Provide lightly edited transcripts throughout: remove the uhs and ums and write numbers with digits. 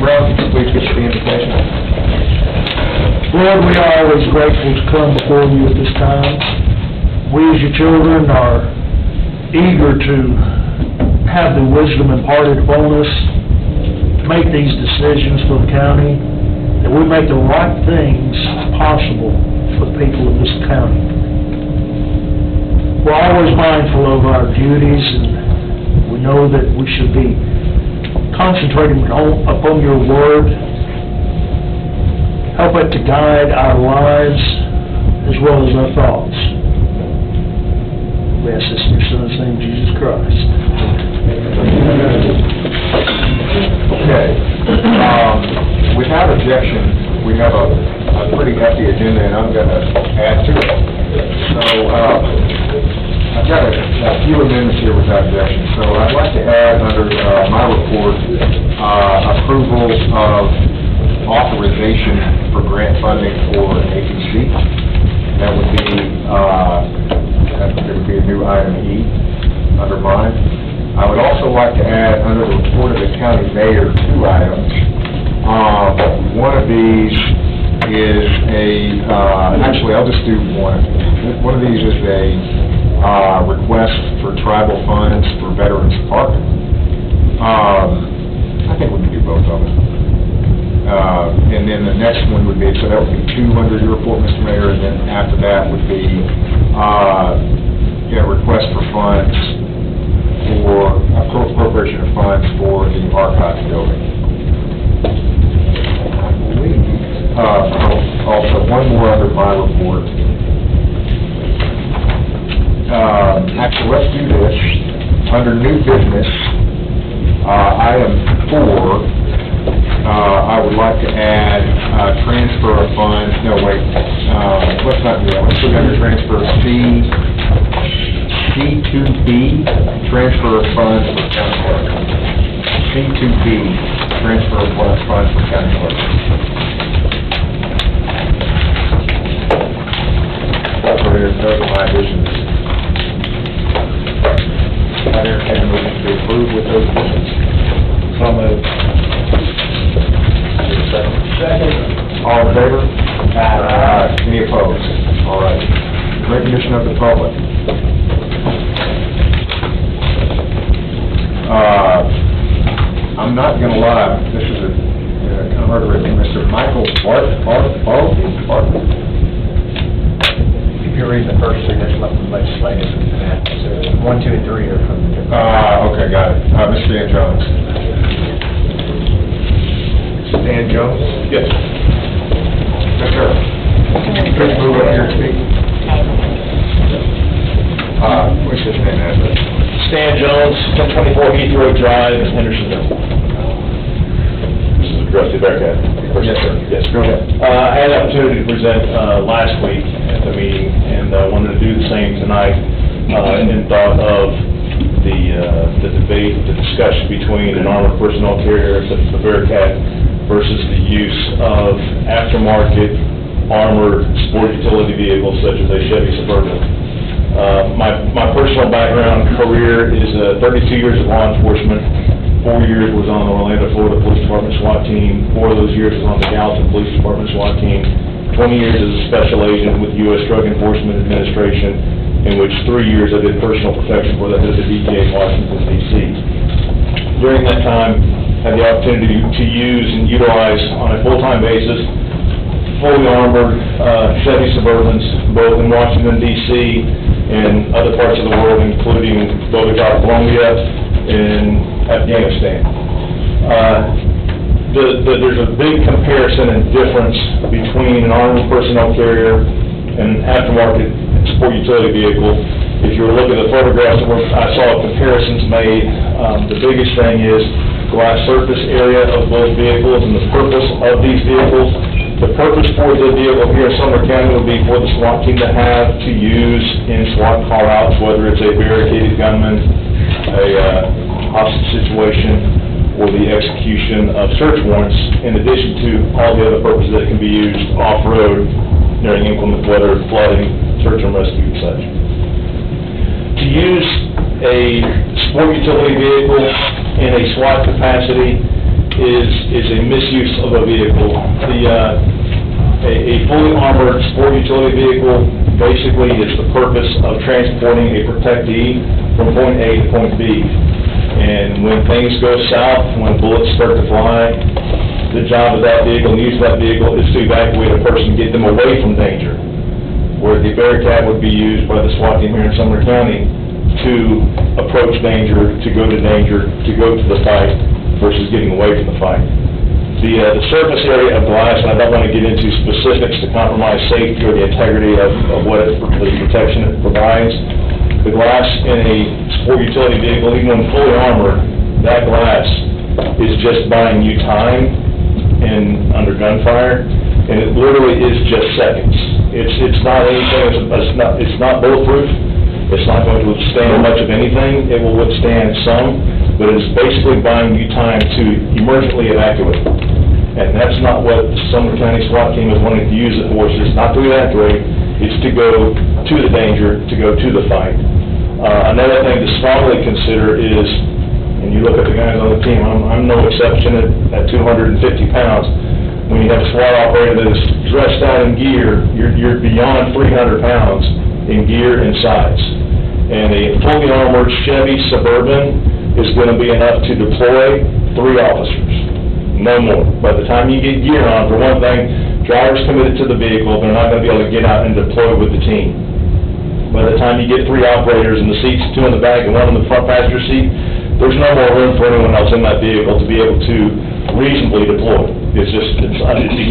Brown, could you please get the invitation? Lord, we are always grateful to come before you at this time. We as your children are eager to have the wisdom imparted upon us to make these decisions for the county, that we make the right things possible for the people of this county. We're always mindful of our duties, and we know that we should be concentrating upon your word. Help it to guide our lives as well as our thoughts. We ask this in your Son's name, Jesus Christ. Okay. Without objection, we have a pretty hefty agenda, and I'm going to add to it. So I've got a few amendments here without objection. So I'd like to add under my report approval of authorization for grant funding for an APC. That would be a new item E under mine. I would also like to add under the report of the county mayor 2 items. One of these is actually I'll just do one. One of these is a request for tribal funds for Veterans Park. I think we can do both of them. And then the next one would be, so that would be 2 under your report, Mr. Mayor, and then after that would be request for funds for appropriation of funds for the archives building. I believe also one more under my report. Actually, let's do this. Under new business, item 4, I would like to add transfer of funds. No, wait. Let's not do that. Let's put under transfer C2B, transfer of funds for county clerk. C2B, transfer of funds for county clerk. Those are my additions. I entertain a motion to approve with those additions. So moved. Second. All in favor? Aye. Any opposed? All right. Recognition of the public. I'm not going to lie. This is a kind of hard to read. Mr. Michael Bartley. If you read the first 3, that's not the legislative. 1, 2, and 3 are from the... Okay, got it. Mr. Dan Jones. Dan Jones? Yes. Yes, sir. Please move up here and speak. What's his name, address? Stan Jones, 1024 Heath Road Drive, Hendersonville. This is addressed to Bearcat. Yes, sir. Yes. Go ahead. I had the opportunity to present last week at the meeting, and wanted to do the same tonight in thought of the debate, the discussion between an armored personnel carrier such as the Bearcat versus the use of aftermarket armored sport utility vehicles such as a Chevy Suburban. My personal background career is 32 years of law enforcement. 4 years was on the Orlando, Florida Police Department SWAT team. 4 of those years was on the Gallatin Police Department SWAT team. 20 years as a special agent with U.S. Drug Enforcement Administration, in which 3 years I did personal protection for the head of the DEA in Washington, D.C. During that time, I had the opportunity to use and utilize on a full-time basis fully armored Chevy Suburbans, both in Washington, D.C. and other parts of the world, including Bogota, Colombia, and Afghanistan. There's a big comparison and difference between an armored personnel carrier and an aftermarket sport utility vehicle. If you were looking at the photographs, I saw comparisons made. The biggest thing is glass surface area of those vehicles and the purpose of these vehicles. The purpose for the vehicle here in Sumner County would be for the SWAT team to have to use in SWAT call-outs, whether it's a barricaded gunman, a hostage situation, or the execution of search warrants, in addition to all the other purposes that can be used off-road during inclement weather, flooding, search and rescue, and such. To use a sport utility vehicle in a SWAT capacity is a misuse of a vehicle. A fully armored sport utility vehicle basically is the purpose of transporting a protectee from point A to point B. And when things go south, when bullets start to fly, the job of that vehicle, and use of that vehicle, is to evacuate a person, get them away from danger. Where the Bearcat would be used by the SWAT team here in Sumner County to approach danger, to go to danger, to go to the fight, versus getting away from the fight. The surface area of glass, and I don't want to get into specifics to compromise safety or the integrity of the protection it provides. The glass in a sport utility vehicle, even when fully armored, that glass is just buying you time under gunfire, and it literally is just seconds. It's not anything. It's not bulletproof. It's not going to withstand much of anything. It will withstand some, but it's basically buying you time to emergently evacuate. And that's not what the Sumner County SWAT team is wanting to use it for. It's not to evacuate. It's to go to the danger, to go to the fight. Another thing to strongly consider is, and you look at the guys on the team, I'm no exception at 250 pounds. When you have a SWAT operator that is dressed out in gear, you're beyond 300 pounds in gear and size. And a fully armored Chevy Suburban is going to be enough to deploy 3 officers, no more. By the time you get gear on, for one thing, drivers committed to the vehicle, they're not going to be able to get out and deploy with the team. By the time you get 3 operators in the seats, 2 in the back and 1 in the front passenger seat, there's no more room for anyone else in that vehicle to be able to reasonably deploy. You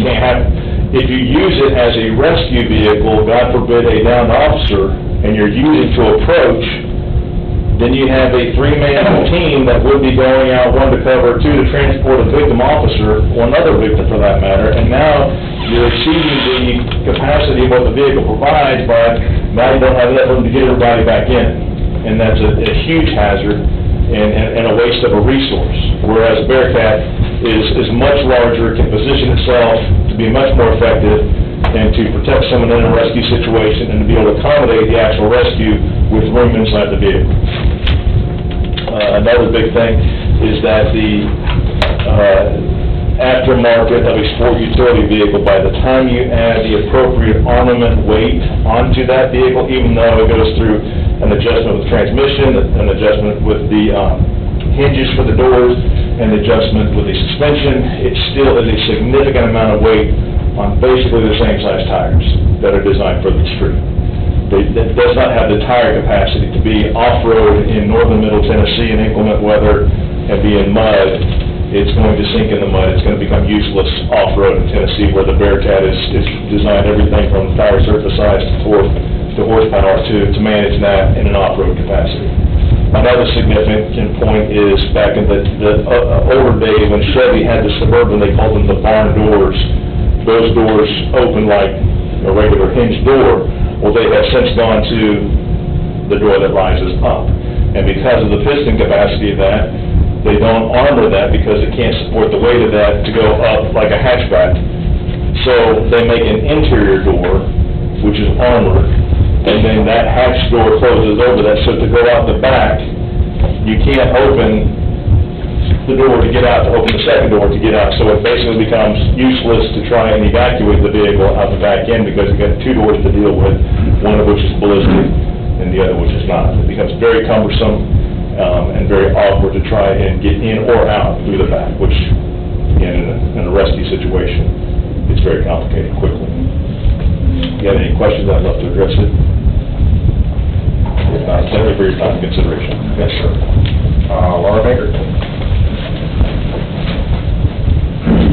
can't have, if you use it as a rescue vehicle, God forbid a downed officer, and you're using to approach, then you have a 3-man team that would be going out, 1 to cover, 2 to transport a victim officer, or another victim for that matter, and now you're exceeding the capacity of what the vehicle provides by now you don't have enough room to get everybody back in. And that's a huge hazard and a waste of a resource. Whereas Bearcat is much larger, can position itself to be much more effective and to protect someone in a rescue situation and to be able to accommodate the actual rescue with room inside the vehicle. Another big thing is that the aftermarket of a sport utility vehicle, by the time you add the appropriate armament weight onto that vehicle, even though it goes through an adjustment with transmission, an adjustment with the hinges for the doors, and adjustment with the suspension, it still is a significant amount of weight on basically the same size tires that are designed for the street. It does not have the tire capacity to be off-road in northern middle Tennessee in inclement weather and be in mud. It's going to sink in the mud. It's going to become useless off-road in Tennessee, where the Bearcat is designed everything from tire surface size to torque to horsepower to manage that in an off-road capacity. Another significant point is back in the older days when Chevy had the Suburban, they called them the barn doors. Those doors open like a regular hinged door. Well, they have since gone to the door that rises up. And because of the piston capacity of that, they don't armor that because it can't support the weight of that to go up like a hatchback. So they make an interior door, which is armored, and then that hatch door closes over that. So to go out the back, you can't open the door to get out, to open the second door to get out. So it basically becomes useless to try and evacuate the vehicle out the back end because you've got 2 doors to deal with, one of which is ballistic and the other which is not. It becomes very cumbersome and very awkward to try and get in or out through the back, which, again, in a rescue situation, it's very complicated quickly. If you have any questions, I'd love to address it. If not, thank you for your time and consideration. Yes, sir. Laura Baker.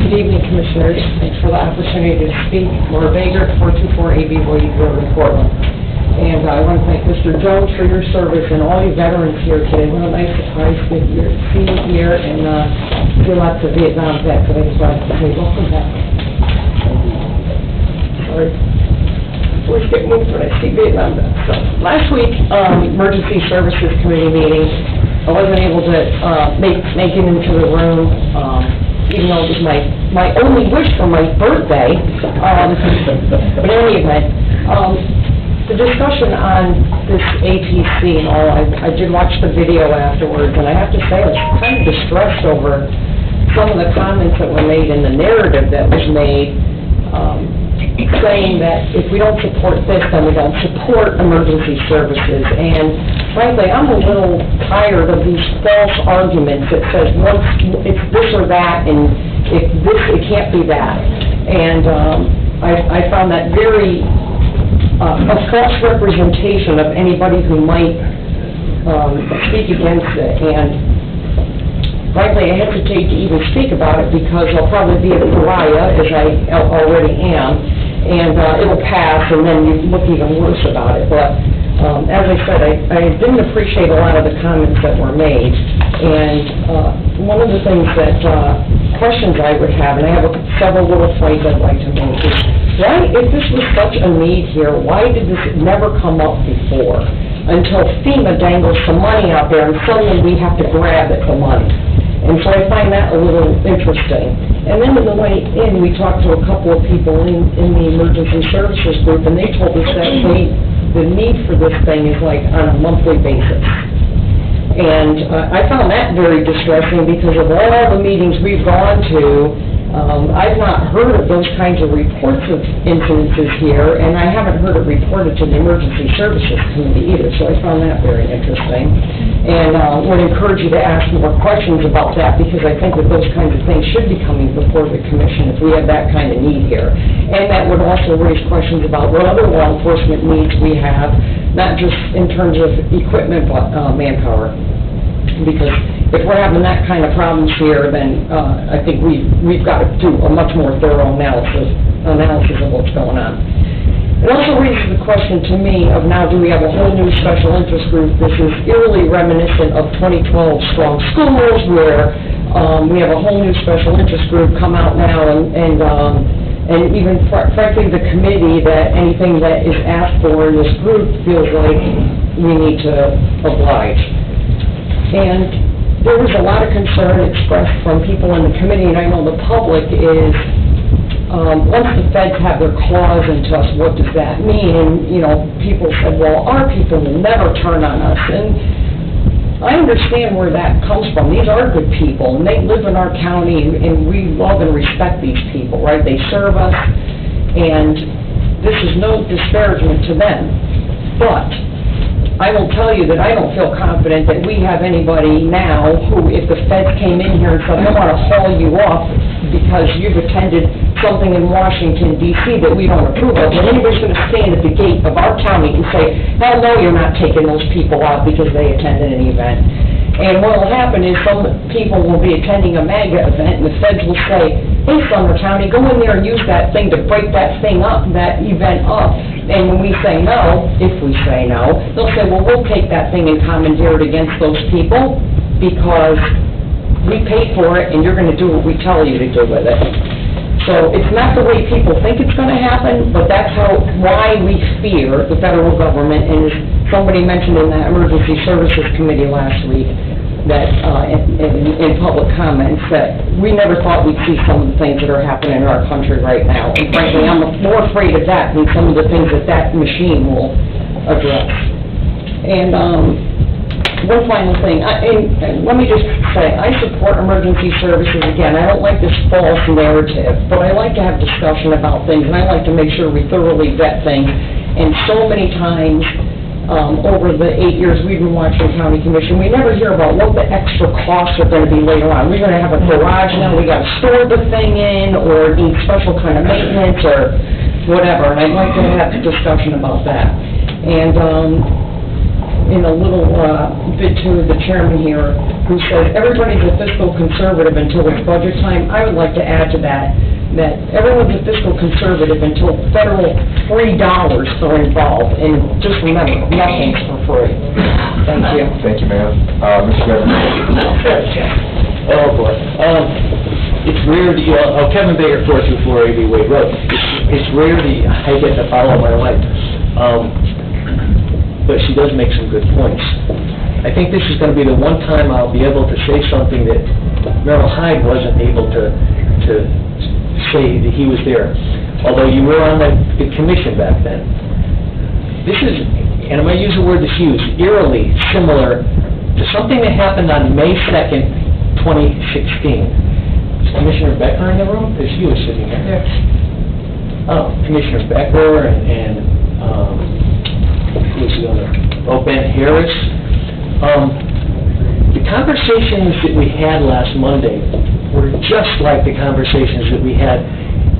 Good evening, Commissioners. Thanks for the opportunity to speak. Laura Baker, 424 AB Boyd Road in Portland. And I want to thank Mr. Jones for your service and all you veterans here today. What a nice surprise to see you here, and see lots of Vietnam vets. So I just wanted to say welcome back. Sorry. I always get moved when I see Vietnam vets. So, last week, Emergency Services Committee meeting, I wasn't able to make it into the room, even though it was my only wish for my birthday. But in any event, the discussion on this APC and all, I did watch the video afterwards, and I have to say I was kind of distressed over some of the comments that were made in the narrative that was made, saying that if we don't support this, then we don't support emergency services. And frankly, I'm a little tired of these false arguments that says once it's this or that, and if this, it can't be that. And I found that very a false representation of anybody who might speak against it. And frankly, I hesitate to even speak about it because I'll probably be a pariah, as I already am, and it'll pass, and then you look even worse about it. But as I said, I didn't appreciate a lot of the comments that were made, and one of the things that, questions I would have, and I have several little points I'd like to make, is why, if this was such a need here, why did this never come up before? Until FEMA dangles some money out there, and suddenly we have to grab at the money. And so I find that a little interesting. And then on the way in, we talked to a couple of people in the emergency services group, and they told us that the need for this thing is like on a monthly basis. And I found that very distressing because of all the meetings we've gone to, I've not heard of those kinds of reports of incidences here, and I haven't heard it reported to the Emergency Services Committee either, so I found that very interesting. And would encourage you to ask more questions about that, because I think that those kinds of things should be coming before the commission if we have that kind of need here. And that would also raise questions about what other law enforcement needs we have, not just in terms of equipment, but manpower. Because if we're having that kind of problems here, then I think we've got to do a much more thorough analysis of what's going on. It also raises the question to me of now, do we have a whole new special interest group? This is eerily reminiscent of 2012 Strong Schools, where we have a whole new special interest group come out now, and even frankly the committee, that anything that is asked for in this group feels like we need to oblige. And there was a lot of concern expressed from people in the committee, and I know the public is, once the feds have their claws into us, what does that mean? And, you know, people said, well, our people will never turn on us. And I understand where that comes from. These are good people, and they live in our county, and we love and respect these people, right? They serve us, and this is no disparagement to them. But I will tell you that I don't feel confident that we have anybody now who, if the feds came in here and said, I want to haul you off because you've attended something in Washington, D.C. that we don't approve of, that anybody's going to stand at the gate of our county and say, hell no, you're not taking those people out because they attended an event. And what will happen is some people will be attending a MAGA event, and the feds will say, hey, Sumner County, go in there and use that thing to break that thing up, that event up. And when we say no, if we say no, they'll say, well, we'll take that thing and commandeer it against those people because we paid for it and you're going to do what we tell you to do with it. So it's not the way people think it's going to happen, but that's why we fear the federal government. And as somebody mentioned in that Emergency Services Committee last week, that in public comments, that we never thought we'd see some of the things that are happening in our country right now. And frankly, I'm more afraid of that than some of the things that machine will address. And one final thing, and let me just say, I support emergency services. Again, I don't like this false narrative, but I like to have discussion about things, and I like to make sure we thoroughly vet things. And so many times, over the 8 years we've been watching County Commission, we never hear about what the extra costs are going to be later on. We're going to have a garage now, we got to store the thing in, or need special kind of maintenance, or whatever, and I'd like to have a discussion about that. And, in a little bit to the chairman here, who said everybody's a fiscal conservative until it's budget time, I would like to add to that everyone's a fiscal conservative until federal free dollars are involved, and just remember, nothing's for free. Thank you. Thank you, ma'am. Mr. Governor. Oh, boy. It's rare to, Kevin Baker, 424 A.B. Wade Road. It's rare I get to follow my wife. But she does make some good points. I think this is going to be the one time I'll be able to say something that Merrill Hyde wasn't able to say that he was there, although you were on the commission back then. This is, and I'm going to use a word that's used, eerily similar to something that happened on May 2nd, 2016. Commissioner Becker in the room? Because he was sitting there. Oh, Commissioner Becker and who's the other? Oh, Ben Harris. The conversations that we had last Monday were just like the conversations that we had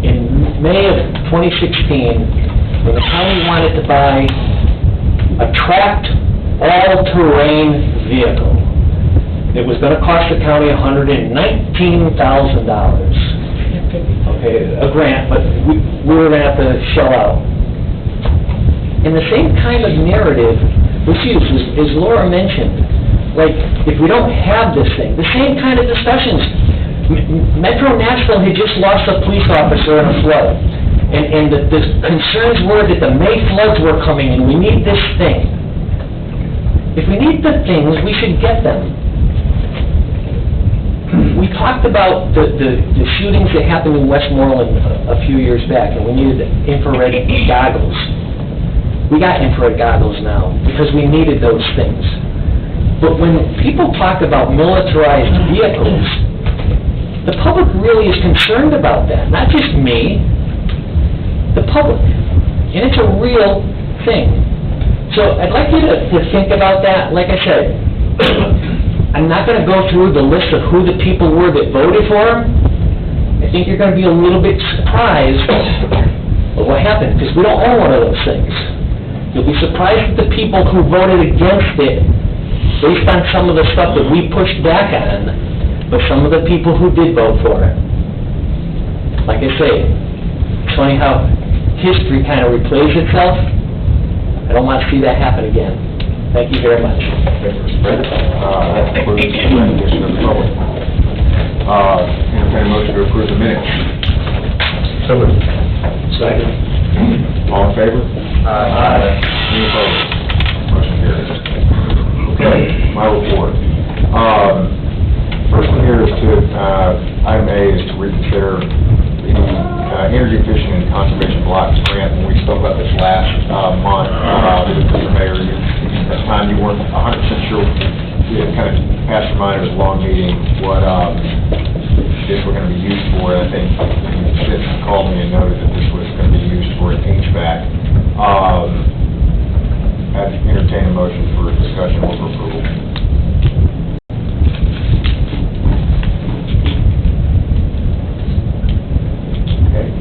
in May of 2016, when the county wanted to buy a tracked, all-terrain vehicle. It was going to cost the county $119,000. Okay, a grant, but we were going to have to shell out. And the same kind of narrative we see, as Laura mentioned, like, if we don't have this thing, the same kind of discussions. Metro Nashville had just lost a police officer in a flood, and the concerns were that the May floods were coming, and we need this thing. If we need the things, we should get them. We talked about the shootings that happened in Westmoreland a few years back, and we needed infrared goggles. We got infrared goggles now, because we needed those things. But when people talk about militarized vehicles, the public really is concerned about that, not just me, the public. And it's a real thing. So I'd like you to think about that. Like I said, I'm not going to go through the list of who the people were that voted for him. I think you're going to be a little bit surprised of what happened, because we don't own one of those things. You'll be surprised at the people who voted against it based on some of the stuff that we pushed back on. But some of the people who did vote for it, like I say, it's funny how history kind of replays itself. I don't want to see that happen again. Thank you very much. That concludes the recognition of the public. Entertain a motion to approve the minutes. So moved. Second. All in favor? Aye. Any opposed? Motion carries. Okay, my report. First one here is to, item A is to reconsider the energy efficient and conservation blocks grant. When we spoke about this last month, Mr. Mayor, at the time you weren't 100% sure. We had kind of passed your mind, it was a long meeting, what this were going to be used for. And I think you since called me and noted that this was going to be used for an HVAC. I'd entertain a motion for discussion or approval.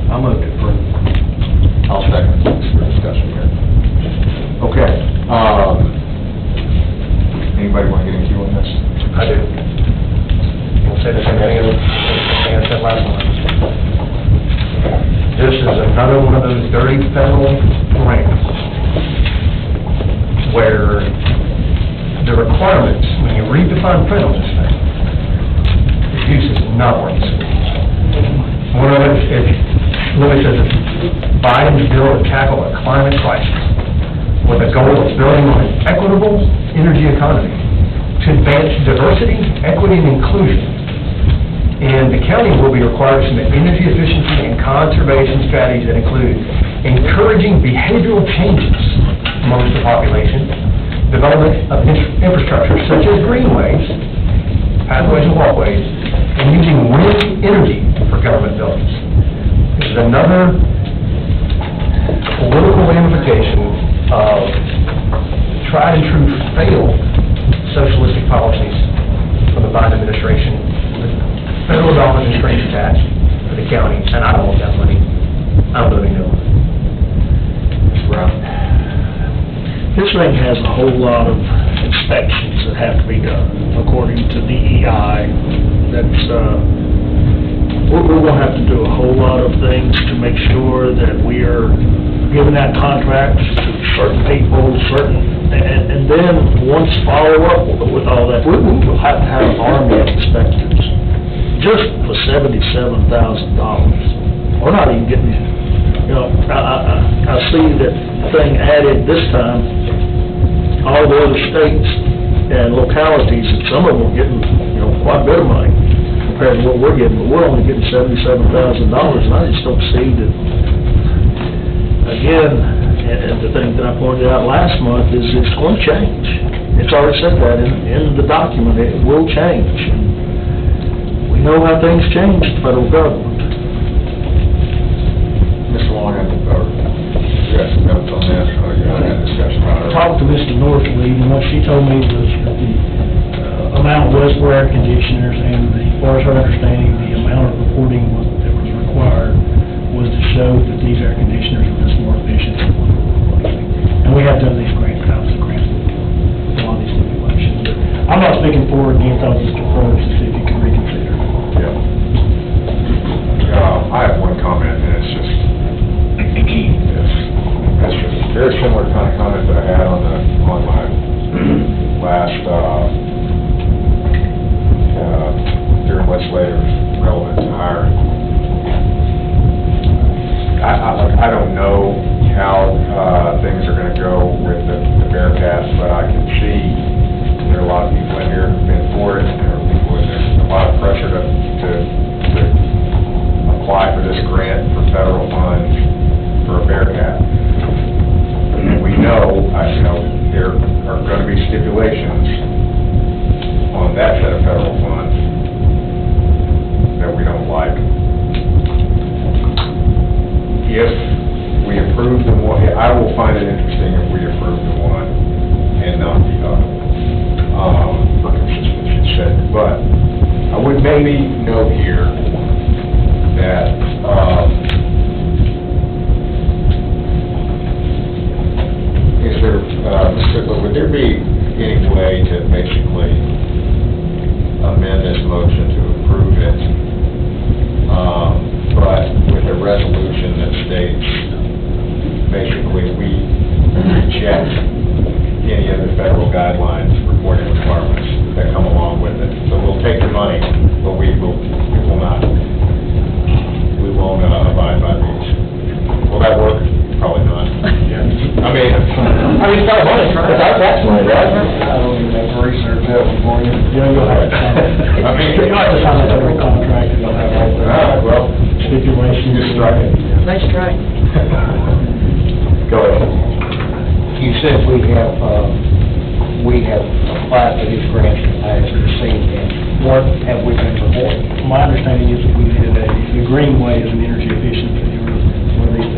I'll move to approve. I'll second for discussion here. Okay, anybody want to get into on this? I do. You'll say the same thing I said last month. This is another one of those dirty federal grants where the requirements, when you read the fine print on this thing, the use is not what it says. One of it really says Biden's bill to tackle a climate crisis with a goal of building on an equitable energy economy to advance diversity, equity, and inclusion. And the county will be required to submit energy efficiency and conservation strategies that include encouraging behavioral changes amongst the population, development of infrastructure such as greenways, pathways and walkways, and using wind energy for government buildings. This is another political ramification of tried and true failed socialistic policies from the Biden administration, with federal dollars and strings attached for the county, and I don't want that money. I'm voting no. Mr. Brown? This thing has a whole lot of inspections that have to be done, according to DEI. That's, we're going to have to do a whole lot of things to make sure that we are giving that contract to certain people, and then once follow up with all that, we'll have to have an army of inspectors, just for $77,000. We're not even getting, you know, I see that thing added this time, all the other states and localities, and some of them are getting, you know, quite a bit of money compared to what we're getting, but we're only getting $77,000, and I just don't see that. Again, and the thing that I pointed out last month is it's going to change. It's already said that in the document, it will change. We You know how things change in the federal government. Mr. Long, you got some notes on this, or you had a discussion about it? Talked to Mr. Northleaf, and what she told me was that the amount was for air conditioners, and as far as her understanding, the amount of reporting that was required was to show that these air conditioners were just more efficient than what we're replacing. And we have done these grant types of grants with a lot of these stipulations. But I'm not speaking for or against, I'll just approach to see if you can reconsider. Yeah. I have one comment, and it's just very similar kind of comment that I had on my last, during legislative relevant to hiring. I don't know how things are going to go with the Bearcats, but I can see there are a lot of people in here who've been for it, and there are people, and there's a lot of pressure to apply for this grant for federal funds for a Bearcat. And we know, there are going to be stipulations on that set of federal funds that we don't like. If we approve the one, I will find it interesting if we approve the one and not the other, for consistency's sake. But I would maybe note here that, would there be any way to basically amend this motion to approve it, but with a resolution that states, basically, we reject any of the federal guidelines, reporting requirements that come along with it. So we'll take the money, but we won't abide by these. Will that work? Probably not. I mean, it's not money, it's our tax money, right? I don't even have to research that one for you. Yeah, you'll have to sign it. I mean, You'll have to sign a federal contract, and you'll have all the well, stipulations. just strike it. Nice try. Go ahead. You said we have applied for these grants as received, and what have we been reporting? My understanding is that we did the Greenway is an energy efficiency,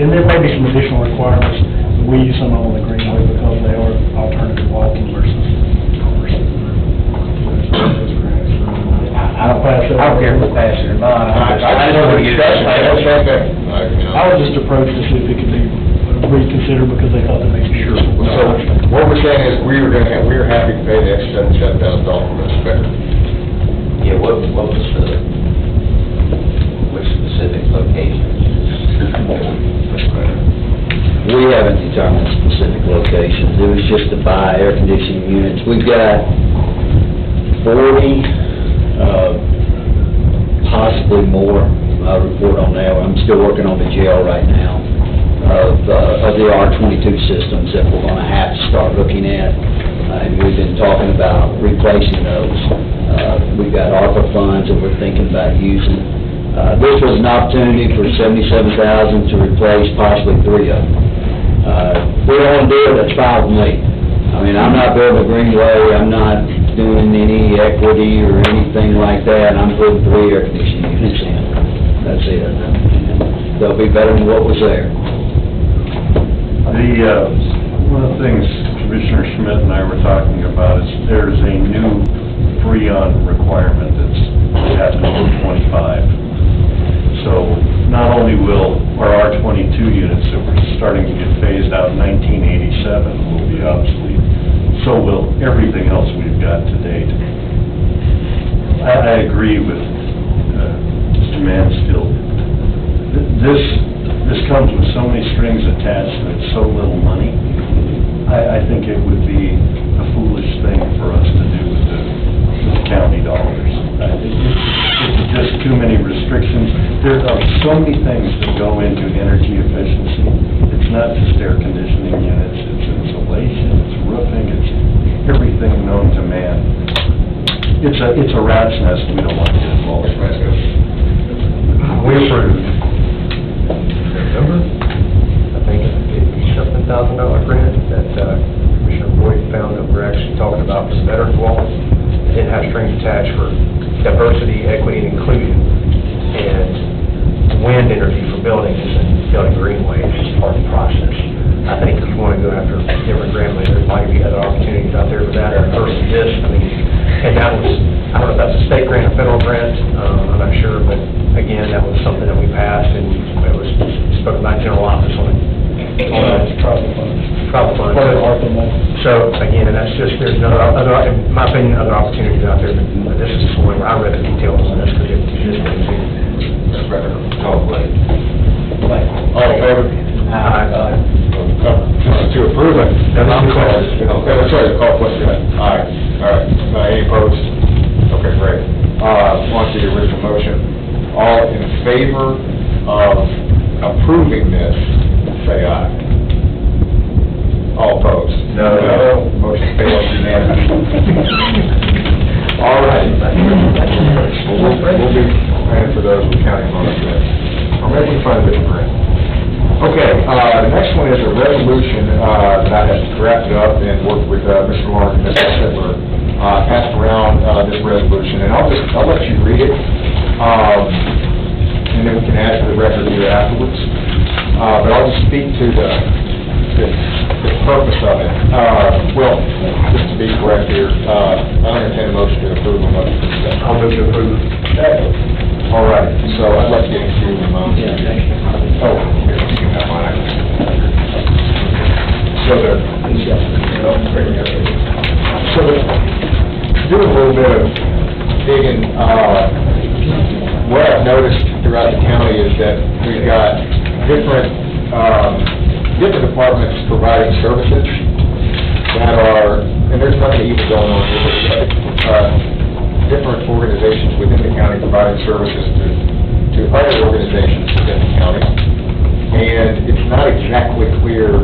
and there may be some additional requirements, but we use some on the Greenway because they are alternative walking versus. I don't care if we pass it or not. I just want to discuss it, that's right there. I would just approach to see if it could be reconsidered because they thought that makes sure. So, what we're saying is, we are happy to pay the extra $77,000 for this inspector. Yeah, what was which specific locations? We haven't determined specific locations. It was just to buy air conditioning units. We've got 40, possibly more. I'll report on that. I'm still working on the jail right now of the R22 systems that we're going to have to start looking at. And we've been talking about replacing those. We've got ARPA funds that we're thinking about using. This was an opportunity for $77,000 to replace possibly 3 of them. If we don't want to do it, that's fine with me. I mean, I'm not building a Greenway, I'm not doing any equity or anything like that, I'm putting 3 air conditioning units in. That's it. And they'll be better than what was there. One of the things Commissioner Schmidt and I were talking about is there's a new Freon requirement that's happening in 25. So not only will our R22 units that were starting to get phased out in 1987 will be obsolete, so will everything else we've got to date. I agree with Mr. Mansfield. This comes with so many strings attached and it's so little money. I think it would be a foolish thing for us to do with the county dollars. It's just too many restrictions. There are so many things that go into energy efficiency. It's not just air conditioning units, it's insulation, it's roofing, it's everything known to man. It's a rat's nest we don't want to get involved in. We approved, remember, I think $50,000 grant that Commissioner Boyd found that we're actually talking about for the veterans wall. It didn't have strings attached for diversity, equity, and inclusion. second interview for buildings and building greenways as part of the process. I think if you want to go after different grant money, there might be other opportunities out there for that, or versus this, I mean, and that was, I don't know if that's a state grant or federal grant, I'm not sure, but again, that was something that we passed, and it was spoken by general office on it. Travel funds. So, again, that's just, there's other, in my opinion, other opportunities out there, but this is one where I read the details on this, because it just didn't seem. All in favor? To approve it. That's right, call question. All right. Any opposed? Okay, great. On to the original motion. All in favor of approving this, say aye. All opposed? No. Motion fails unanimously. All right. We'll be paying for those with county money. Or maybe we can find a different grant. Okay, the next one is a resolution that I have drafted up and worked with Mr. Lawrence and Mr. Sidler, passed around this resolution, and I'll let you read it, and then we can add to the record here afterwards. But I'll just speak to the purpose of it. Well, just to be correct here, I entertain a motion to approve the motion. I'll move to approve. All right, so I'd like to get into the motion. Oh, here, you can have mine. So doing a little bit of digging, what I've noticed throughout the county is that we've got different departments providing services that are, and there's nothing evil going on here, but different organizations within the county providing services to other organizations within the county. And it's not exactly clear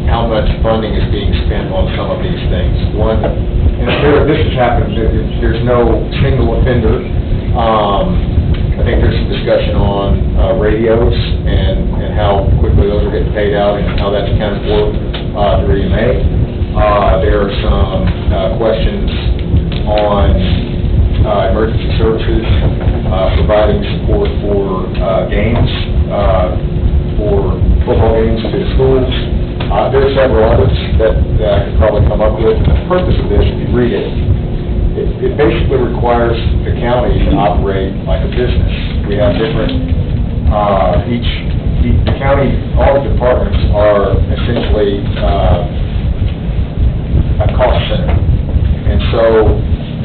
how much funding is being spent on some of these things. One, and this has happened, there's no single offender. I think there's some discussion on radios and how quickly those are getting paid out and how that's accounted for through EMA. There are some questions on emergency services, providing support for games, for football games to schools. There are several others that I could probably come up with. And the purpose of this, if you read it, it basically requires the county to operate like a business. We have different, the county, all the departments are essentially a cost center. And so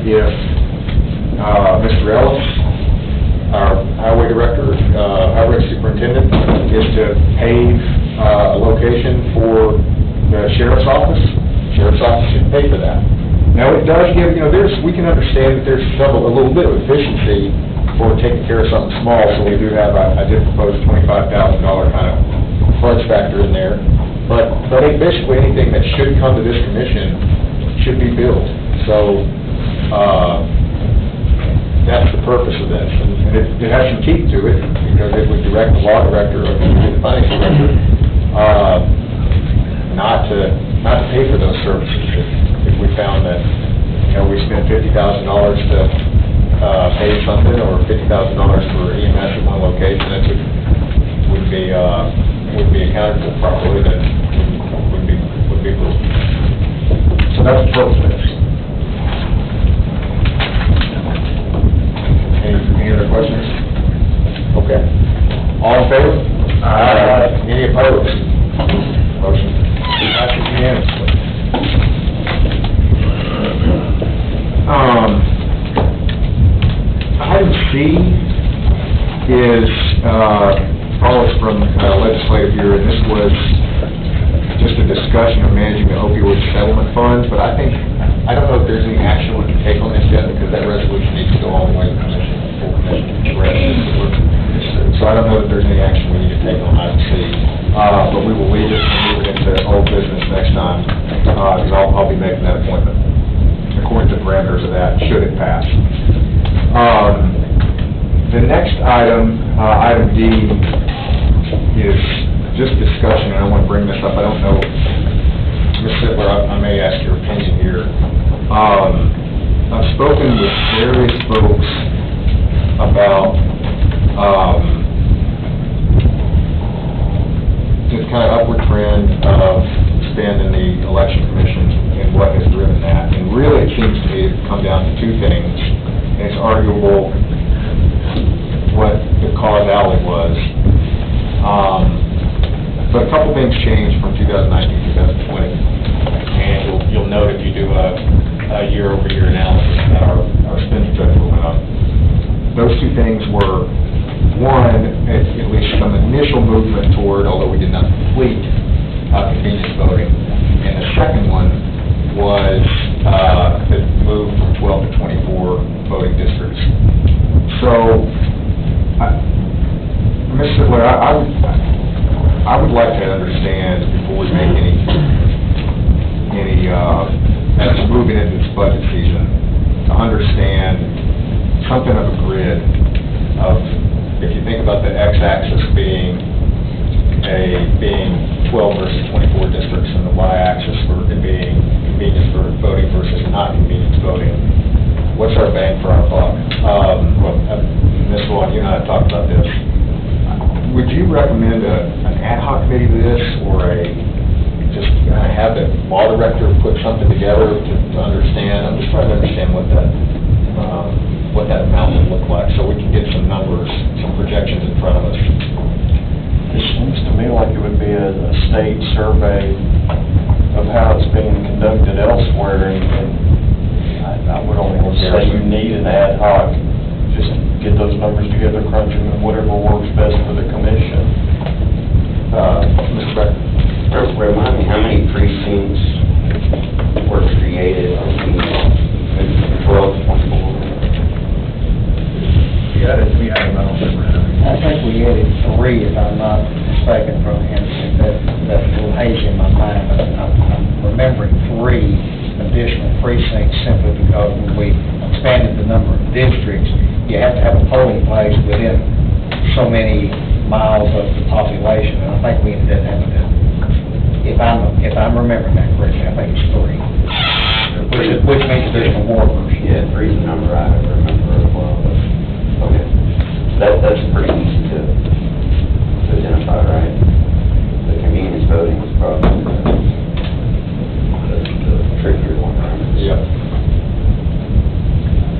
if Mr. Ellis, our highway director, highway superintendent, is to pave a location for the sheriff's office should pay for that. Now, it does give, we can understand that there's a little bit of efficiency for taking care of something small, so we do have, I did propose a $25,000 kind of fudge factor in there. But basically anything that should come to this commission should be billed. So, that's the purpose of this, and it has some teeth to it, because it would direct the law director or the finance director not to pay for those services if we found that, we spent $50,000 to pay something, or $50,000 for EMS in one location, that would be accounted for properly, then would be approved. So that's the purpose of this. Any other questions? Okay. All in favor? Aye. Any opposed? Motion passes unanimously. Item C is, follows from legislative year, and this was just a discussion of managing the opioid settlement funds, but I don't know if there's any action we can take on this yet, because that resolution needs to go all the way to the commission, full commission. So I don't know if there's any action we need to take on item C, but we will leave it and move it into old business next time, because I'll be making that appointment according to the parameters of that, should it pass. The next item, item D, is just discussion, and I want to bring this up. I don't know, Ms. Sidler, I may ask your opinion here. I've spoken with various folks about kind of upward trend of spend in the election commission and what has driven that. And really, it seems to me to come down to two things. And it's arguable what the causality was. But a couple things changed from 2019 to 2020. And you'll note if you do a year-over-year analysis that our expenditure went up. Those two things were, one, at least some initial movement toward, although we did not complete, convenience voting. And the second one was the move from 12 to 24 voting districts. So, Mr. Blair, I would like to understand, before we make any as we're moving into this budget season, to understand something of a grid of, if you think about the x-axis being 12 versus 24 districts, and the y-axis for it being convenience for voting versus not convenience voting, what's our bang for our buck? Ms. Vaughn, you and I have talked about this. Would you recommend an ad hoc committee to this, or just have the law director put something together to understand? I'm just trying to understand what that amount would look like, so we can get some numbers, some projections in front of us. It seems to me like it would be a state survey of how it's being conducted elsewhere, and I would only say you need an ad hoc, just get those numbers together, crunch them, and whatever works best for the commission. Mr. Becker? Remind me, how many precincts were created in 12 to 24? I don't remember. I think we added 3, if I'm not mistaken, from Henderson. That's a little hazy in my mind, but I'm remembering 3 additional precincts simply because when we expanded the number of districts, you have to have a polling place within so many miles of the population, and I think we ended up having to, if I'm remembering that correctly, I think it's 3, which means additional workers. Yeah, 3 is the number I remember as well. Okay. That's pretty easy to identify, right? The convenience voting is probably the trickier one, right? Yeah.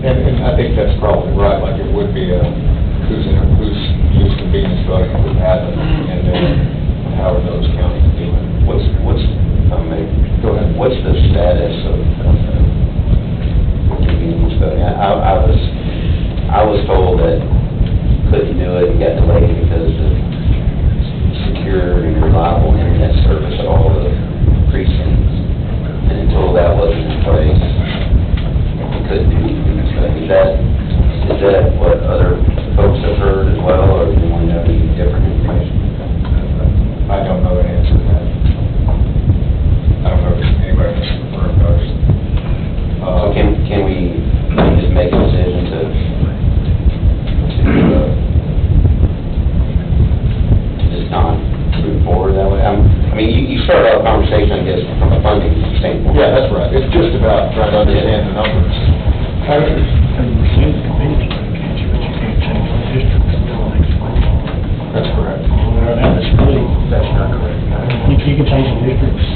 And I think that's probably right, like it would be who's used convenience voting, who hasn't, and then how are those counties doing? Go ahead. What's the status of convenience voting? I was told that couldn't do it and got delayed because of secure and reliable internet service at all the precincts. And until that wasn't in place, we couldn't do anything. Is that what other folks have heard as well, or do you want to know any different information? I don't know the answer to that. I don't know if anybody in this room knows. So can we just make a decision to just not move forward that way? I mean, you started out a conversation, I guess, from a funding standpoint. Yeah, that's right. It's just about trying to understand the numbers. That's correct. That's not correct. You can change the districts.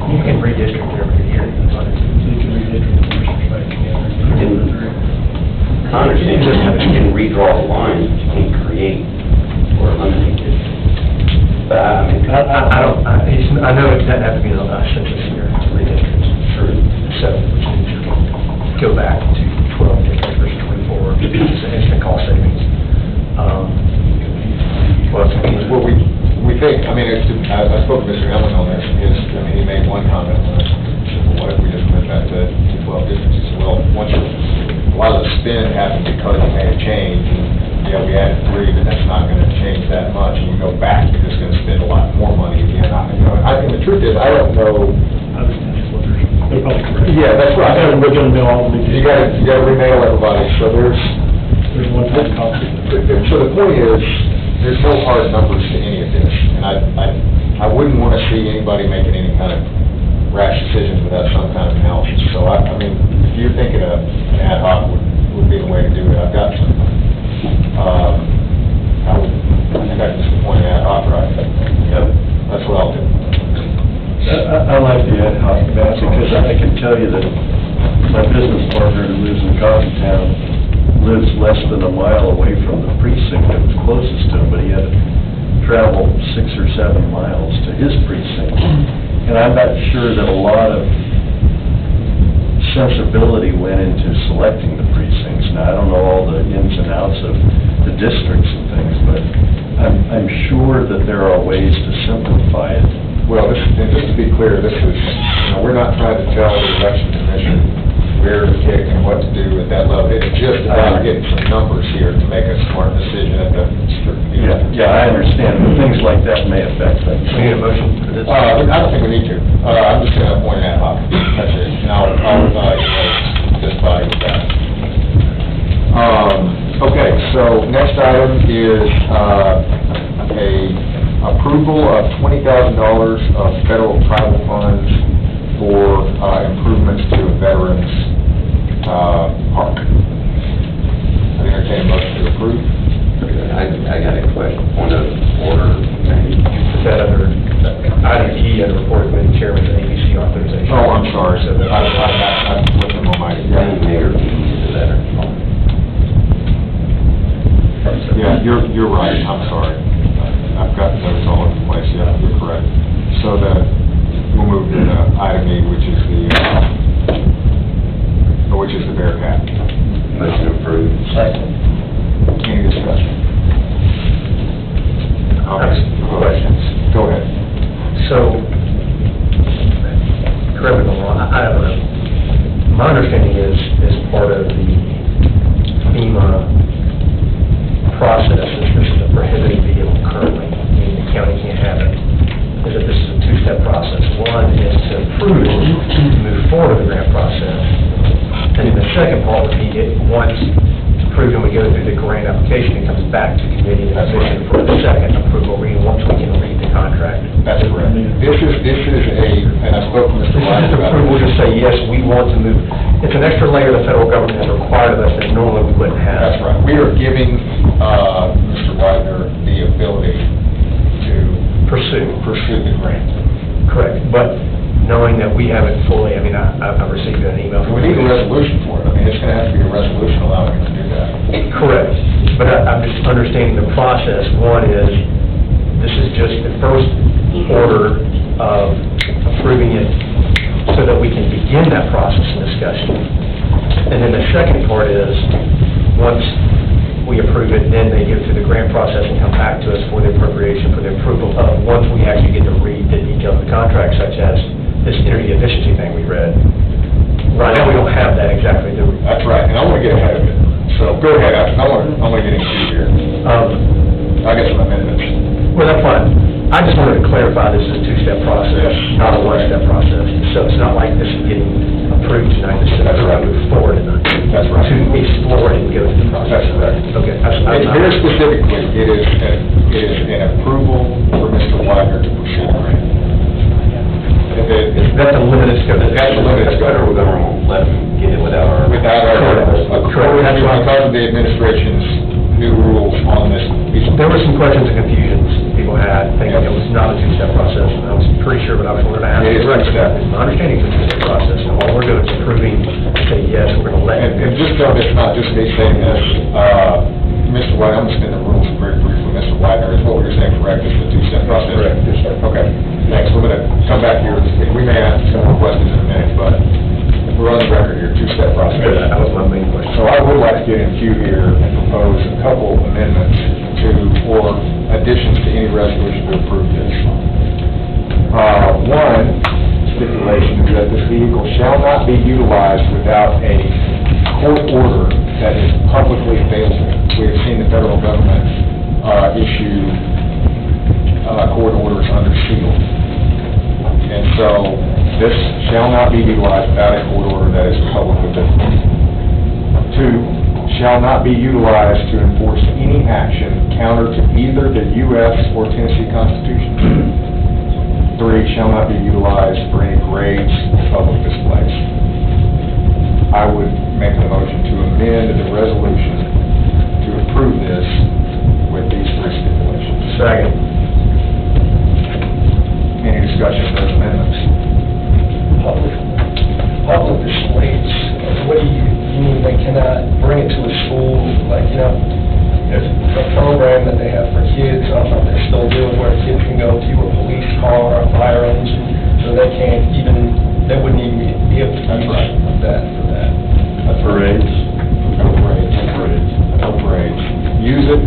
You can redistrict every year. You can redistrict the districts. I understand you can redraw the lines, but you can't create or eliminate it. But I mean, I know it doesn't have to be a census year to redistrict. true. So, which means you can go back to 12 districts versus 24, it's an instant cost savings. Well, we think, I mean, I spoke to Mr. Ellen on this, he made one comment on it. What if we just went back to 12 districts? He said, well, a lot of the spend happened because we made a change. Yeah, we added 3, but that's not going to change that much. And you go back, you're just going to spend a lot more money again. I think the truth is, I don't know. They're probably correct. Yeah, that's right. We're going to mail all the You got to remail everybody, so there's one time copy. So the point is, there's no hard numbers to any of this, and I wouldn't want to see anybody making any kind of rash decisions without some kind of analysis. So I mean, if you're thinking an ad hoc would be the way to do it, I've got some. I think I can just point ad authorize it. Yep, that's what I'll do. I like the ad hoc, Matt, because I can tell you that my business partner who lives in Coffeetown lives less than a mile away from the precinct that was closest to him, but he had to travel 6 or 7 miles to his precinct. And I'm not sure that a lot of sensibility went into selecting the precincts. Now, I don't know all the ins and outs of the districts and things, but I'm sure that there are ways to simplify it. Well, and just to be clear, this is, we're not trying to tell the election commission where to kick and what to do at that level. It's just about getting some numbers here to make a smart decision at the, Yeah, I understand, but things like that may affect things. We need a motion for this? I don't think we need to. I'm just gonna appoint ad hoc. That's it. And I'll just by that. Okay, so next item is, approval of $20,000 of federal tribal funds for improvements to a veterans park. I entertain a motion to approve. I got a question, point of order, maybe. Is that under item E, under report committee chairman and ABC authorization? Oh, I'm sorry, so I'm looking on my, Mayor, is that yeah, you're right, I'm sorry. I've got those all over the place, yeah, you're correct. So we'll move to item E, which is the Bearcat. motion approved? Second. Any discussion? Okay. Questions? Go ahead. So, correct me if I'm wrong, I don't know. My understanding is part of the FEMA process, since this is a prohibited vehicle currently, meaning the county can't have it, is that this is a two-step process. One is to approve it, to move forward with the grant process. And then the second part would be, once approved and we go through the grant application, it comes back to committee and commission for the second approval reading, once we can read the contract. That's correct. This is and I spoke to Mr. This White is about approval to say, yes, we want to move. It's an extra layer the federal government has required of us that normally we wouldn't have. That's right. We are giving Mr. Widener the ability to pursue the grant. Correct, but knowing that we haven't fully, I've received an email. We need a resolution for it. It's going to have to be a resolution allowing him to do that. Correct, but I'm just understanding the process. One is, this is just the first order of approving it so that we can begin that process and discussion. And then the second part is, once we approve it, then they go through the grant process and come back to us for the appropriation, for the approval of, once we actually get to read the details of the contract, such as this energy efficiency thing we read. Right now, we don't have that exactly. That's right, and I want to get ahead of it. So go ahead, I want to get into here. I got some amendments. Well, that's fine. I just wanted to clarify, this is a two-step process, not a one-step process. So it's not like this is getting approved tonight, this is That's right. move forward tonight. That's right. To explore and go through the process. That's correct. Okay. Very specifically, it is an approval for Mr. Widener to pursue the grant. That's a limited scope. That's a limited scope. We're going to let them get it without our... According to, because of the administration's new rules on this piece of... There were some questions and confusions people had, thinking it was not a two-step process, and I was pretty sure what I was going to ask. It is two-step. My understanding is it's a two-step process, and all we're doing is approving, say, yes, we're going to let... And just so it's not just me saying this, Mr. White, I'm going to spin the rules very briefly. Mr. Widener, is what you're saying correct? It's a two-step process? Correct. Okay. Thanks. We're going to come back here. We may ask some more questions in a minute, but we're on the record here, two-step process. Good, that was my main question. So I would like to get in queue here and propose a couple amendments or additions to any resolution to approve this. One stipulation is that this vehicle shall not be utilized without a court order that is publicly available. We have seen the federal government issue court orders under seal. And so this shall not be utilized without a court order that is publicly available. Two, shall not be utilized to enforce any action counter to either the U.S. or Tennessee Constitution. Three, shall not be utilized for any parades or public displays. I would make the motion to amend the resolution to approve this with these three stipulations. Second. discussion of those amendments. Public displays, what do you mean they cannot bring it to a school, like, there's a program that they have for kids, I don't know if they're still doing, where kids can go to a police car, a fire engine, so they wouldn't even be able to use that for that. Parades. No parades. No parades. Use it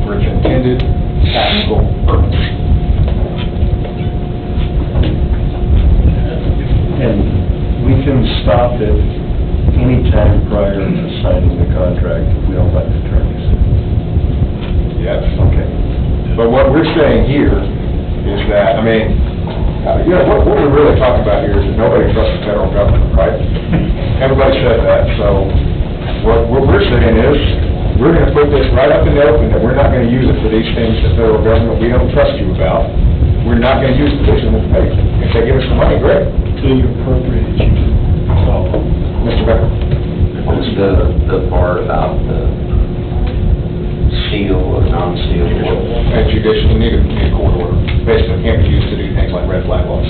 for its intended tactical purpose. And we can stop it any time prior to signing the contract if we don't like the terms. Yes. Okay. But what we're saying here is that, what we're really talking about here is that nobody trusts the federal government, right? Everybody says that, so what we're saying is, we're gonna put this right up in the open, that we're not gonna use it for these things the federal government we don't trust you about. We're not gonna use it for this information. If they give us the money, great. Till you appropriate it, you follow. Mr. Becker? What's the part about the seal or non-seal? And judicial, you need a court order. Basically, it can't be used to do things like red flag laws.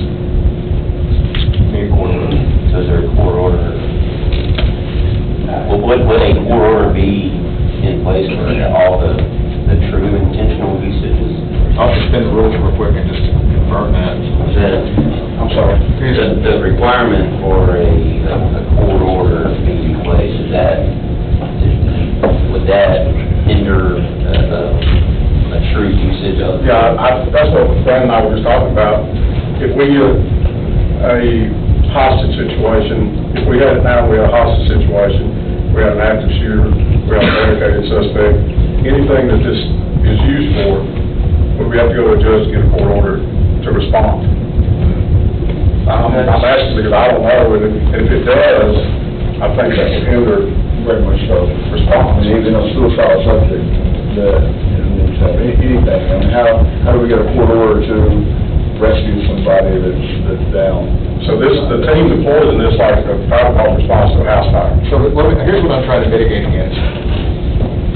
Need a court order. So is there a court order? Well, would a court order be in place for all the true intentional usages? I'll suspend the rules real quick and just confirm that. I'm sorry. The requirement for a court order being in place, would that hinder a true usage of? Yeah, that's what Brad and I were just talking about. If we get a hostage situation, if we had it now, we have a hostage situation, we have an active shooter, we have a barricaded suspect, anything that this is used for, would we have to go to a judge to get a court order to respond? I'm asking because I don't know, and if it does, I think that would hinder very much so response. And even a suicide subject that, anything, how do we get a court order to rescue somebody that's down? So the team deploys in this like a fire department response to a house fire. So here's what I'm trying to mitigate against.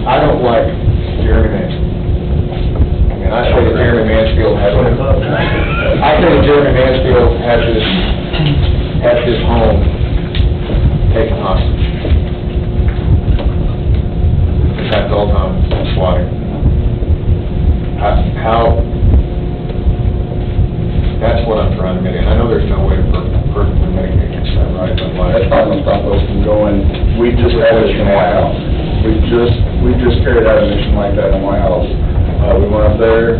I don't like Jeremy Mansfield. And I say that Jeremy Mansfield has his home taken hostage. It's had Dalton swatting. That's what I'm trying to mitigate. I know there's no way to perfectly mitigate against that, right? But That's not gonna stop us from going, we just had it in my house. We just carried out a mission like that in my house. We went up there,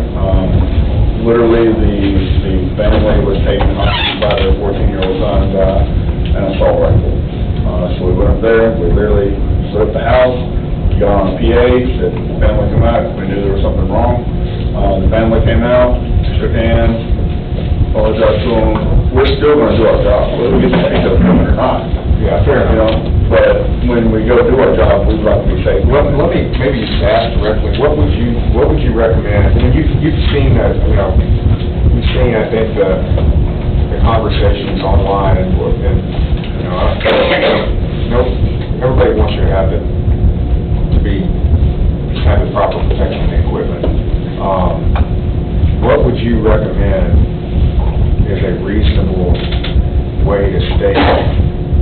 literally the family was taken hostage by their 14-year-old son and an assault rifle. So we went up there, we literally lit up the house, got on a PA, said, family come out, we knew there was something wrong. The family came out, shook hands, apologized to them. We're still gonna do our job, whether we get the pick up or not. Yeah, fair enough. But when we go do our job, we'd like to be safe. Let me maybe just ask directly, what would you recommend? I mean, you've seen that, you've seen, I think, the conversations online and everybody wants you to have the proper protection of the equipment. What would you recommend is a reasonable way to state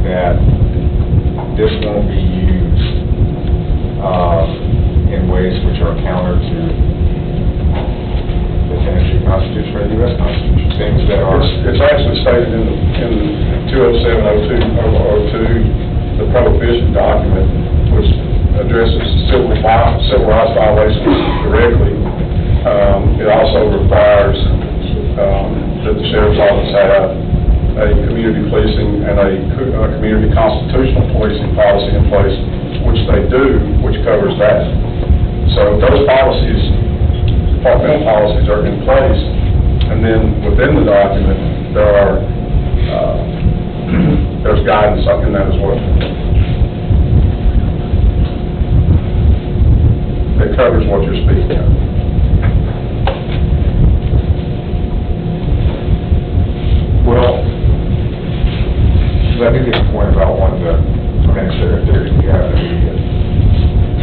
that this won't be used in ways which are counter to the Tennessee Constitution or the U.S. Constitution, things that are... It's actually stated in 207-02, the prohibition document, which addresses civil rights violations directly. It also requires that the sheriff's office have a community policing and a community constitutional policing policy in place, which they do, which covers that. So those policies, departmental policies are in place, and then within the document, there's guidance in that as well. That covers what you're speaking of. Well, let me get a point about one of the ministerial theories we have in the media.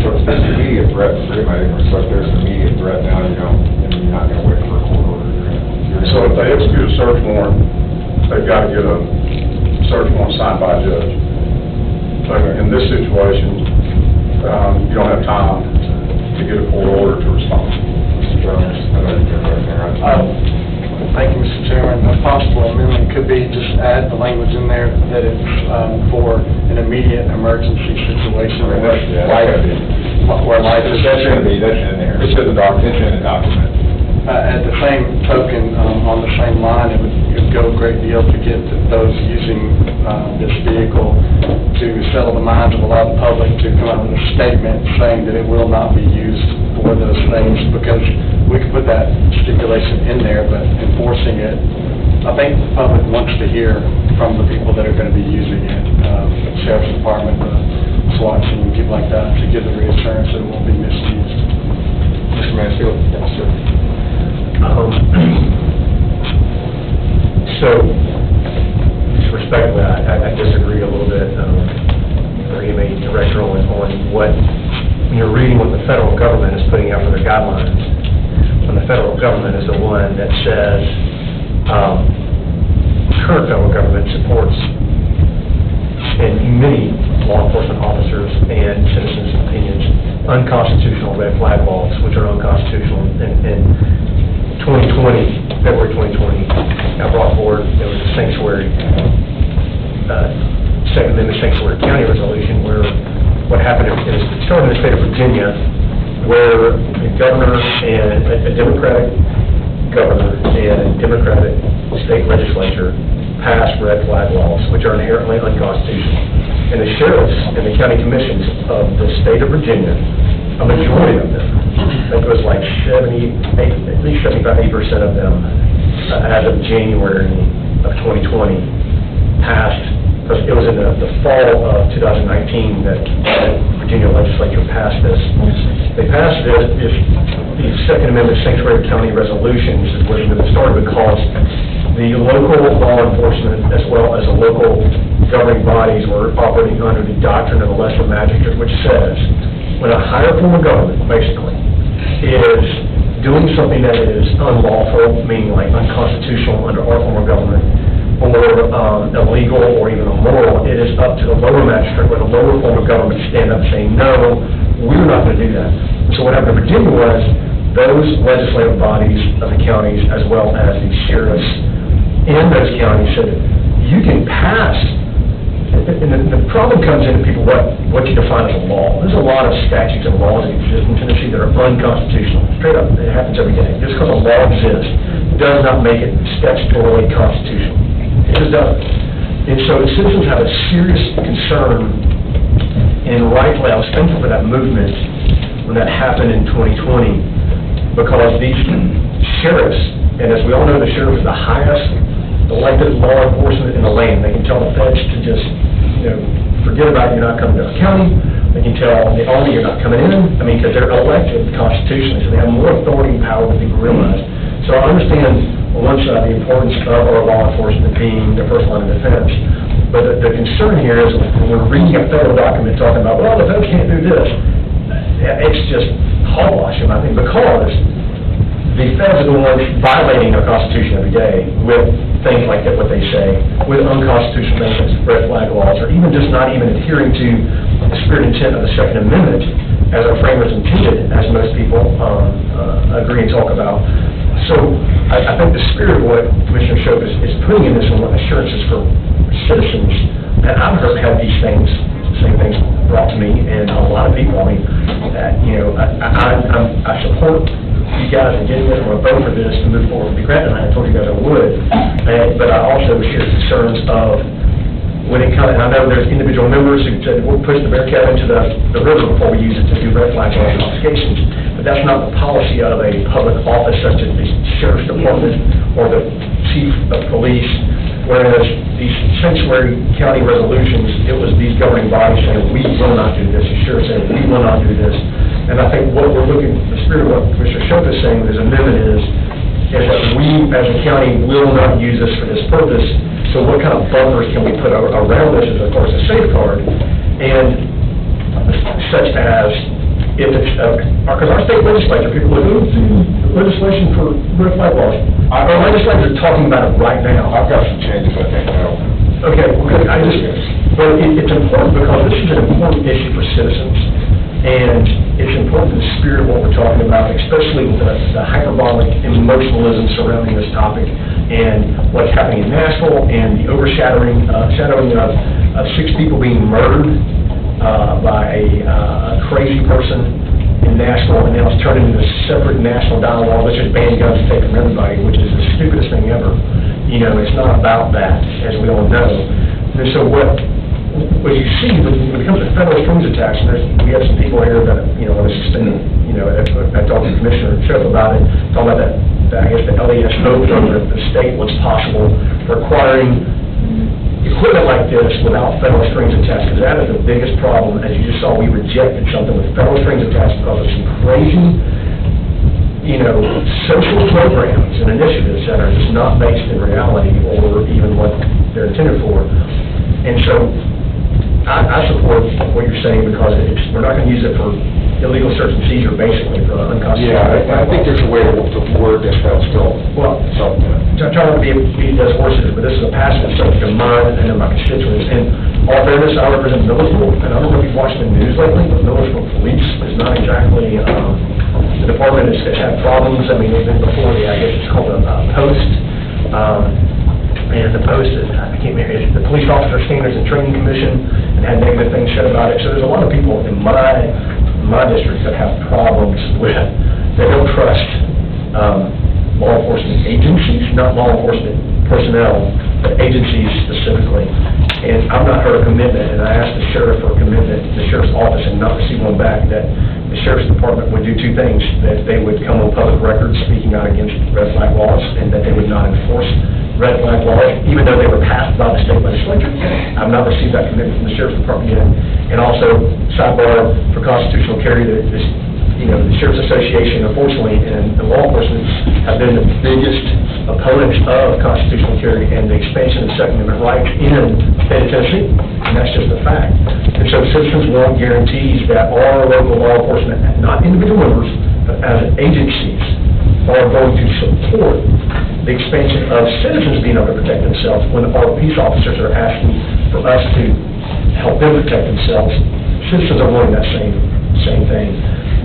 So if there's an immediate threat, forget my ignorance, so if there's an immediate threat now, you're not going to wait for a court order. So if they execute a search warrant, they've got to get a search warrant signed by a judge. But in this situation, you don't have time to get a court order to respond. Thank you, Mr. Chairman. A possible amendment could be just add the language in there that it's for an immediate emergency situation. Where life is... That's in there. It's in the document. At the same token, on the same line, it would go a great deal to get those using this vehicle to settle the minds of a lot of the public to come out with a statement saying that it will not be used for those things, because we could put that stipulation in there, but enforcing it, I think the public wants to hear from the people that are going to be using it, Sheriff's Department, SWAT team, people like that, to give the reassurance that it won't be misused. Mr. Mansfield? Yes, sir. So, just respectfully, I disagree a little bit, or you may director on what, when you're reading what the federal government is putting out for their guidelines, when the federal government is the one that says, current federal government supports, in many law enforcement officers and citizens' opinions, unconstitutional red flag laws, which are unconstitutional. In 2020, February 2020, I brought forward, there was a sanctuary, Second Amendment Sanctuary County resolution where what happened, it started in the state of Virginia, where the governor and a Democratic governor and a Democratic state legislature passed red flag laws, which are inherently unconstitutional. And the sheriffs and the county commissions of the state of Virginia, a majority of them, I think it was like 78, at least 75% of them, as of January of 2020, passed. It was in the fall of 2019 that the Virginia legislature passed this. They passed these Second Amendment Sanctuary County resolutions, is where it started because the local law enforcement as well as the local governing bodies were operating under the doctrine of the lesser magistrate, which says when a higher form of government, basically, is doing something that is unlawful, meaning like unconstitutional under our form of government, or illegal or even immoral, it is up to the lower magistrate or the lower form of government to stand up saying, no, we're not going to do that. So what happened in Virginia was those legislative bodies of the counties as well as the sheriffs in those counties said, you can pass, and the problem comes into people what you define as a law. There's a lot of statutes and laws that exist in Tennessee that are unconstitutional. Straight up, it happens every day. Just because a law exists does not make it statutorily constitutional. It just doesn't. And so the citizens have a serious concern, and rightfully, I was thankful for that movement when that happened in 2020, because these sheriffs, and as we all know, the sheriff is the highest elected law enforcement in the land. They can tell the feds to just, forget about it, you're not coming to our county. They can tell the army you're not coming in. I mean, because they're elected constitutionally, so they have more authority and power than people realize. So I understand on one side the importance of our law enforcement being the first line of defense. But the concern here is when we're reading a federal document talking about, well, the feds can't do this, it's just hogwash in my opinion, because the feds are the ones violating our Constitution every day with things like that, what they say, with unconstitutional things like red flag laws, or even just not even adhering to the spirit and intent of the Second Amendment as our framers intended, as most people agree and talk about. So I think the spirit of what Commissioner Shope is putting in this and what assurances for citizens, and I've had these same things brought to me, and a lot of people, I mean, I support you guys in getting this, I'm going to vote for this to move forward with the grant, and I told you guys I would, but I also share concerns of when it comes, and I know there's individual members who said, we'll push the Bearcat into the river before we use it to do red flag law confiscations, but that's not the policy of a public office such as the Sheriff's Department or the Chief of Police, whereas these sanctuary county resolutions, it was these governing bodies saying, we will not do this, the sheriff said, we will not do this, and I think what we're looking, the spirit of what Commissioner Shope is saying with his amendment is that we, as a county, will not use this for this purpose. So what kind of bumpers can we put around this as, of course, a safeguard? And such as, if it's, because our state legislature, people look, legislation for red flag laws, Our legislators are talking about it right now. I've got some changes I think now. Okay, well, it's important because this is an important issue for citizens, and it's important in the spirit of what we're talking about, especially with the hyperbolic emotionalism surrounding this topic, and what's happening in Nashville, and the shadowing of 6 people being murdered by a crazy person in Nashville, and now it's turned into a separate national dialogue that's just banning guns and take from everybody, which is the stupidest thing ever. You know, it's not about that, as we all know. And so what you see, when it comes to federal strings attached, and we have some people here that, you know, want to suspend, you know, I talked to Commissioner Sheriff about it, talking about that I guess the LES vote from the state, what's possible, requiring equipment like this without federal strings attached, because that is the biggest problem. As you just saw, we rejected something with federal strings attached because of some crazy, you know, social programs and initiatives that are just not based in reality or even what they're intended for. And so I support what you're saying because we're not going to use it for illegal search and seizure, basically, for unconstitutional. Yeah, I think there's a way to word this out still. Well, I'm trying to be as horses, but this is a passionate subject of mine and of my constituents. And all fairness, I represent Millersville, and I don't know if you've watched the news lately, but Millersville Police is not exactly, the department has had problems. I mean, they've been before I guess it's called a post. And the post is, I can't remember, it's the Police Officer Standards and Training Commission, and had negative things said about it. So there's a lot of people in my district that have problems with, they don't trust law enforcement agencies, not law enforcement personnel, but agencies specifically. And I've not heard a commitment, and I asked the sheriff for a commitment, the sheriff's office, and not received one back, that the sheriff's department would do 2 things, that they would come on public record speaking out against red flag laws, and that they would not enforce red flag laws, even though they were passed by the state legislature. I've not received that commitment from the sheriff's department yet. And also, sidebar for constitutional carry, the Sheriff's Association, unfortunately, and the law enforcement have been the biggest opponents of constitutional carry and the expansion of Second Amendment rights in the state of Tennessee, and that's just a fact. And so citizens want guarantees that our local law enforcement, not individual members, but as agencies, are going to support the expansion of citizens being able to protect themselves when our peace officers are asking for us to help them protect themselves. Citizens are wanting that same thing.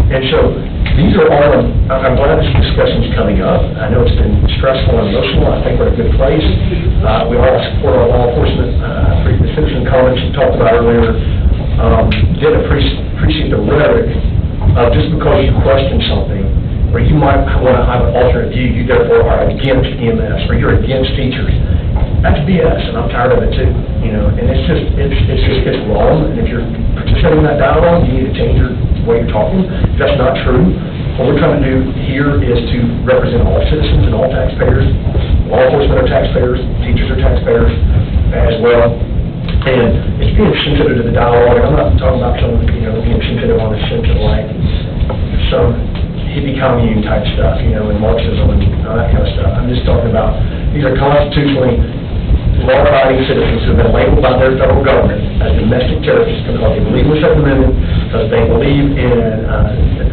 And so these are all, I'm glad this discussion's coming up. I know it's been stressful and emotional. I think we're in a good place. We all support our law enforcement. The citizen comments you talked about earlier did appreciate the rhetoric of just because you question something, or you might want to have an alternate view, you therefore are against EMS, or you're against teachers. That's BS, and I'm tired of it too, you know, and it's wrong, and if you're participating in that dialogue, you need to change your way you're talking. If that's not true, what we're trying to do here is to represent all citizens and all taxpayers. Law enforcement are taxpayers, teachers are taxpayers as well, and it's being sensitive to the dialogue. I'm not talking about someone, you know, being sensitive on the sense of like some hippie commune type stuff, you know, and Marxism and all that kind of stuff. I'm just talking about, these are constitutionally law-abiding citizens who have been labeled by their federal government as domestic terrorists because they believe in the Second Amendment, because they believe in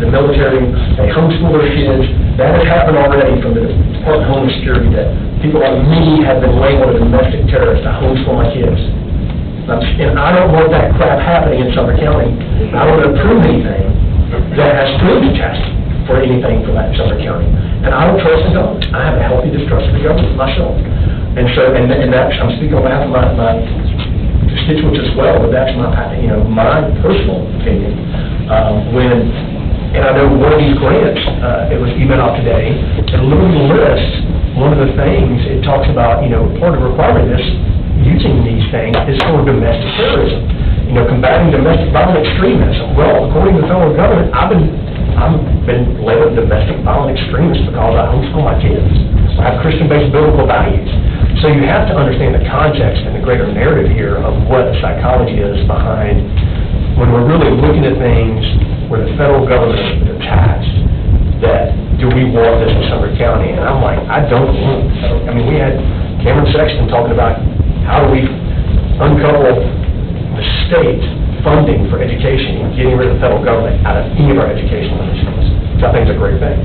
the military, they homeschool their kids. That has happened already from the Department of Homeland Security, that people like me have been labeled a domestic terrorist. I homeschool my kids. And I don't want that crap happening in Sumner County. I don't want to approve anything that has strings attached for anything from that in Sumner County. And I don't trust the government. I have a healthy distrust of the government myself. And so, and that's, I'm speaking on behalf of my constituents as well, but that's my, you know, my personal opinion. And I know one of these grants, it was emailed out today, and a little list, one of the things, it talks about, you know, part of the requirement of this, using these things is for domestic terrorism. You know, combating domestic violent extremism. Well, according to the federal government, I've been labeled domestic violent extremist because I homeschool my kids. I have Christian-based biblical values. So you have to understand the context and the greater narrative here of what the psychology is behind when we're really looking at things where the federal government is attached, that do we want this in Sumner County? And I'm like, I don't want it. I mean, we had Cameron Sexton talking about how do we uncouple the state funding for education and getting rid of the federal government out of any of our educational initiatives, which I think is a great thing.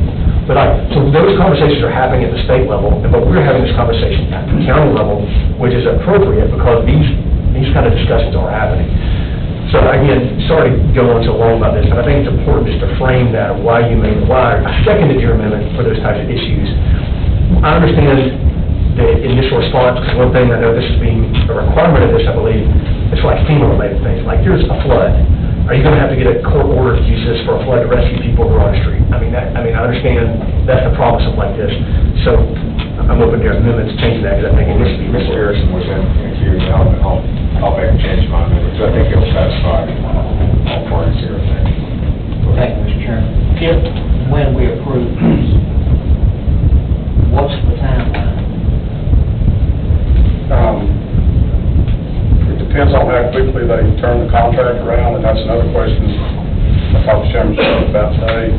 But so those conversations are happening at the state level, but we're having this conversation at the county level, which is appropriate because these kind of discussions are happening. So again, sorry to go on so long about this, but I think it's important just to frame that, why I seconded your amendment for those types of issues. I understand the initial response, because one thing I know this is being a requirement of this, I believe, it's like FEMA-related things, like here's a flood. Are you going to have to get a court order to use this for a flood to rescue people who are on the street? I understand that's the problem with something like this. So I'm open to amendments changing that, because I think it needs to be Mr. Harrison was in queue, and I'll make a change to my amendment, so I think it'll satisfy all parties here, I think. Thank you, Mr. Chairman. If, when we approve, what's the timeline? It depends on how quickly they turn the contract around, and that's another question I talked to Chairman Short about today.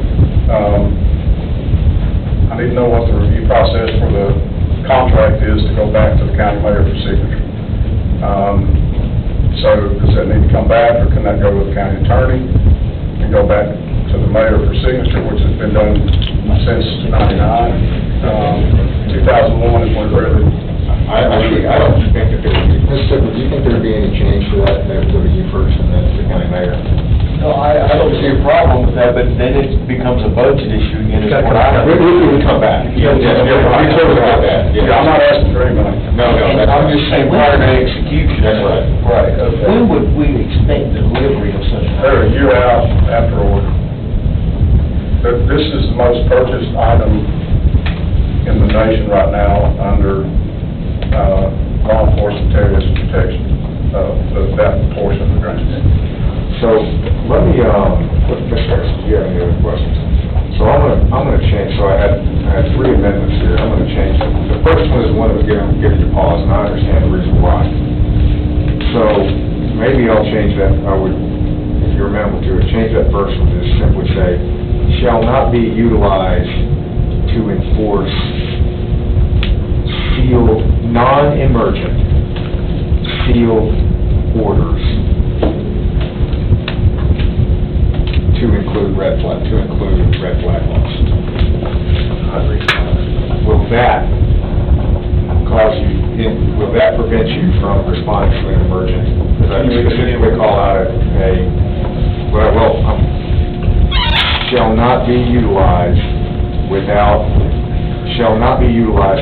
I need to know what the review process for the contract is to go back to the county mayor for signature. So, does that need to come back, or can that go with the county attorney and go back to the mayor for signature, which has been done since '99. 2001 is when it really... I don't think that Mr. Sibley, do you think there'd be any change to that, that would go to you first and then to the county mayor? No, I don't see a problem with that, but then it becomes a budget issue again. We would come back. Yeah, we totally got that. Yeah, I'm not asking for any money. No, I'm just saying prior to execution. That's right. Right, okay. When would we expect the delivery of such an They're a year out after order. This is the most purchased item in the nation right now under law enforcement terrorism protection, that portion of the grant. So, let me, Mr. Harrison, do you have any other questions? So I'm gonna change, so I had three amendments here, I'm gonna change them. The first one is one that was giving you pause, and I understand the reason why. So, maybe I'll change that, if you're amenable to it, change that first one to just simply say, shall not be utilized to enforce sealed, non-emergent sealed orders to include red flag laws. Will that will that prevent you from responding to an emergent? Because I specifically call out shall not be utilized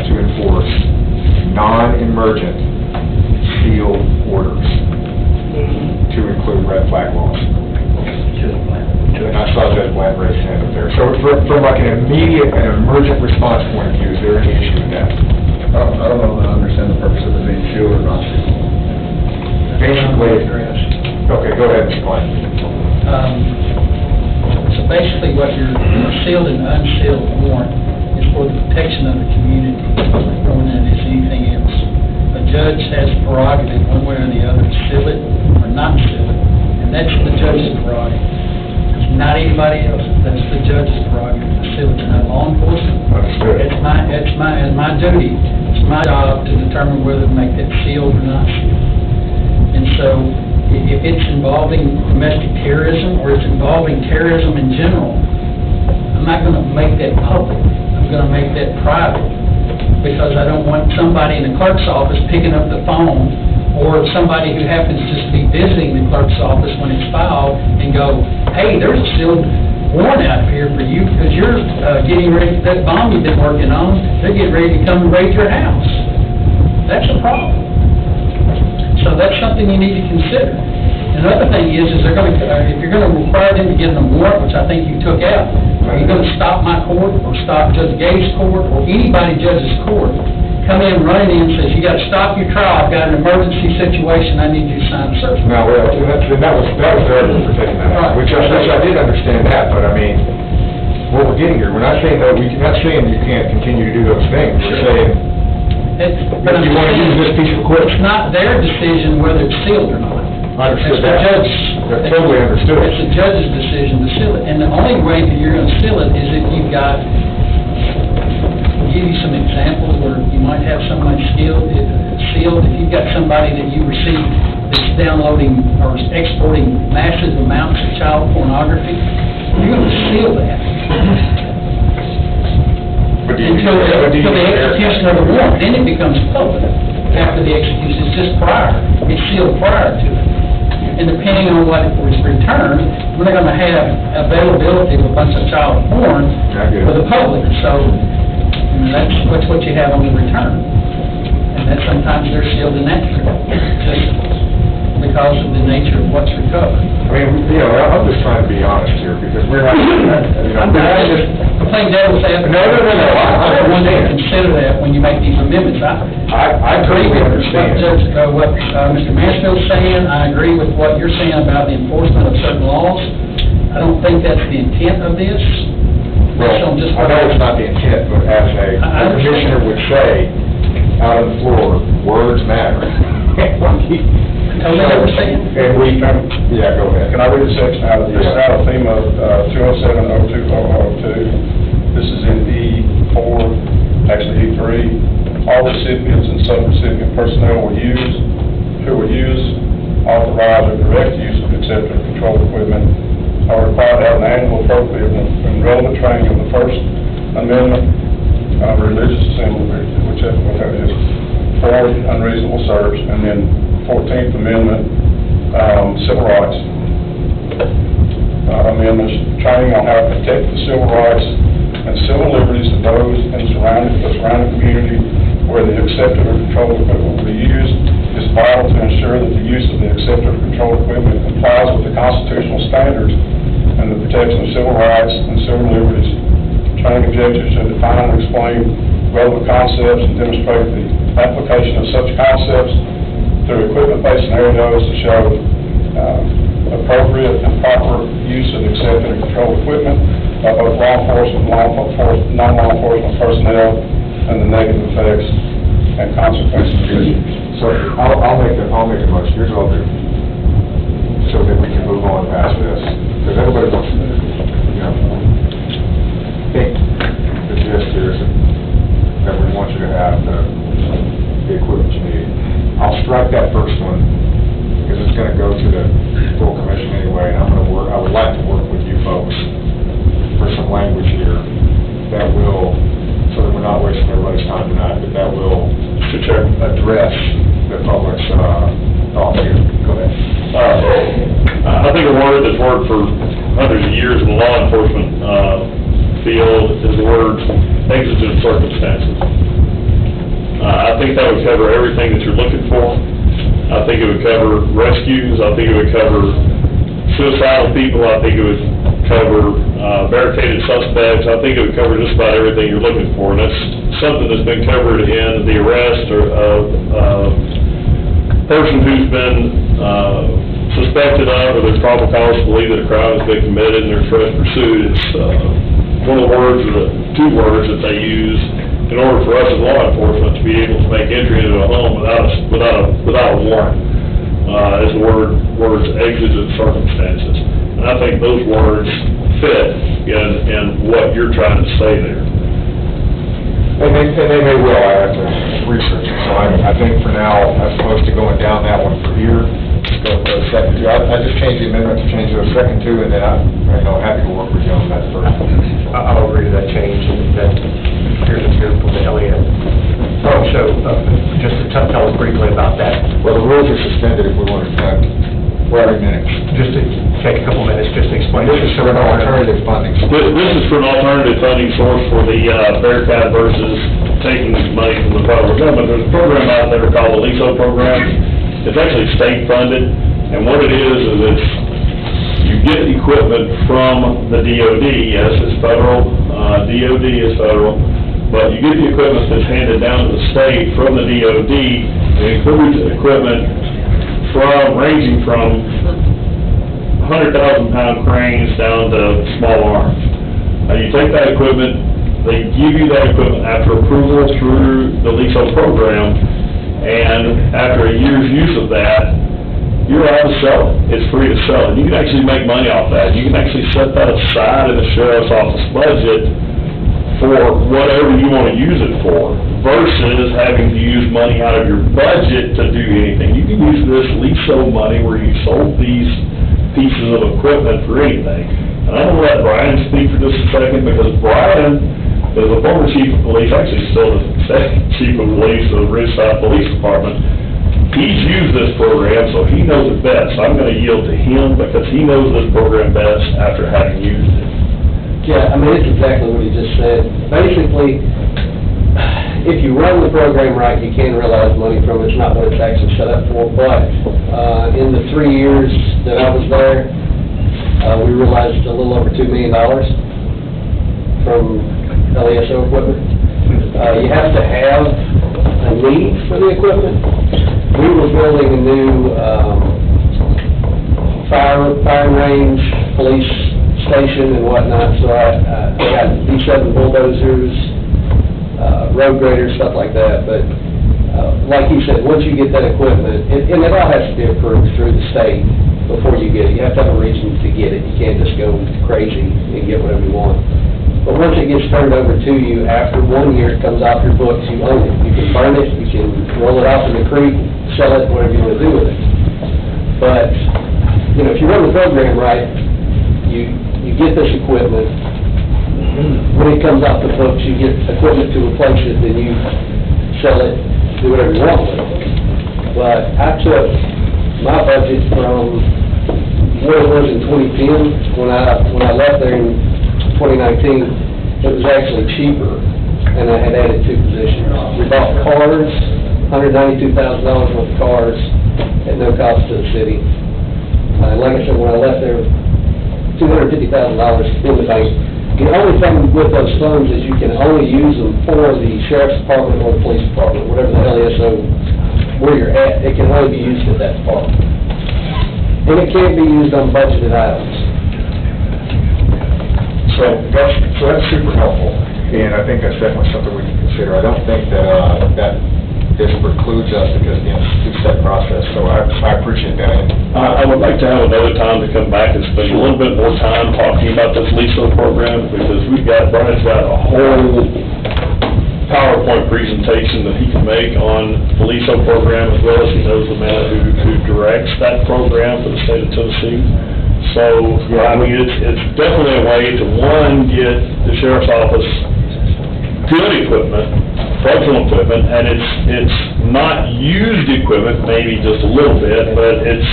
to enforce non-emergent sealed orders to include red flag laws. And I saw Judge Bland raise his hand up there. So from like an immediate and emergent response point of view, is there any issue with that? I don't know that I understand the purpose of it being sealed or not sealed. Basically, okay, go ahead, Mr. Klein. So basically, what your sealed and unsealed warrant is for the protection of the community, more than it is anything else. A judge has prerogative, one way or the other, to seal it or not seal it, and that's the judge's prerogative. It's not anybody else. That's the judge's prerogative to seal it. It's not law enforcement. Understood. It's my duty. It's my job to determine whether to make that sealed or not sealed. And so, if it's involving domestic terrorism or it's involving terrorism in general, I'm not going to make that public. I'm going to make that private, because I don't want somebody in the clerk's office picking up the phone, or somebody who happens just to be visiting the clerk's office when it's filed and go, hey, there's a sealed warrant out here for you because you're getting ready, that bomb you've been working on, they're getting ready to come and raid your house. That's a problem. So that's something you need to consider. Another thing is they're going to, if you're going to require them to get a warrant, which I think you took out, are you going to stop my court or stop Judge Gay's court or anybody judge's court? Come in running in and says, you got to stop your trial, I've got an emergency situation, I need you to sign a search warrant. Now, well, that was the argument for taking that out, which I did understand that, but I mean, what we're getting here, we're not saying that, we're not saying you can't continue to do those things, we're saying, But if you want to use this piece of equipment. It's not their decision whether it's sealed or not. I understood It's the that. judge. That's totally understood. It's the judge's decision to seal it. And the only way that you're going to seal it is if you've got, I'll give you some examples where you might have somebody sealed. If you've got somebody that you receive that's downloading or exporting massive amounts of child pornography, you're going to seal that. But do you- until the execution of the warrant, then it becomes public. After the execution, it's just prior, it's sealed prior to it. And depending on what was returned, we're not gonna have availability of a bunch of child porn I get it. for the public, so, I mean, that's what you have on the return. And that sometimes they're sealed in that, just because of the nature of what's recovered. I mean, you know, I'm just trying to be honest here, because we're not, you know, I'm we're playing devil's advocate. No, I I want you to understand. consider that when you make these amendments. I agree totally with understand. what Mr. Mansfield's saying. I agree with what you're saying about the enforcement of certain laws. I don't think that's the intent of this. based on just I know it's not the intent, but as I a commissioner would say, out on the floor, words matter. Totally understand. And we, yeah, go ahead. Can I read a section out of this, out of FEMA 207-02-002? This is in E4, actually E3. All recipients and subrecipient personnel who will use, authorize, or direct use of accepted or controlled equipment are required to have an annual appropriate and relevant training of the First Amendment, religious assembly, whichever that is, for unreasonable search, and then 14th Amendment, civil rights amendments, training on how to protect the civil rights and civil liberties of those in the surrounding community where the accepted or controlled equipment will be used is vital to ensure that the use of the accepted or controlled equipment complies with the constitutional standards and the protection of civil rights and civil liberties. Training objectives should define and explain relevant concepts and demonstrate the application of such concepts through equipment-based scenarios to show appropriate and proper use of accepted and controlled equipment by both law enforcement, non-law enforcement personnel, and the negative effects and consequences. So I'll make a motion, here's what I'll do, so that we can move on past this, because everybody wants to, you know, think the gist here is that we want you to have the equipment you need. I'll strike that first one, because it's gonna go to the full commission anyway, and I would like to work with you folks for some language here that will, so that we're not wasting everybody's time tonight, but that will address the public's thoughts here. Go ahead. I think a word that's worked for hundreds of years in the law enforcement field is the word exigent circumstances. I think that would cover everything that you're looking for. I think it would cover rescues. I think it would cover suicidal people. I think it would cover barricaded suspects. I think it would cover just about everything you're looking for. And that's something that's been covered in the arrest of a person who's been suspected of, or there's probable cause to believe that a crime has been committed and they're trying to pursue. It's one of the words, or the two words that they use in order for us as law enforcement to be able to make entry into a home without a warrant, is the words exigent circumstances. And I think those words fit in what you're trying to say there. And they may well, I have to research it, so I think for now, as opposed to going down that one for here, just go with the second two. I just changed the amendment to change those second two, and then I'm, happy to work with you on that first. I'll agree to that change, and that appears to from the Elliott. So, just to tell us briefly about that. Well, the rules are suspended if we want to have 30 minutes. Just to take a couple minutes, just to explain. This is for an alternative funding. This is for an alternative funding source for the Bearcat versus taking money from the federal government. There's a program out there called the LISO program. It's actually state funded, and what it is it's, you get equipment from the DOD. Yes, it's federal, DOD is federal, but you get the equipment that's handed down to the state from the DOD. It includes equipment ranging from 100,000-pound cranes down to small arms. Now, you take that equipment, they give you that equipment after approval through the LISO program, and after a year's use of that, you're allowed to sell it. It's free to sell it. You can actually make money off that. You can actually set that aside in the sheriff's office budget for whatever you want to use it for, versus having to use money out of your budget to do anything. You can use this LISO money where you sold these pieces of equipment for anything. And I'm going to let Brian speak for just a second, because Brian is a former chief of police, actually still the second chief of police of the Ridgeside Police Department. He's used this program, so he knows it best. I'm gonna yield to him because he knows this program best after having used it. Yeah, I mean, it's exactly what he just said. Basically, if you run the program right, you can realize money from it. It's not what it's actually set up for, but in the 3 years that I was there, we realized a little over $2 million from LESO equipment. You have to have a need for the equipment. We were building a new fire range, police station and whatnot, so I got B7 bulldozers, road graders, stuff like that, but like you said, once you get that equipment, and it all has to be approved through the state before you get it. You have to have a reason to get it. You can't just go crazy and get whatever you want. But once it gets turned over to you, after 1 year, it comes off your books, you own it. You can burn it, you can roll it off in the creek, sell it, whatever you want to do with it. But, you know, if you run the program right, you get this equipment. When it comes off the books, you get equipment to replace it, then you sell it, do whatever you want with it. But I took my budget from what it was in 2010, when I left there in 2019, it was actually cheaper, and I had added 2 positions. We bought cars, $192,000 worth of cars, at no cost to the city. And like I said, when I left there, $250,000 in the bank. The only thing with those funds is you can only use them for the sheriff's department or the police department, whatever the LESO, where you're at, it can only be used at that department. And it can't be used on budgeted items. So that's super helpful, and I think that's definitely something we can consider. I don't think that this precludes us because, again, it's a two-step process, so I appreciate that. I would like to have another time to come back and spend a little bit more time talking about this LESO program, because Brian's got a whole PowerPoint presentation that he can make on the LESO program, as well as he knows the man who directs that program for the state of Tennessee. So, I mean, it's definitely a way to, one, get the sheriff's office good equipment, functional equipment, and it's not used equipment, maybe just a little bit, but it's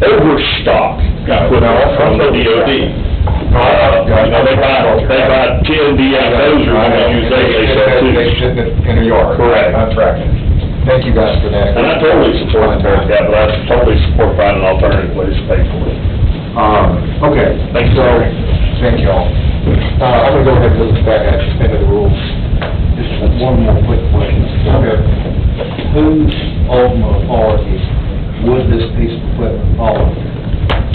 overstock equipment from the DOD. You know, they buy 10 DI dozers when they use They sit in a yard. Correct. I'm tracking. Thank you guys for that. And I totally support that, but I totally support finding alternative ways to pay for it. Okay. Thank you. Thank you all. I'm gonna go ahead and look back at suspended the rules. Just one more quick question. Okay. Whose ultimate authority would this piece of equipment fall under?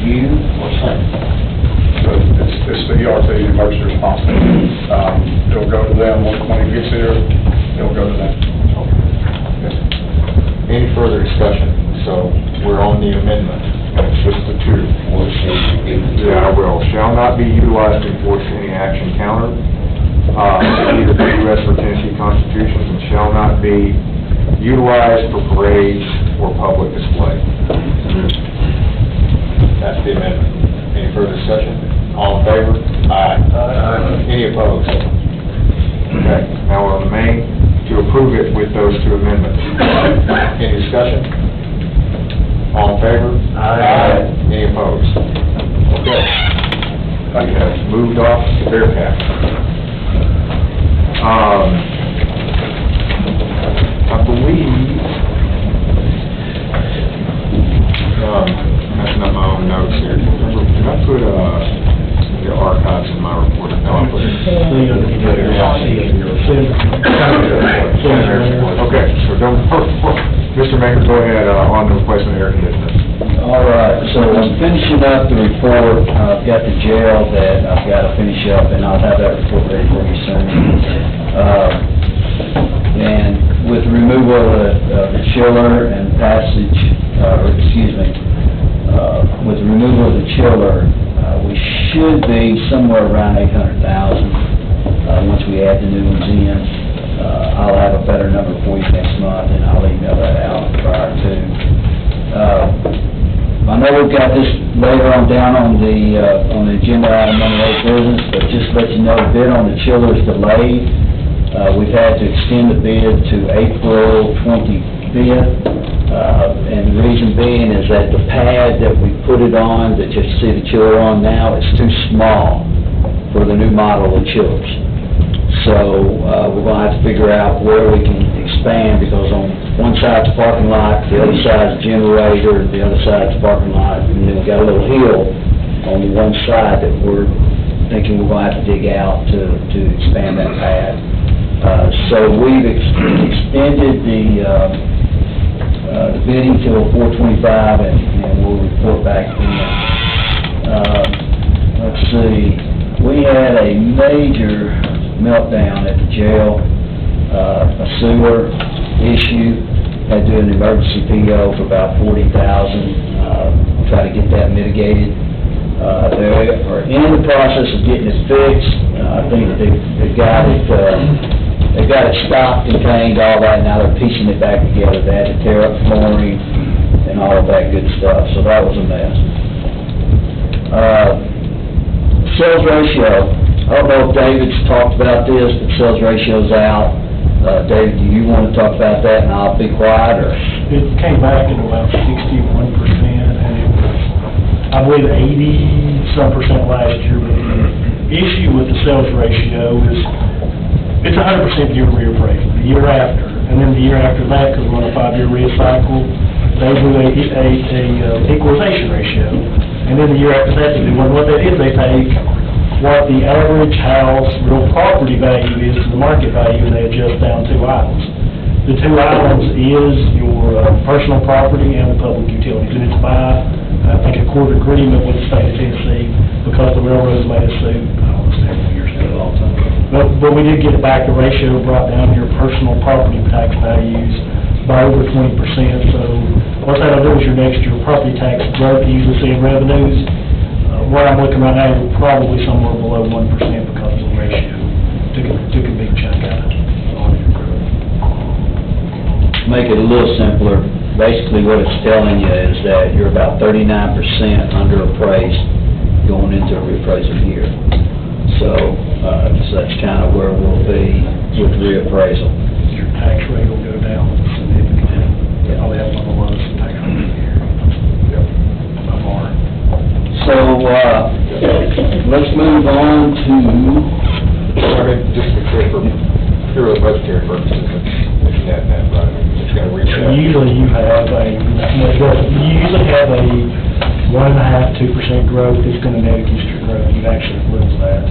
You or Sam? So it's the ERT, the emergency response team. It'll go to them when it gets here, it'll go to them. Any further discussion? So we're on the amendment, and it's just the 2. Yeah, I will. Shall not be utilized to enforce any action counter, either the U.S. or Tennessee constitutions, and shall not be utilized for parades or public display. That's the amendment. Any further discussion? All in favor? Aye. Any opposed? Okay, now we're on the main, to approve it with those 2 amendments. Any discussion? All in favor? Aye. Any opposed? Okay. We have moved off to Bearcat. I believe, messing up my own notes here. Remember, did I put, the archives in my report? No, I put it. Okay, so don't, Mr. Maker, go ahead, on the replacement air conditioner. All right, so I'm finishing up the report. I've got the jail that I've got to finish up, and I'll have that report ready for you soon. And with the removal of the chiller and passage, with the removal of the chiller, we should be somewhere around 800,000 once we add the new ones in. I'll have a better number for you next month, and I'll email that out prior to. My know we've got this later on down on the agenda item on the business, but just to let you know, the bid on the chiller is delayed. We've had to extend the bid to April 25th, and the reason being is that the pad that we put it on, that you see the chiller on now, is too small for the new model of chillers. So, we're gonna have to figure out where we can expand, because on one side's the parking lot, the other side's the generator, the other side's the parking lot, and then we got a little hill on the one side that we're thinking we're gonna have to dig out to expand that pad. So we've extended the bidding till 4/25, and we'll report back then. Let's see, we had a major meltdown at the jail, a sewer issue, had to do an emergency PO for about $40,000, try to get that mitigated. They are in the process of getting it fixed. I think they've got it stopped, contained, all that, now they're piecing it back together. They had to tear up flooring and all of that good stuff, so that was a mess. Sales ratio, I don't know if David's talked about this, but sales ratio's out. David, do you want to talk about that, and I'll be quiet, or? It came back at about 61%, and it was, I believe, 80-some% last year, but the issue with the sales ratio is, it's 100% year-over-year appraisal, the year after, and then the year after that, because we're on a 5-year cycle, they do a equalization ratio, and then the year after that, they do one. What they did, they take what the average house real property value is to the market value, and they adjust down 2 items. The 2 items is your personal property and the public utilities, and it's by, I think, a court agreement with the state of Tennessee, because the railroads made us suit, I don't know, several years ago, a long time ago. But we did get it back, the ratio brought down your personal property tax values by over 20%, so what that'll do is your next year property tax growth you usually see in revenues. What I'm looking right now, you're probably somewhere below 1% because of the ratio. Took a big chunk out of your growth. Make it a little simpler, basically what it's telling you is that you're about 39% underappraised going into a reappraisal year. So that's kind of where we'll be with reappraisal. Your tax rate will go down significantly. Yeah. I'll have one of the lowest tax rates in the year. Yep. By far. So, let's move on to... Sorry, just to be clear, for purely budgetary purposes, it's net, right? It's going to reach that. Usually you have a 1.5–2% growth that's going to net against your growth. You actually lose that.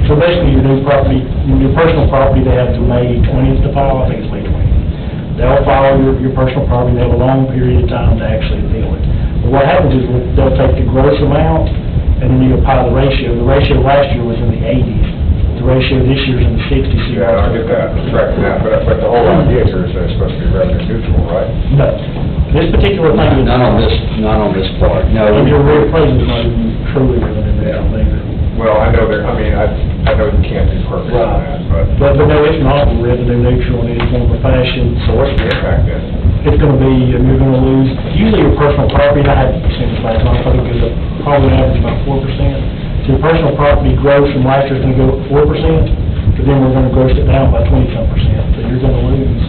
So basically, your new property, your personal property, they have to May 20th to file. I think it's May 20th. They'll file your personal property. They have a long period of time to actually appeal it. But what happens is they'll take the gross amount, and then you apply the ratio. The ratio last year was in the 80s. The ratio this year is in the 60s. So Yeah, I get that, correct that, but the whole idea here is that it's supposed to be revenue neutral, right? No. This particular thing is... Not on this part, no. And your reappraisal is not even truly revenue neutral either. Well, I know that, I mean, I know you can't be perfect on that, but... But no, it's not revenue neutral in any form or fashion. So what's the impact then? It's gonna be, you're gonna lose, usually your personal property, and I had percentage last time, I think it goes up, probably an average about 4%. So your personal property gross from last year is gonna go up 4%, but then we're gonna gross it down by 20-some%. So you're gonna lose,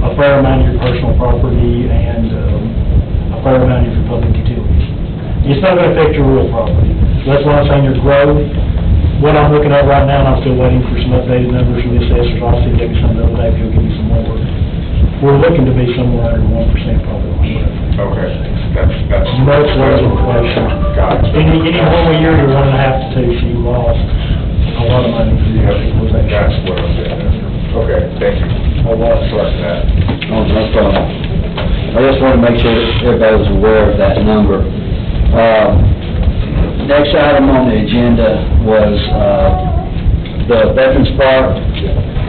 a fair amount of your personal property and, a fair amount of your public utilities. It's not gonna affect your real property. So that's why I'm saying your growth, what I'm looking at right now, and I'm still waiting for some updated numbers from the assessors, I'll see if maybe some other day, if he'll give me some more. We're looking to be somewhere under 1% probably. Okay, that's... Most of inflation. Got it. Any one year, you're 1.5 to 2, so you lost a lot of money through your equalization. That's what I'm getting at. Okay, thank you. A lot. Sorry for that. Oh, no problem. I just want to make sure that everybody was aware of that number. Next item on the agenda was the Veterans Park.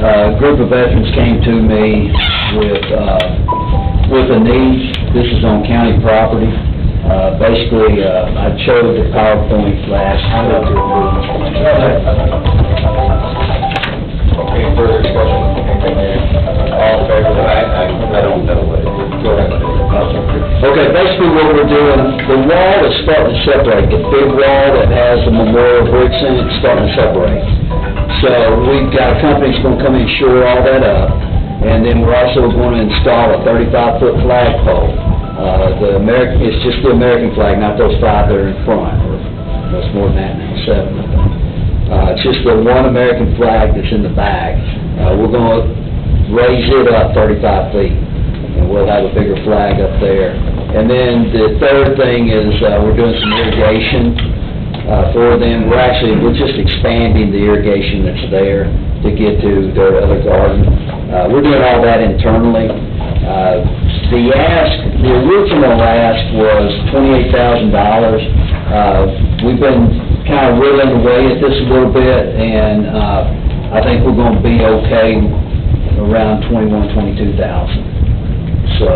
A group of veterans came to me with a need. This is on county property. Basically, I showed the PowerPoint last. Any further discussion? Anything there? All in favor? I don't know what it is. Go ahead. Okay, basically what we're doing, the wall is starting to separate. The big wall that has the memorial bricks in it is starting to separate. So we've got a company that's going to come and shore all that up, and then we're also going to install a 35-foot flagpole. It's just the American flag, not those 5 that are in front, or that's more than that, now 7. It's just the one American flag that's in the back. We're going to raise it up 35 feet, and we'll have a bigger flag up there. And then the third thing is, we're doing some irrigation for them. We're just expanding the irrigation that's there to get to their other garden. We're doing all that internally. The original ask was $28,000. We've been kind of whittling away at this a little bit, and I think we're going to be okay around $21,000, $22,000. So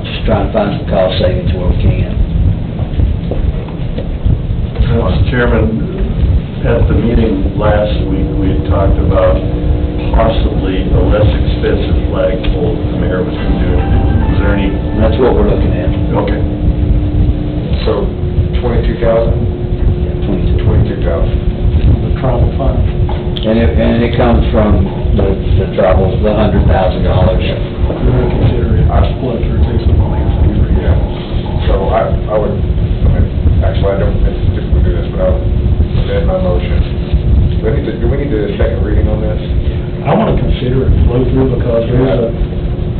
just trying to find some cost savings where we can. Mr. Chairman, at the meeting last week, we had talked about possibly a less expensive flagpole the mayor was going to do. Is there any? That's what we're looking at. Okay. So, 22,000? Yeah, 22,000. The tribal fund. And it comes from the tribal, the $100,000. We're going to consider it split through two supplements. Yeah. So I would, actually, I don't typically do this, but I would amend my motion. Do we need to second reading on this? I want to consider it flow through because there's a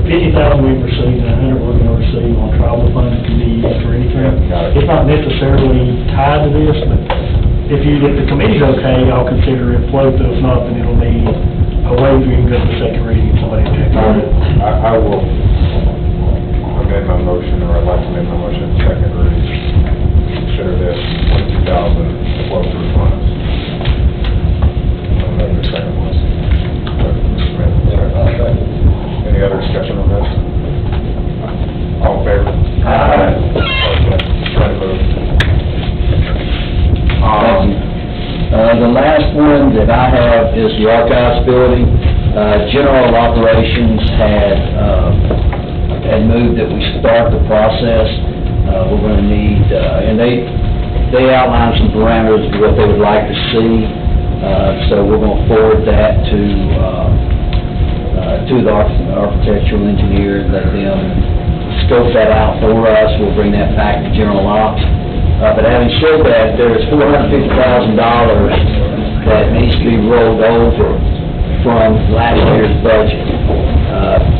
$50,000 we've received and $100 we're going to receive on tribal funds that can be used for anything. Got it. It's not necessarily tied to this, but if the committee's okay, I'll consider it flow through. If not, then it'll need a waiver and go to second reading if somebody objects. I will amend my motion, or I'd like to amend my motion to second reading. Consider this 22,000 flow through funds. And then the second one. Any other discussion on this? All in favor? Aye. Try to move. Thank you. The last one that I have is the archives building. General operations had moved that we start the process. We're going to need, and they outlined some parameters of what they would like to see. So we're going to forward that to the architectural engineer, let them scope that out for us. We'll bring that back to general ops. But having said that, there's $450,000 that needs to be rolled over from last year's budget.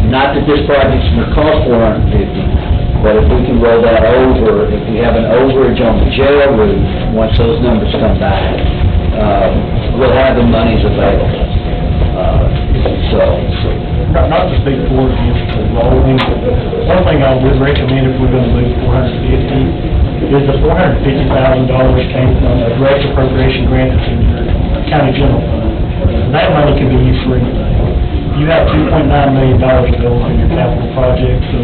Not that this project's going to cost $450,000, but if we can roll that over, if we have an overage on the jail roof, once those numbers come back, we'll have the monies available. Not to speak for or against the rolling, one thing I would recommend if we're going to move $450,000 is the $450,000 came from a direct appropriation grant that's in your county general fund. That money can be used for anything. You have $2.9 million available in your capital project, so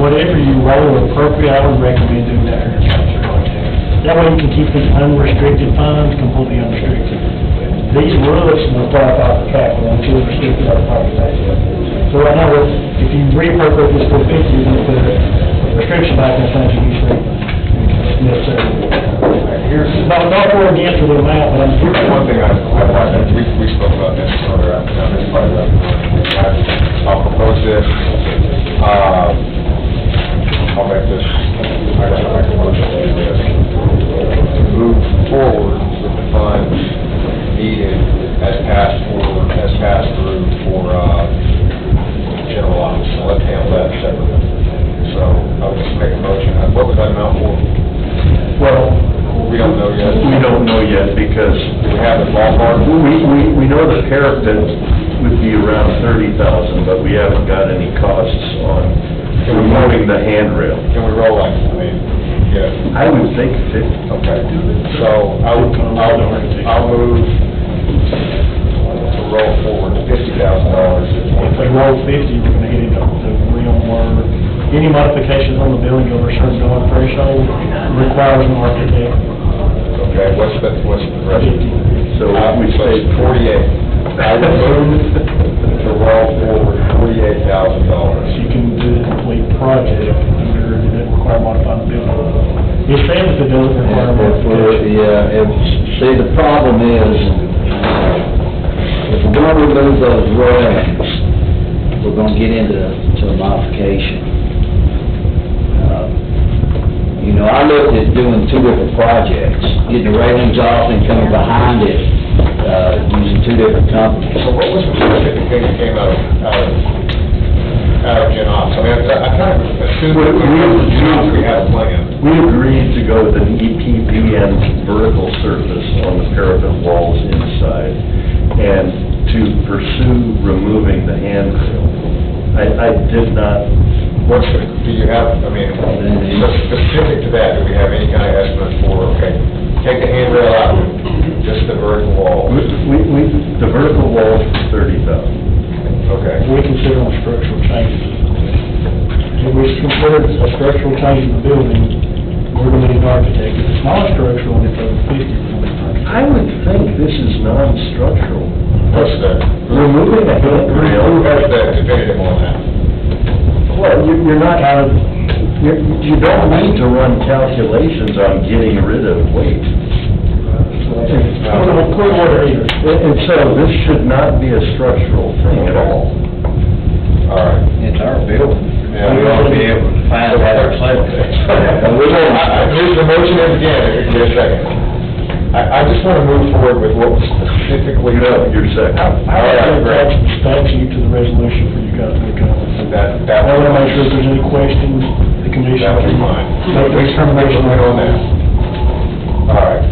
whatever you roll or appropriate, I would recommend doing that in your capital project. That way you can keep these unrestricted funds completely unrestricted. These roofs will qualify for capital until restricted by the property tax. So right now, if you reappropriate this $450,000, you're going to put a restriction back in funds you use for anything necessarily. Not for or against the amount, but I'm Here's one thing I'd like, we spoke about this earlier, this part of I'll propose this, I'll make this, I'll make a motion to do this. Move forward with the funds needed as passed through for, general office, so let's handle that separately. So, I'll just make a motion, what was that amount for? Well, We don't know yet. we don't know yet because We have the ballpark? we know the parapet would be around $30,000, but we haven't got any costs on removing the handrail. Can we roll like, yeah. I would think 50. Okay, so I'll move to roll forward $50,000. If they roll 50, we're going to hit it up to real word. Any modifications on the building over a certain dollar threshold requires an architect. Okay, what's the rest? So we say say 48. I would move to roll forward $48,000. You can do the complete project under the See, the problem is, if we're gonna remove those railings, we're gonna get into a modification. You know, I looked at doing two different projects, getting the railings off and coming behind it, using two different companies. So what was the specific thing that came out of Gen Ops? I mean, I kind of assumed that we had a plan. We agreed to go with an EPBN vertical surface on the parapet walls inside, and to pursue removing the handrail. I did not, Do you have, I mean, specific to that, do we have any kind of estimate for, okay, take the handrail out, just the vertical wall? the vertical wall is $30,000. Okay. We consider them structural changes. If we consider it a structural change in the building, we're going to need an architect. If it's non-structural, and it's over 50, we're going to need an architect. I would think this is non-structural. What's the, Removing a handrail. who has the definitive on that? Well, you're not, you don't need to run calculations on getting rid of weight. And so this should not be a structural thing at all. All right. It's our building. Yeah, We ought to be able to find that ourselves. Here's the motion is again, if you give me a second. I just want to move forward with what was specifically. No, you're second. All right, great. Statute to the resolution for you guys to make comments. That I want to make sure if there's any questions, the commission. That would be fine. Make the determination on that. All right.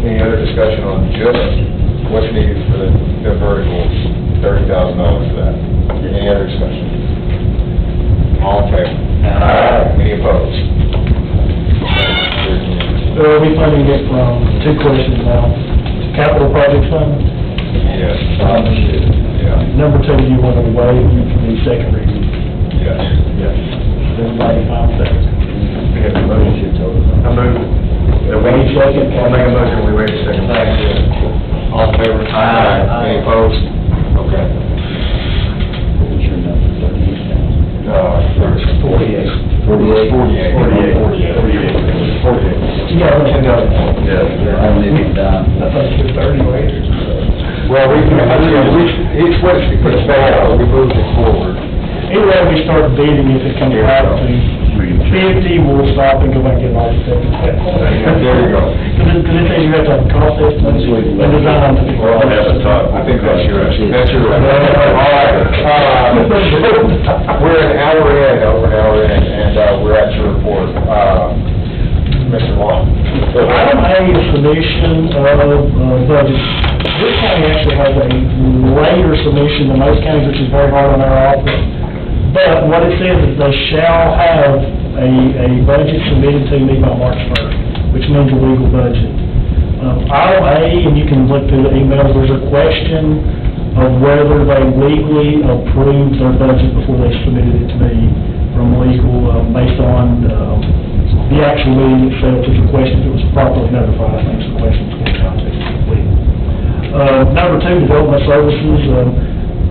Any other discussion on just what's needed for the vertical, $30,000 for that? Any other discussion? All in favor? Aye. Any opposed? We funding it from two questions now. Capital project fund. Yes. Yeah. Number two, you want to waive the second reading. Yes. Yes. Everybody fine with that? We have a motion. I move. Any second? I'll make a motion, we wait a second. All in favor? Aye. Any opposed? Okay. What was your number, 38,000? 48. 48. Yeah, Yeah. I'm leaving down. I thought you were 30 later. Well, it's what it's put us back out, we moved it forward. Either way, we start bidding, if it comes out to 50, we'll stop and go back and get an architect. There you go. Because it says you have to have a cost estimate and design. We'll have a talk. I think that's your, all right. We're an hour in, over an hour in, and we're at your report. Mr. Long. Item A is submission of budget. This county actually has a later submission than most counties, which is very hard on our office. But what it says is they shall have a budget submitted to me by March 1st, which means a legal budget. Item A, and you can look through the emails, there's a question of whether they legally approved their budget before they submitted it to me from legal, based on the actual meeting itself. It's a question that was properly notified. I think it's a question for context of legal. Number two, development services.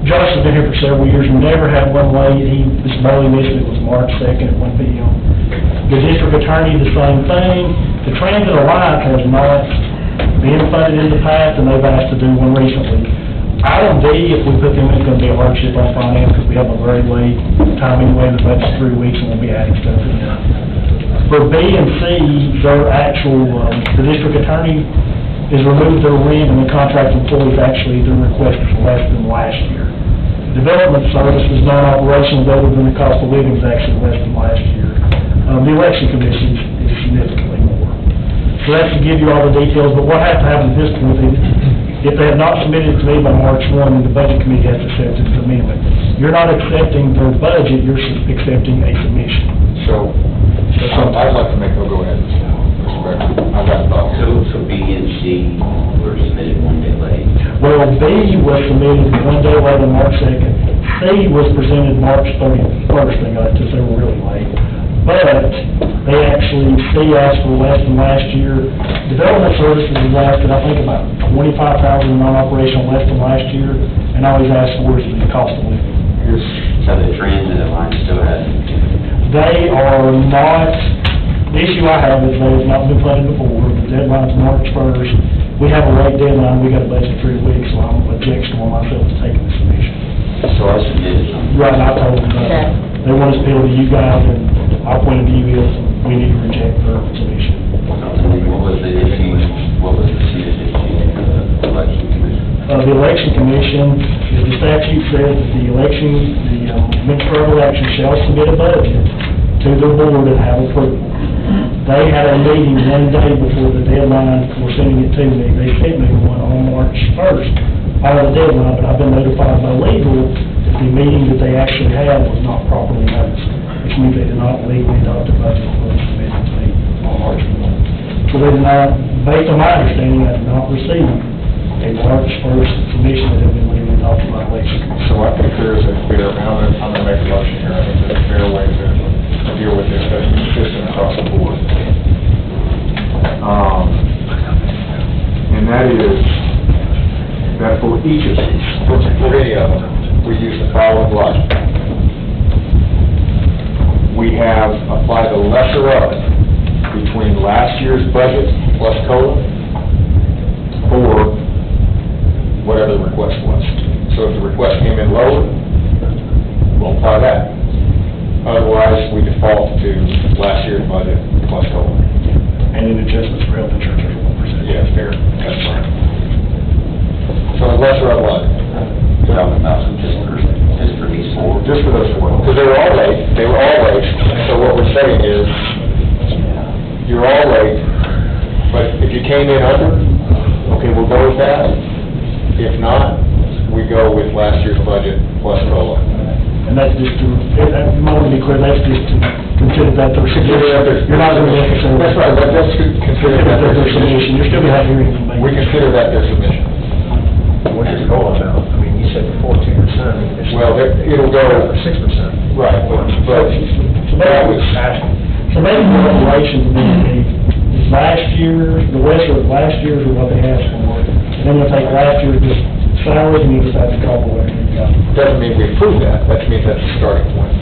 Josh has been here for several years, we never had one late, he was barely missed, it was March 2nd at 1 p.m. The district attorney, the same thing. The Transit Alliance has not been funded in the past, and they've asked to do one recently. Item D, if we put them in, it's going to be a hardship on finance, because we have a very late time anyway, the budget's 3 weeks, and we'll be adding stuff in there. For B and C, their actual, the district attorney is removed their rent, and the contract employees actually, their request is less than last year. Development services, non-operational, other than the cost of living, is actually less than last year. The election commission is significantly more. So that's to give you all the details, but what has to happen at this point is, if they have not submitted it to me by March 1, then the budget committee has to accept it as an amendment. You're not accepting their budget, you're accepting a submission. So, I'd like to make, go ahead, Mr. Becker. I've got thoughts. So B and C were submitted one day late. Well, B was submitted 1 day late on March 2nd. C was presented March 31st, they got it, because they were really late. But they actually, C asked for less than last year. Development services has asked, I think, about $25,000 non-operational less than last year, and all he's asked for is the cost of living. So the Transit Alliance still hasn't. They are not, the issue I have is they have not been funded before, the deadline's March 1st. We have a late deadline, we got a budget 3 weeks, so I'm objecting on myself to taking the submission. So I submitted something. Right, I told them Okay. that. They want us to appeal to you guys, and our point of view is we need to reject their submission. What was the issue, what was the seated issue in the election commission? The election commission, the statute says that the Minister of Election shall submit a budget to the board and have approval. They had a meeting one day before the deadline for sending it to me. They sent me one on March 1st, out of the deadline, but I've been notified by legal that the meeting that they actually had was not properly noticed, which means they did not legally adopt a budget for the submitted to me on March 1. So they did not, based on my understanding, I did not receive a March 1st submission that had been legally adopted by election commission. So I think there is a fair, I'm gonna make a motion here, I think there's a fair way to deal with this, that's consistent across the board. And that is, that for each of these, for any of them, we use the following logic. We have applied the lesser of between last year's budget plus COLA, or whatever the request was. So if the request came in lower, we'll apply that. Otherwise, we default to last year's budget plus COLA. And then adjustments for health insurance are 1%. Yeah, fair, that's right. So the lesser of what? Talking about just for these four? Just for those four, because they were all late, so what we're saying is, you're all late, but if you came in under, okay, we'll go with that. If not, we go with last year's budget plus COLA. And that's just to, I want to be clear, that's just to consider that their submission. You're not going to necessarily. That's right, let's consider that their submission. You're still going to have hearings and We consider that their submission. What's your goal about? I mean, you said before 2%. Well, it'll go. 6%. Right, but that was asking. So maybe the regulations would be, last year, the lesser of last year's or what they asked for, and then we'll take last year's salaries and you just have to call the way you got. Doesn't mean we approve that, that means that's the starting point.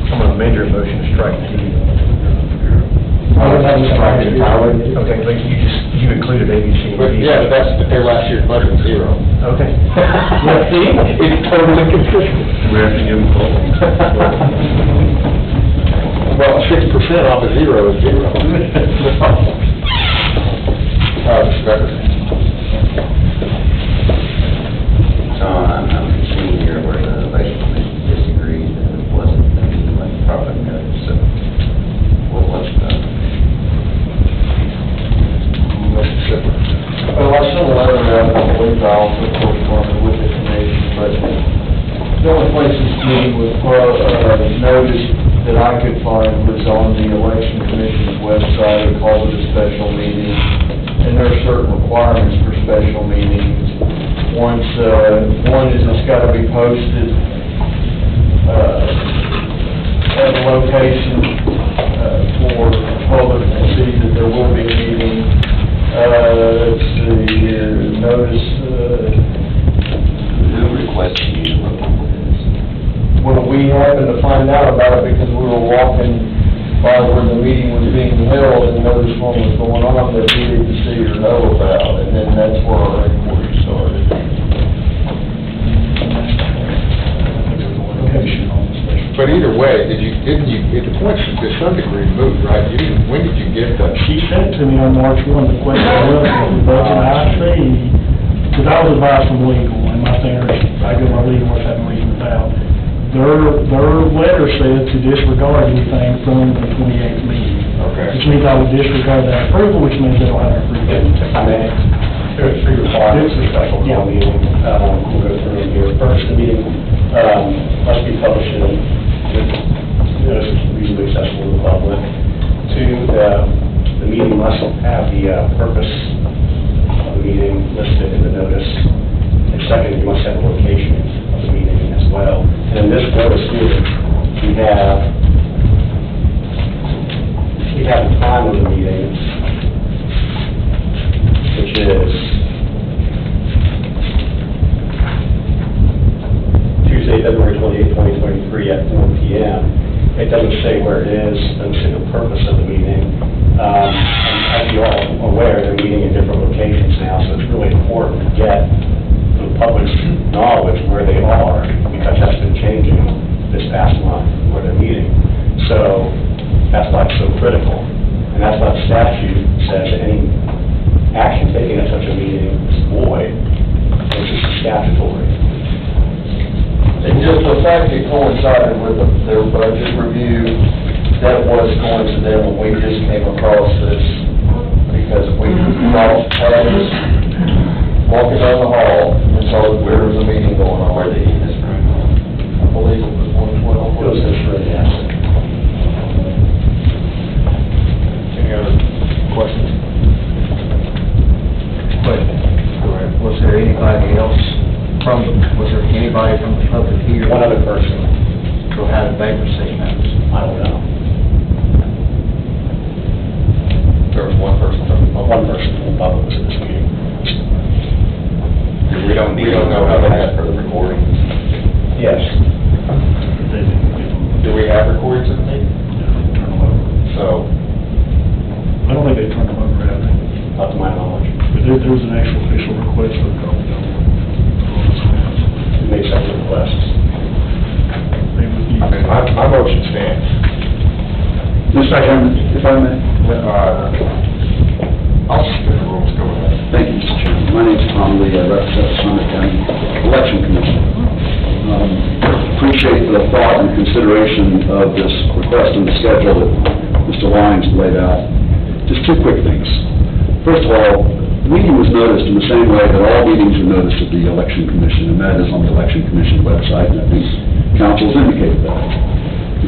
I'm going to major motion to strike T. Okay, but you included A, B, C, and But, D. yeah, but that's, their last year's budget was zero. Okay. Yeah, see, it's totally consistent. We have to give them both. Well, 6% off of zero is zero. So I'm seeing here where the election commission disagreed that it wasn't like properly noticed, so what's the? Mississippi. Well, I sent a letter out, I believe, I also corresponded with the commission, but the only place this meeting was, noticed that I could find was on the election commission's website. It called it a special meeting, and there are certain requirements for special meetings. One is it's got to be posted at a location for public to see that there will be a meeting. Let's see here, notice, Who requested you to look into this? well, we happened to find out about it because we were walking by where the meeting was being held and noticed what was going on that we needed to see or know about, and then that's where our inquiry started. But either way, didn't you, at the point to some degree moved, right? You didn't, when did you get the? She sent it to me on March 1, the question was, the budget I see, because I was advised from legal, and my standards, I go by legal, what's having reason without. Their letter said to disregard anything from the 28th meeting. Okay. Which means I would disregard that approval, which means they don't have approval. There are 3 requirements for special Yeah. call meeting. We'll go through them here. First, the meeting must be published in notice reasonably accessible to the public. 2, the meeting must have the purpose of the meeting listed in the notice. And second, you must have a location of the meeting as well. And in this notice here, we have the time of the meeting, which is Tuesday, February 28, 2023 at 4 p.m. It doesn't say where it is, doesn't say the purpose of the meeting. And as you all aware, they're meeting in different locations now, so it's really important to get the public's knowledge where they are, because that's been changing this past month where they're meeting. So that's why it's so critical. And that's why the statute says any action taken at such a meeting is void, which is statutory. And just the fact it coincided with their budget review, that was coincidental, we just came across this because we crossed paths, walking down the hall, and saw that there was a meeting going on. Where they in this room. I believe it was 112. Goes this room, yes. Any other questions? Go ahead. Was there anybody else was there anybody from the public here? One other person. So how did they receive notice? I don't know. There was one person from the public. One person from the public was at this meeting. We don't know how they had for the recording. Yes. They didn't give them, Do we have recordings of the meeting? turn them over. So, I don't think they turned them over, have they? Not to my knowledge. But there was an actual official request for the copy of We made several requests. I mean, my motion stands. Mr. Chairman, if I may. I'll suspend the rules, go ahead. Thank you, Mr. Chairman. My name is Tom Lee, I represent the Sumner County Election Commission. Appreciate the thought and consideration of this request and the schedule that Mr. Lyons laid out. Just two quick things. First of all, the meeting was noticed in the same way that all meetings are noticed at the Election Commission, and that is on the Election Commission website, and I think council's indicated that.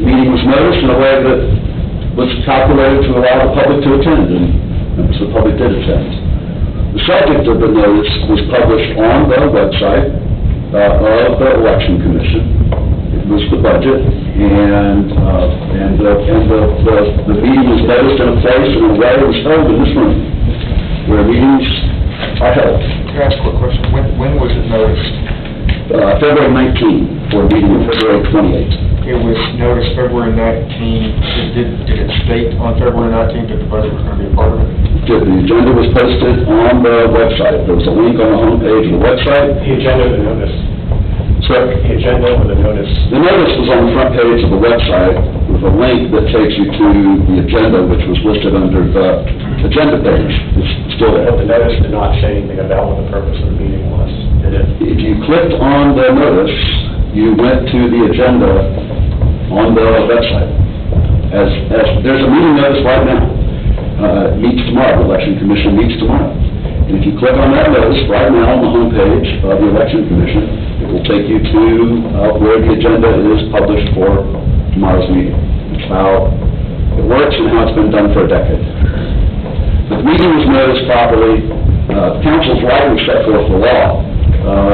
The meeting was noticed in a way that was calculated to allow the public to attend, and so the public did attend. The subject of the notice was published on the website of the Election Commission. It was the budget, and the meeting was noticed in a place and a way it was held in this room, where meetings are held. Can I ask a quick question? When was it noticed? February 19, for a meeting on February 28. It was noticed February 19th. Did it state on February 19th that the budget was going to be a part of it? The agenda was posted on the website. There was a link on the homepage of the website. The agenda of the notice. Sorry? The agenda of the notice. The notice was on the front page of the website with a link that takes you to the agenda, which was listed under the agenda page. It's still there. But the notice did not say anything about what the purpose of the meeting was, did it? If you clicked on the notice, you went to the agenda on the website. As there's a meeting notice right now. Meets tomorrow, the Election Commission meets tomorrow. And if you click on that notice right now on the homepage of the Election Commission, it will take you to where the agenda is published for tomorrow's meeting. It's how it works and how it's been done for a decade. The meeting was noticed properly. Council's rightly set forth the law.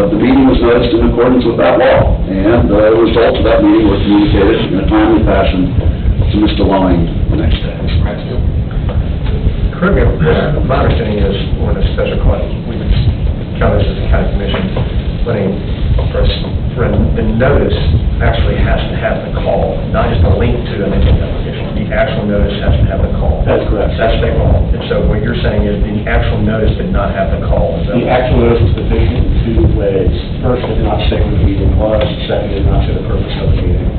The meeting was noticed in accordance with that law, and the results of that meeting were communicated in a timely fashion to Mr. Lyons the next day. Mr. Mansfield? Correct me, my understanding is when a special call, we would count this as a county commission, the notice actually has to have the call, not just a link to an agenda application. The actual notice has to have the call. That's correct. That's state law. And so what you're saying is the actual notice did not have the call. The actual notice was deficient in two ways. First, it did not say when the meeting was. Second, it did not say the purpose of the meeting,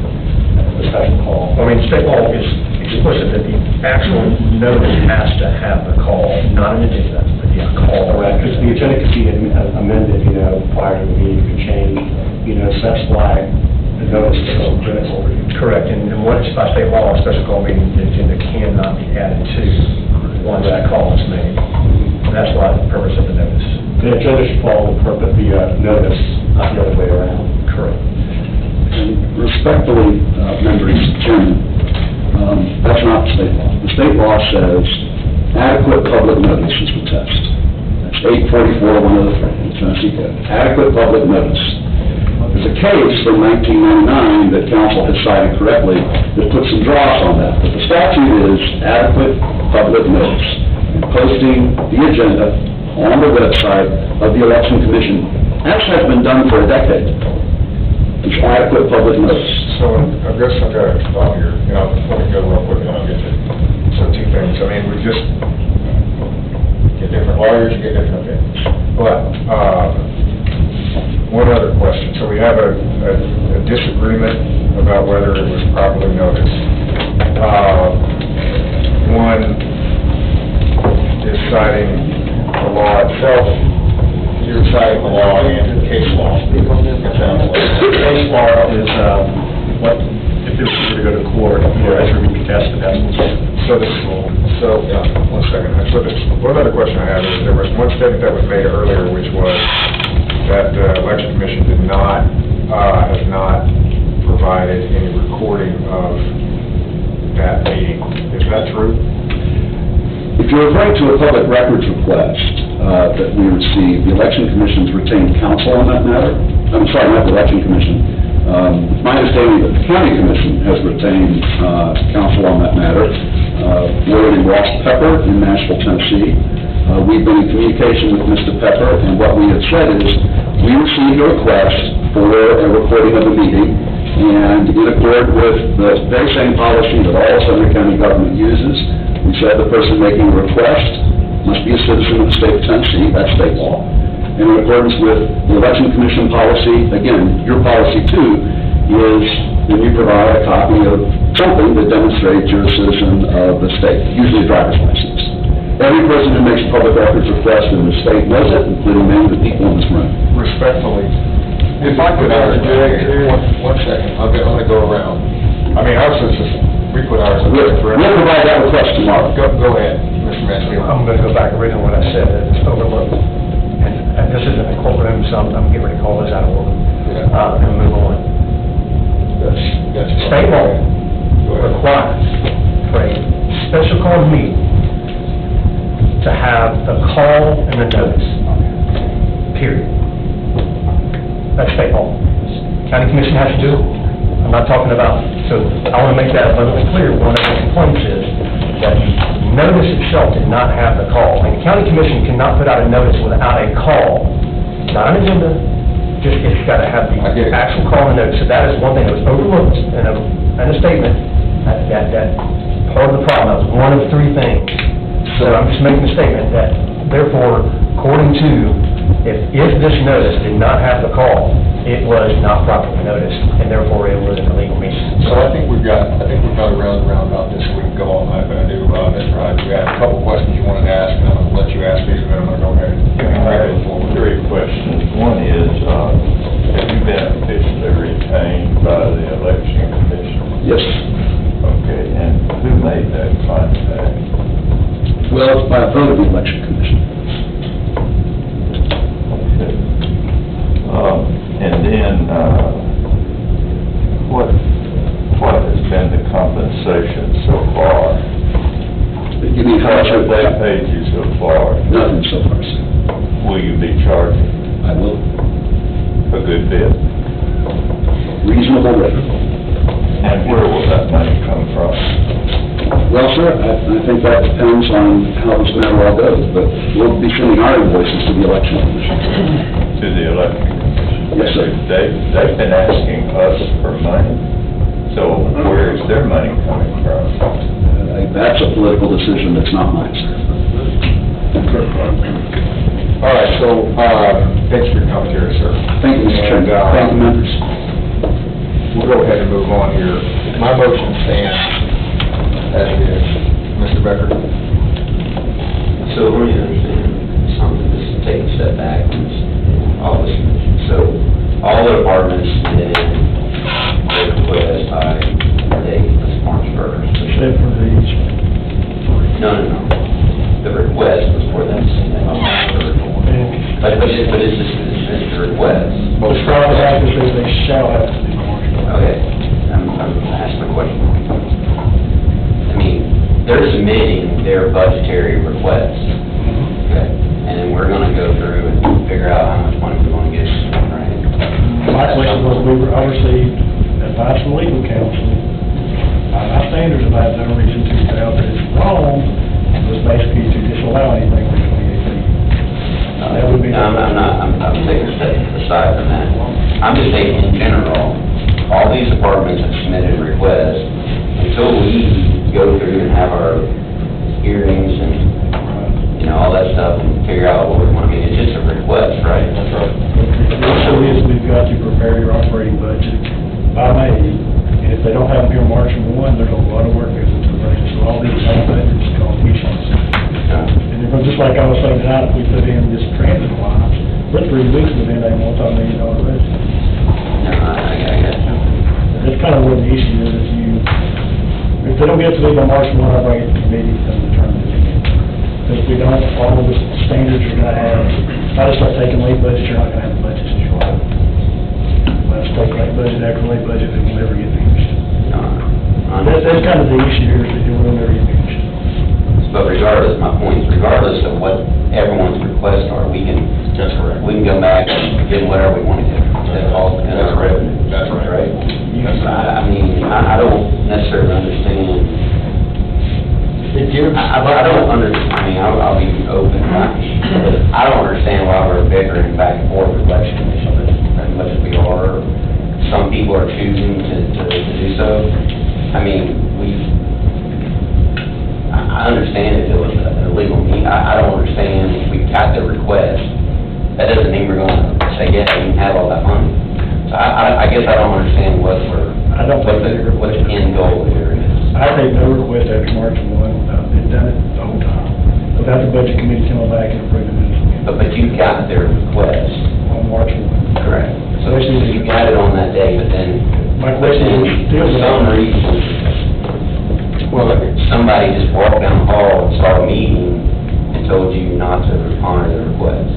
the special call. I mean, state law is explicit that the actual notice has to have the call, not an agenda, but the call. Correct, because the agenda could be amended, prior to the meeting, could change, so that's why the notice is so critical. Correct, and what's by state law, a special call meeting, the agenda cannot be added to once that call is made. And that's why the purpose of the notice. The agenda should follow the purpose, the notice, not the other way around. Correct. And respectfully, members, Chairman, that's not the state law. The state law says adequate public notice is the test. That's 844-103 in Tennessee Code. Adequate public notice. There's a case from 1999 that council has cited correctly that puts some dross on that. But the statute is adequate public notice. And posting the agenda on the website of the Election Commission, that has been done for a decade. It's adequate public notice. So I guess I've got a thought here, let me go real quick, and I'll get to, so two things. I mean, we just get different lawyers, you get different opinions. But, one other question. So we have a disagreement about whether it was properly noticed. One is citing the law itself. You're citing the law and case law. Case law is, what, if this were to go to court, as we contest the One second. So one other question I have is, there was one statement that was made earlier, which was that the Election Commission has not provided any recording of that meeting. Is that true? If you're referring to a public records request that we received, the Election Commission's retained counsel on that matter. I'm sorry, not the Election Commission. My understanding that the County Commission has retained counsel on that matter. We're in Ross Pepper in Nashville, Tennessee. We've been in communication with Mr. Pepper, and what we have said is, we received a request for a recording of the meeting, and in accord with the very same policy that all Sumner County government uses, we said the person making the request must be a citizen of the state of Tennessee, that's state law. And in accordance with the Election Commission policy, again, your policy too, is that you provide a copy of something that demonstrates you're a citizen of the state, usually a driver's license. Every person who makes a public records request in the state knows it, including many of the people in this room. Respectfully, if I could ask, one second, I'm gonna go around. I mean, ours is just, we put ours in there for... We'll provide that request tomorrow. Go ahead, Mr. Mansfield. I'm going to go back and read on what I said, it's overlooked. And this isn't a courtroom, so I'm getting ready to call this out of order. And move on. That's State law requires for a special call meeting to have the call and the notice, period. That's state law. County Commission has to do it. I'm not talking about, so I want to make that abundantly clear. One of the complaints is that the notice itself did not have the call. And the County Commission cannot put out a notice without a call, not an agenda, just it's got to have the actual call and notice. So that is one thing that was overlooked in a statement, that part of the problem. That was one of three things. So I'm just making a statement that, therefore, according to, if this notice did not have the call, it was not properly noticed, and therefore it was an illegal meeting. So I think we've got a round about this, we can go all night, but I do, Mr. Rogers, we have a couple questions you wanted to ask, and I'm gonna let you ask these, and then I'm gonna go ahead and forward. Three questions. One is, have you been officially retained by the Election Commission? Yes. Okay, and who made that contact? Well, it's by a vote of the Election Commission. And then, what has been the compensation so far? You mean how much have they paid you so far? Nothing so far, sir. Will you be charging? I will. A good bit? Reasonable rate. And where will that money come from? Well, sir, I think that depends on how this matter all goes, but we'll be sending our invoices to the Election Commission. To the Election Commission? Yes, sir. They've been asking us for money, so where is their money coming from? That's a political decision, that's not mine, sir. All right, so, thanks for your commentary, sir. Thank you, Mr. Chairman. Thank you, members. We'll go ahead and move on here. My motion stands as it is. Mr. Becker? So let me understand something, just take a step back and all this. So all the departments did a request by date, this March 1st. Except for these. No. The request was for them to send that on March 3rd. But it's just the request. Most probably have to say they shall have to be marked. Okay, I'm asking my question. I mean, they're submitting their budgetary request, okay? And then we're gonna go through and figure out how much money we wanna get, right? My question was, I received advice from legal counsel. My standards about no reason to doubt that it's wrong, was basically to disallow anything for 2018. That would be... I'm taking a step aside from that. I'm just thinking in general, all these departments departments have submitted a request, until we go through and have our hearings and, you know, all that stuff and figure out what we want, I mean, it's just a request, right? That's right. The issue is we've got to prepare your operating budget by May, and if they don't have them here March 1, there's a lot of work goes into the budget, so all these same budgets called wish lists. And if, just like I was saying tonight, if we put in this transit lines, we're 3 weeks within a multi-million-dollar budget. No, I got you. That's kind of what the issue is, if they don't get to me by March 1, I'll bring it to the committee and determine it again. Because if we don't, all of the standards you're gonna have, if I just start taking late budgets, you're not gonna have the budgets that you want. Let's take late budget after late budget, it will never get finished. That's kind of the issue here, is that it will never get finished. But regardless, my point is, regardless of what everyone's requests are, we can, That's correct. we can go back and give them whatever we want to give. That's all in our revenue. That's right. Right? That's right. I mean, I don't necessarily understand. I don't I mean, I'll be open, I don't understand why we're bickering back and forth with election commission as much as we are. Some people are choosing to do so. I mean, I understand if it was an illegal meeting. I don't understand if we got the request. That doesn't mean we're gonna say, yeah, you can have all that money. So I guess I don't understand what the end goal here is. I take no request after March 1, they've done it the whole time, without the budget committee coming back and approving it. But you got their request. On March 1. Correct. So you got it on that day, but then, My question is still. for some reason, Well, somebody just walked down the hall and saw a meeting and told you not to honor the request.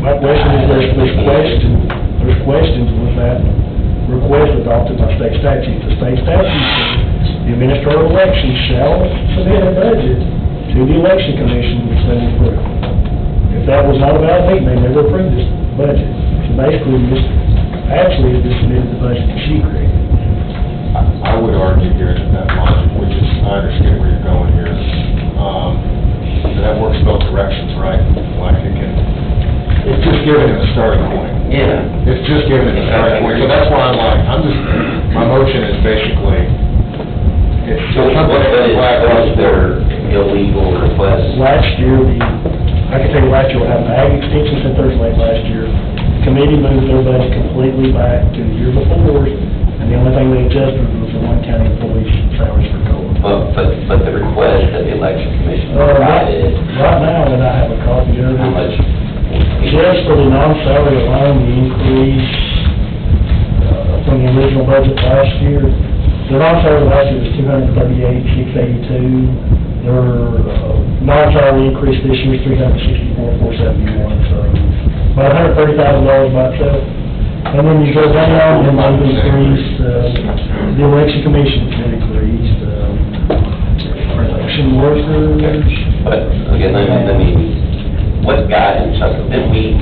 My question is, there's questions with that request adopted by state statute. The state statute says the administrator of elections shall submit a budget to the election commission which they will approve. If that was not a valid meeting, they never approved this budget. So basically, actually, they just submitted the budget that she created. I would argue here that logic, which is, I understand where you're going here, that works both directions, right? Like it can, it's just giving it a starting point. Yeah. It's just giving it a starting point, so that's why my motion is basically, it's So something what is their illegal request? Last year, I can tell you last year what happened, ag extension sent theirs late last year. The committee moved their budget completely back to the year before, and the only thing they adjusted was the one county employee's salaries for COLA. But the request that the election commission provided, Right now, and I have a copy of it. how much? Just for the non-salary alone, the increase from the original budget last year, the non-salary last year was $238,682. Their non-salary increase this year is $364,471, so about $130,000 by itself. And then you go down and they've increased, the election commission's been increased, election workers. But, okay, let me, what guidance, didn't we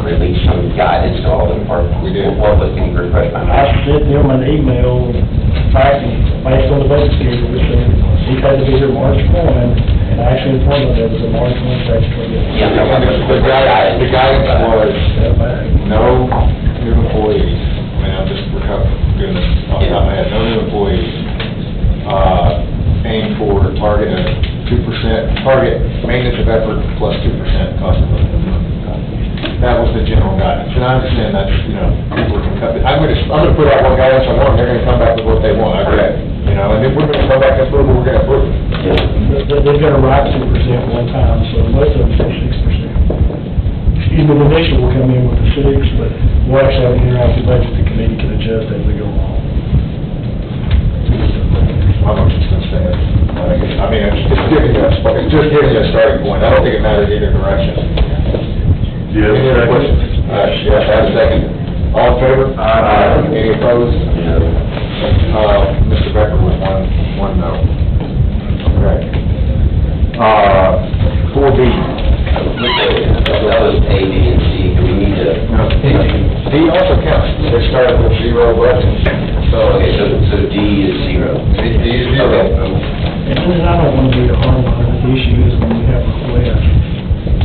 release some guidance to all the departments? We did. What was, can you refresh my I mind? sent them an email, based on the budget schedule, which said we had to be here March 1, and I actually informed them there was a March 1 statutory. Yeah, The guidance was, no new employees, I mean, I'm just doing this off the top of my head, no new employees, aim for target of 2%, target maintenance of effort plus 2% cost of living. That was the general guidance, and I understand that, people can cut it. I'm gonna put out what guidance I want, they're gonna come back with what they want, I agree. And if we're gonna come back and approve it, we're gonna approve it. They've got a right to present one time, so most of them say 6%. Excuse me, the initial will come in with the 6, but we'll actually have an interactive budget the committee can adjust as we go along. My motion's gonna stand. I mean, it's just giving you a starting point, I don't think it matters either direction. Do you have a Any other second? questions? Yes, I have a second. All in favor? Aye. Any opposed? Mr. Becker with one no. Okay. 4B. That was A, B, and C, do we need to? D also counts, they started with 0 budget. Okay, so D is 0. D is 0. Okay. And I don't want to be a harm on the issue is when we have requests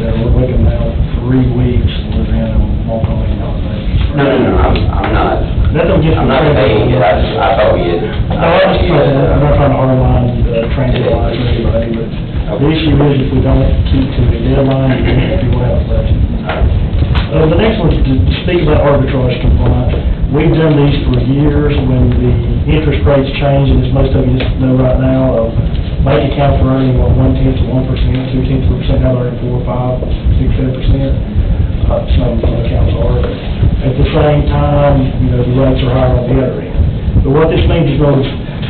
that we're looking now 3 weeks within a multi-million-dollar budget. No, I'm not just... I'm not debating it, I thought we had. No, I'm just saying, I'm not trying to hardline tranquilize anybody, but the issue is if we don't keep to the deadline, we will have a budget. The next one, to speak about arbitrage compliance, we've done these for years when the interest rates change, and as most of you know right now, bank accounts are earning 1/10 of 1%, 2/10%, now they're earning 4, 5, 6, 7%. Some accounts are. At the same time, the rates are higher on the other end. But what this means is,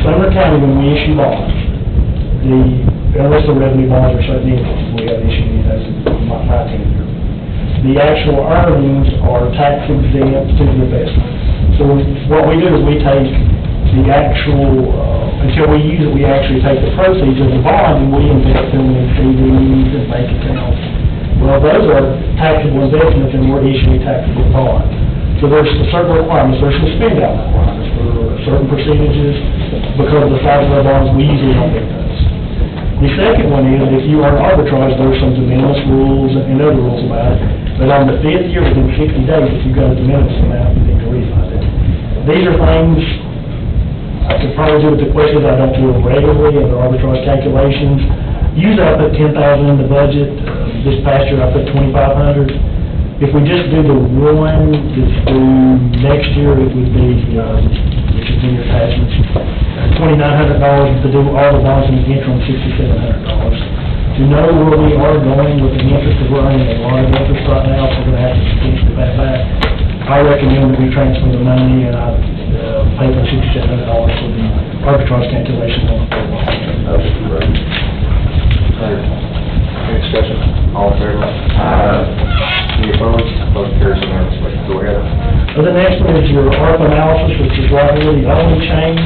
Sumner County, when we issue bonds, unless the revenue bonds are certain entities, we have issued any of those in my 10 years. The actual earnings are tax exempt to the investment. So what we do is we take the actual, until we use it, we actually take the proceeds of the bond and we invest them in CDs and bank accounts. Well, those are taxable investments and we're issuing taxable bonds. So there's certain requirements, there's some spend-out requirements for certain percentages because of the size of our bonds, we usually don't get those. The second one is, if you are arbitrage, there's some de minimis rules and other rules about it. But on the 5th year, within 60 days, if you go to de minimis amount, you need to refund it. These are things, I could probably do with the questions, I don't do them regularly, and the arbitrage calculations. Usually I put $10,000 in the budget. This past year I put $2,500. If we just do the one that's due next year, it would be, which is in your attachments, $2,900 to do all the bonds in the interim, $6,700. To know where we are going with the interest, because we're earning a lot of interest right now, so we're going to have to substantially pay back. I recommend that we transfer the money and I pay for $6,700 for the arbitrage calculation on the full bond. Any discussion? All in favor? Any opposed? Motion carries unanimously. Go ahead. The next one is your ARPA analysis, which is right here, the only change,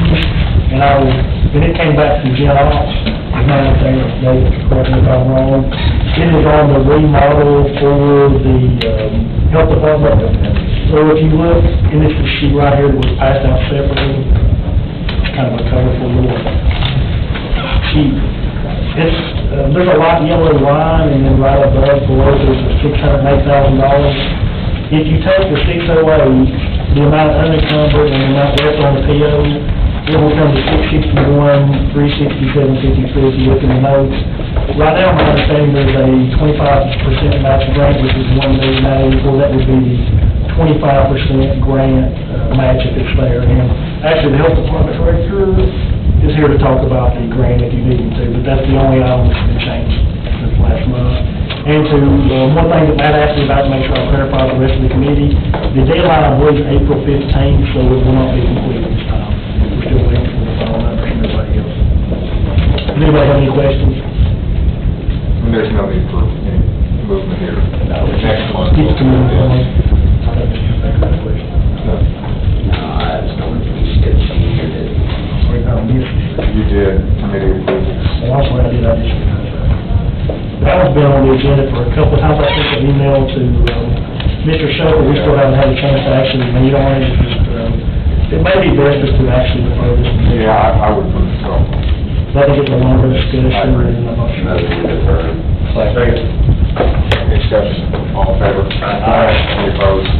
and it came back from Gen Ops, is my understanding, David, correct me if I'm wrong. It is on the remodel for the health department. So if you look, and this is the sheet right here that was passed out separately, it's kind of a colorful little sheet. There's a light yellow line, and then right above, below, there's a $608,000. If you take the 608, the amount unencumbered and the amount left on the PO, it will come to $661, $367.53 if you look in the notes. Right now, my understanding, there's a 25% match grant, which is $1,084,000. That would be the 25% grant match if it's there. And actually, the health department director is here to talk about the grant if you need him to, but that's the only item that's been changed since last month. And to, one thing that Matt asked me about, to make sure I clarify the rest of the committee, the deadline was April 15th, so it will not be complete this time. We're still waiting for the final numbers from everybody else. Does anybody have any questions? And there's no need for any movement here. Next one. Keep it moving. No, I just don't think we should see here that. You did committee approvals. And also, I just, that one's been on the agenda for a couple of times. I sent an email to Mr. Shepherd. We still haven't had a chance to actually meet on it. It may be best just to actually defer this. Yeah, I would move so. I think it's a longer discussion, and I'm not sure. Second. Any discussion? All in favor? Aye. Any opposed?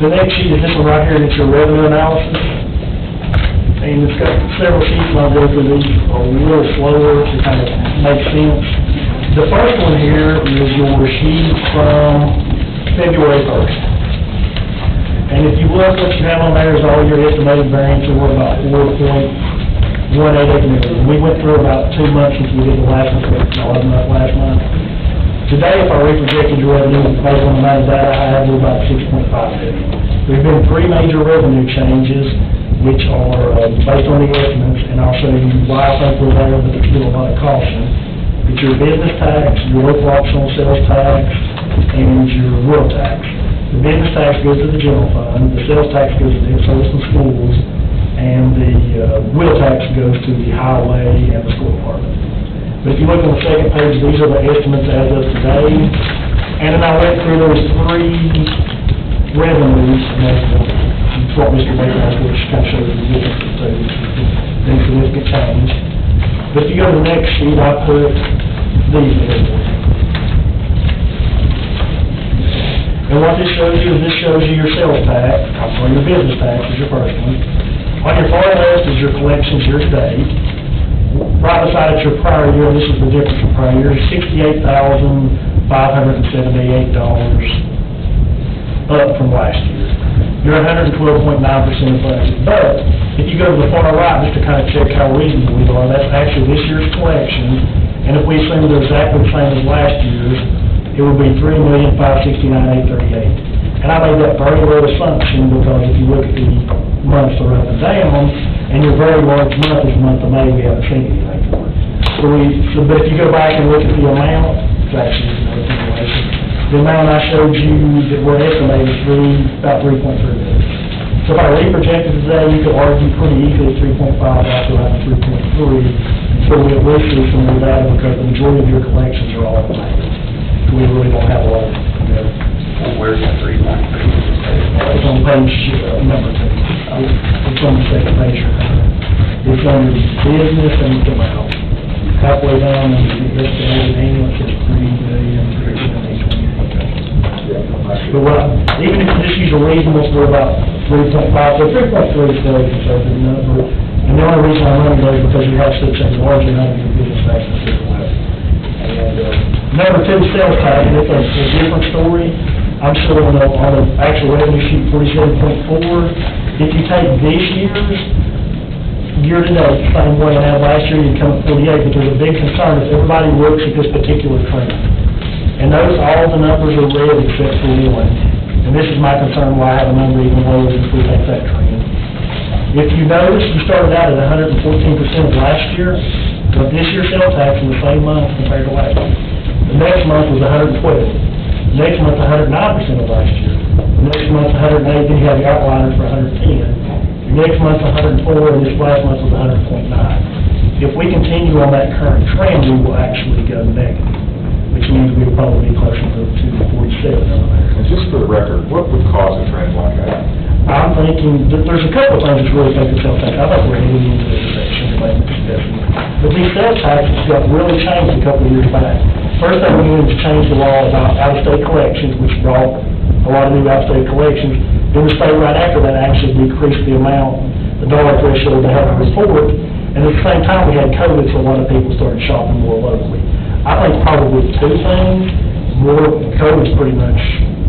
The next sheet is this one right here, and it's your revenue analysis. And it's got several sheets, and I'll go through these a little slower to kind of make sense. The first one here is your sheet from February 1st. And if you look, what you have on there is all your estimated variance, and we're about 4.188 million. We went through about 2 months since we did the last one, last month. Today, if I reprojected your revenue based on the amount of data I have, we're about 6.5 million. There's been 3 major revenue changes, which are based on the estimates, and I'll show you why I think we're there, but there's still a lot of caution. It's your business tax, your local optional sales tax, and your rural tax. The business tax goes to the general fund, the sales tax goes to the service and schools, and the wheel tax goes to the highway and the school department. But if you look on the second page, these are the estimates as of today. And then I went through those 3 revenues, and that's what Mr. Baker has, which kind of shows the differences too. It's a significant change. But if you go to the next sheet, I put these in. And what this shows you is this shows you your sales tax, or your business tax is your first one. On your far left is your collections year to date. Right beside it, your prior year, this is the difference from prior year, $68,578 up from last year. You're 112.9% of budget. But if you go to the far right, just to kind of check how reasonable we are, that's actually this year's collection. And if we assume they're exactly the same as last year's, it would be $3,569,838. And I made that very low assumption because if you look at the months that are up and down, and your very large month is the month of May, we haven't seen anything for it. But if you go back and look at the amount, it's actually no information. The amount I showed you that we're estimating is about $3.3 million. So if I reprojected today, you could argue pretty easily 3.5 out to around 3.3. So we at least see some more data because the majority of your collections are all in May. So we really don't have a lot of, Where's that 3.3? it's on page number 2. It's on the second page. It's under business and the amount. Halfway down, and the estimated annual, it says $3,328,028. But even if you just use a reasonable for about 3.5, so 3.3 is still a conservative number. And the only reason I'm running those is because you have such a large amount of your business tax in the left. And number 2, sales tax, and it's a different story. I'm still on the actual revenue sheet 47.4. If you take this year's year-to-date, same way, and last year you'd come at 48, but there's a big concern if everybody looks at this particular trend. And notice all the numbers are red except for one. And this is my concern why I have a number even lower than if we take that trend. If you notice, you started out at 114% of last year, but this year's sales tax in the same month compared to last year. The next month was 112. The next month, 109% of last year. The next month, 108, then you have the outliners for 110. The next month, 104, and this last month was 100.9. If we continue on that current trend, we will actually go negative, which means we would probably be closer to 47 over there. And just for the record, what would cause a trend like that? I'm thinking, there's a couple of things that really make the sales tax. I think we're heading into this section, but these sales taxes got really changed a couple of years back. First thing we did was change the law about out-of-state collections, which brought a lot of new out-of-state collections. Then the state right after that actually decreased the amount, the dollar threshold they had to report. And at the same time, we had COVID, so a lot of people started shopping more locally. I think probably 2 things. More, COVID's pretty much,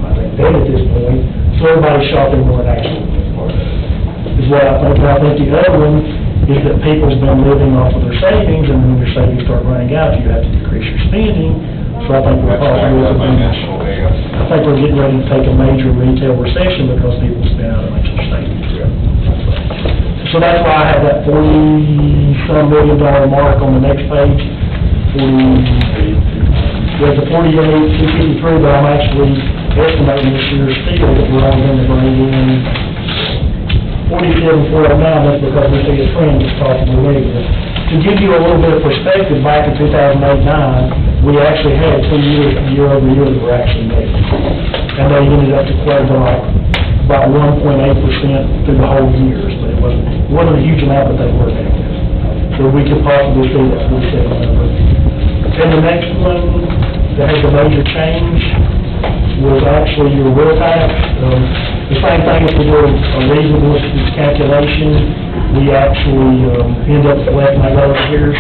I think, dead at this point, so everybody's shopping more at actual is what I think. But I think the other one is that people's been living off of their savings, and when your savings start running out, you have to decrease your spending. So I think we're probably, I think we're getting ready to take a major retail recession because people spend out of much of their savings. So that's why I have that $40-some million mark on the next page. There's a 48,253, but I'm actually estimating this year still that we're only going to bring in 47,409. That's because we see a trend that's possibly negative. To give you a little bit of perspective, back in 2008-9, we actually had 2 years, year-over-year, that were actually negative. And they ended up declaring about 1.8% through the whole years, but it wasn't a huge amount, but they were negative. So we could possibly see that 47 number. And the next one that has a major change was actually your will tax. The same thing if we do a reasonable calculation, we actually end up collecting like over here.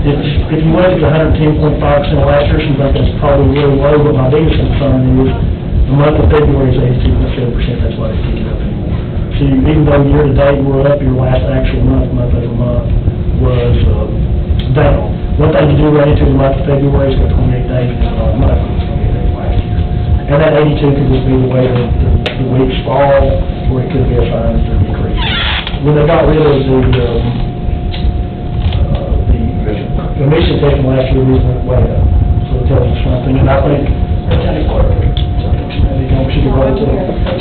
If you look at the 110.5% of last year, you think that's probably really low, but my biggest concern is the month of February is 82.7%, that's why it's picking up anymore. So even though year-to-date we're up, your last actual month over month, was down. One thing you do run into the month of February is got 28 days, and it's not month, it's 28 days last year. And that 82 could just be the way the weeks fall, or it could be a sign that they're decreasing. When they got rid of the emission testing last year, we went way up, so it tells you something, and I think, she could write it too.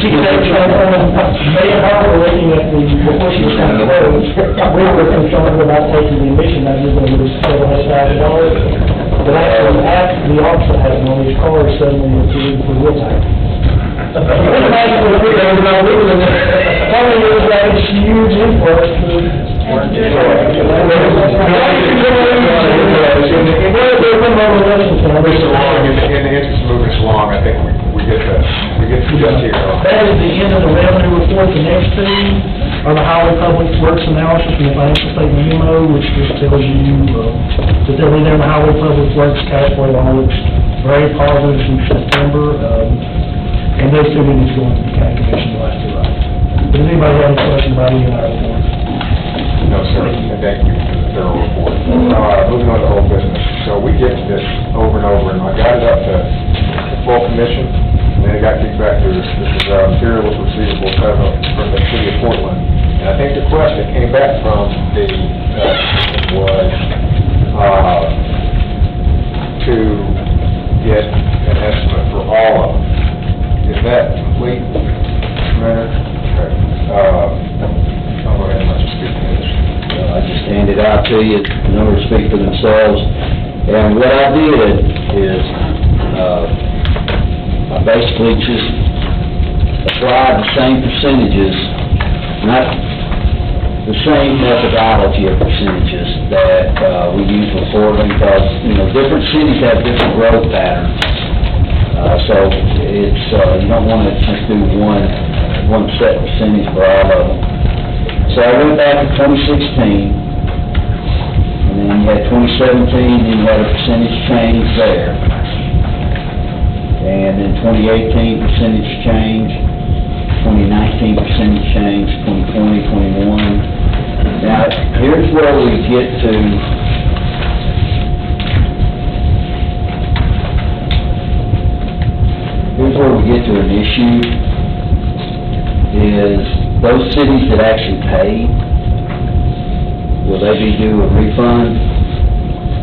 She could say, me and her were looking at before she was going to close, we were concerned about taking the emission, that was going to be $700,000. But actually, after the opposite happened, on these cars, suddenly it's illegal for wheel tax. Probably it was like a huge influx. Mr. Long, in the interest of moving this along, I think we get the next two are the Highway Public Works Analysis and the Financial Statement Memo, which just tells you that they'll be there in the Highway Public Works cash flow all looks very positive in September. And those two meetings going to the county commission the last two items. Does anybody have any questions about any of our reports? No, sir, and thank you for the thorough report. Moving on to old business. So we get this over and over, and I got it up to full commission, and then it got kicked back to this is materials receivable from the city of Portland. And I think the question that came back from the was to get an estimate for all of them. Is that complete, Mayor? Okay. I'll go ahead and let you speak to this. I just handed out to you, the numbers speak for themselves. And what I did is, I basically just applied the same percentages, not the same methodology of percentages that we used before, because, different cities have different growth patterns. So it's, you don't want to just do one set percentage for all of them. So I went back to 2016, and then you had 2017, then you had a percentage change there. And then 2018 percentage change, 2019 percentage change, 2020, 21. Now, here's where we get to an issue, is those cities that actually paid, will they be due a refund?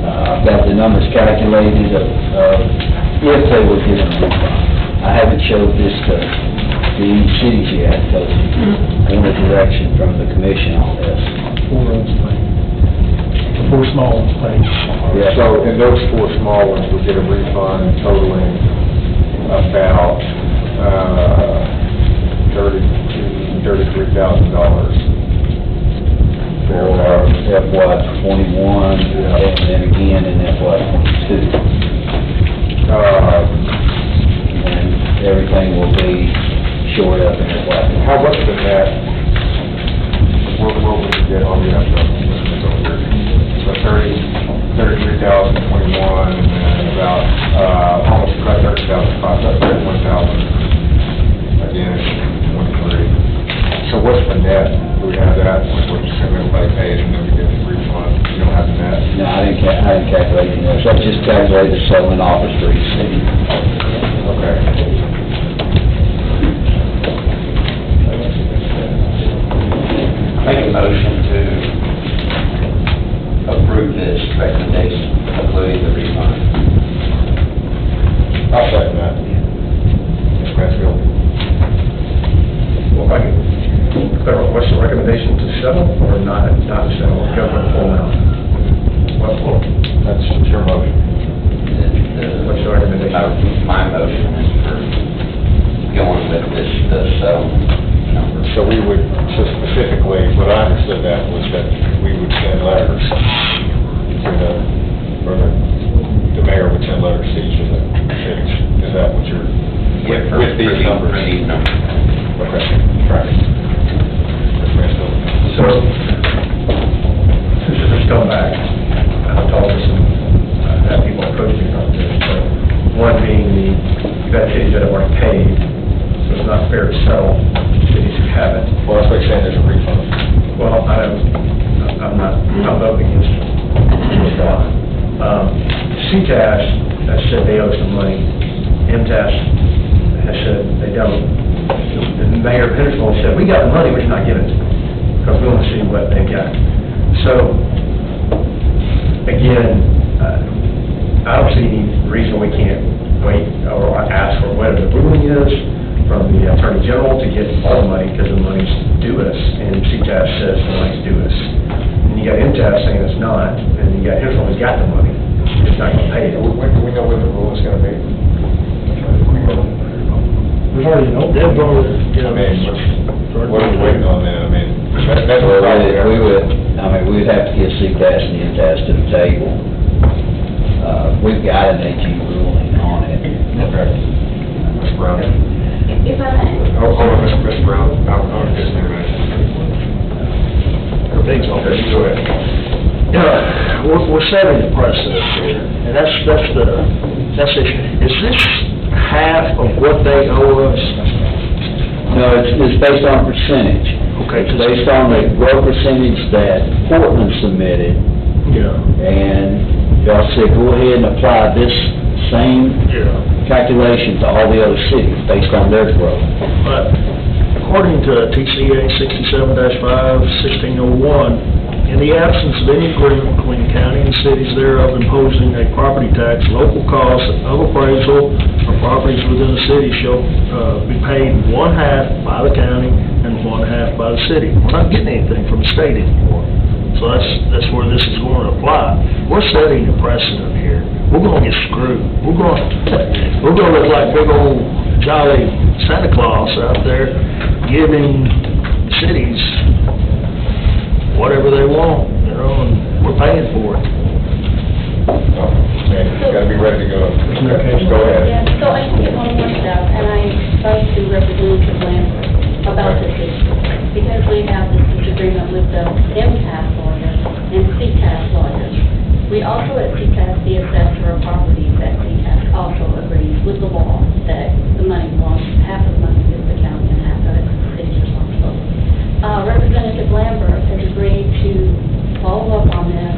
I've got the numbers calculated of if they were given a refund. I haven't showed this to the cities yet, because I want a direction from the commission on this. 4 roads paid. 4 small ones paid. Yeah. So, and those 4 small ones will get a refund totaling about $33,000 For FY '21, and then again in FY '22. And everything will be shored up in FY '22. How much of that, what would you get on the so 33,021, and then about, almost about 31,000 again, in 23. So what's the net? Do we have that? What you assume everybody paid, and then we get the refund? You don't have the net? No, I didn't calculate the numbers. I just calculated the settlement offers for each city. Okay. Make a motion to approve this recommendation, including the refund. I'll second that. Ms. Mansfield? Well, if I can clarify, what's the recommendation, to settle or not to settle, go for the full amount? That's your motion. What's your recommendation? My motion is for going with this, the settlement number. So we would, so specifically, what I understood that was that we would send letters to the mayor would send letters to each of the cities. Is that what you're, with these numbers? For these numbers. Okay, right. Ms. Mansfield? So, just going back, I've talked to some, I've had people approach me about this, but one being you've had cities that have already paid, so it's not fair to settle cities who haven't. Well, that's like saying there's a refund. Well, I'm voting against withdrawal. CTAS has said they owe some money. MTAS has said they don't. The mayor of Hendersonville said, we got the money, we're just not giving it to them, because we want to see what they've got. So, again, I don't see any reason we can't wait or ask for whatever the ruling is from the Attorney General to get all the money, because the money's due us, and CTAS says the money's due us. And you got MTAS saying it's not, and you got Hendersonville who's got the money, it's not going to pay it. When do we know when the rule is going to be? There's already no deadline. I mean, what are we waiting on then? I mean, that's what we'd have to get CTAS and MTAS to the table. We've got an AG ruling on it. Okay. Ms. Brown? If I may. Oh, hold on, Mr. Brown, I'll just a minute. Everything's on. Okay, go ahead. Yeah, we're setting the precedent here, and that's it. Is this half of what they owe us? No, it's based on percentage. Okay, It's based on the road percentage that Portland submitted, Yeah. and y'all said, go ahead and apply this same Yeah. calculation to all the other cities based on their growth. But according to TCA 67-5, 1601, in the absence of any agreement between the county and cities thereof imposing a property tax, local costs of appraisal for properties within the city shall be paid one-half by the county and one-half by the city. We're not getting anything from the state anymore. So that's where this is going to apply. We're setting a precedent here. We're going to get screwed. We're going to look like big old jolly Santa Claus out there giving cities whatever they want, and we're paying for it. Oh, man, you gotta be ready to go. Go ahead. Yeah, so I took it one more step, and I spoke to Representative Lambert about this issue, because we have this disagreement with the MTAS lawyers and CTAS lawyers. We also at CTAS, the assessor of properties at CTAS also agrees with the law that the money belongs, half of the money is the county and half of it is the city's responsibility. Representative Lambert has agreed to follow up on this,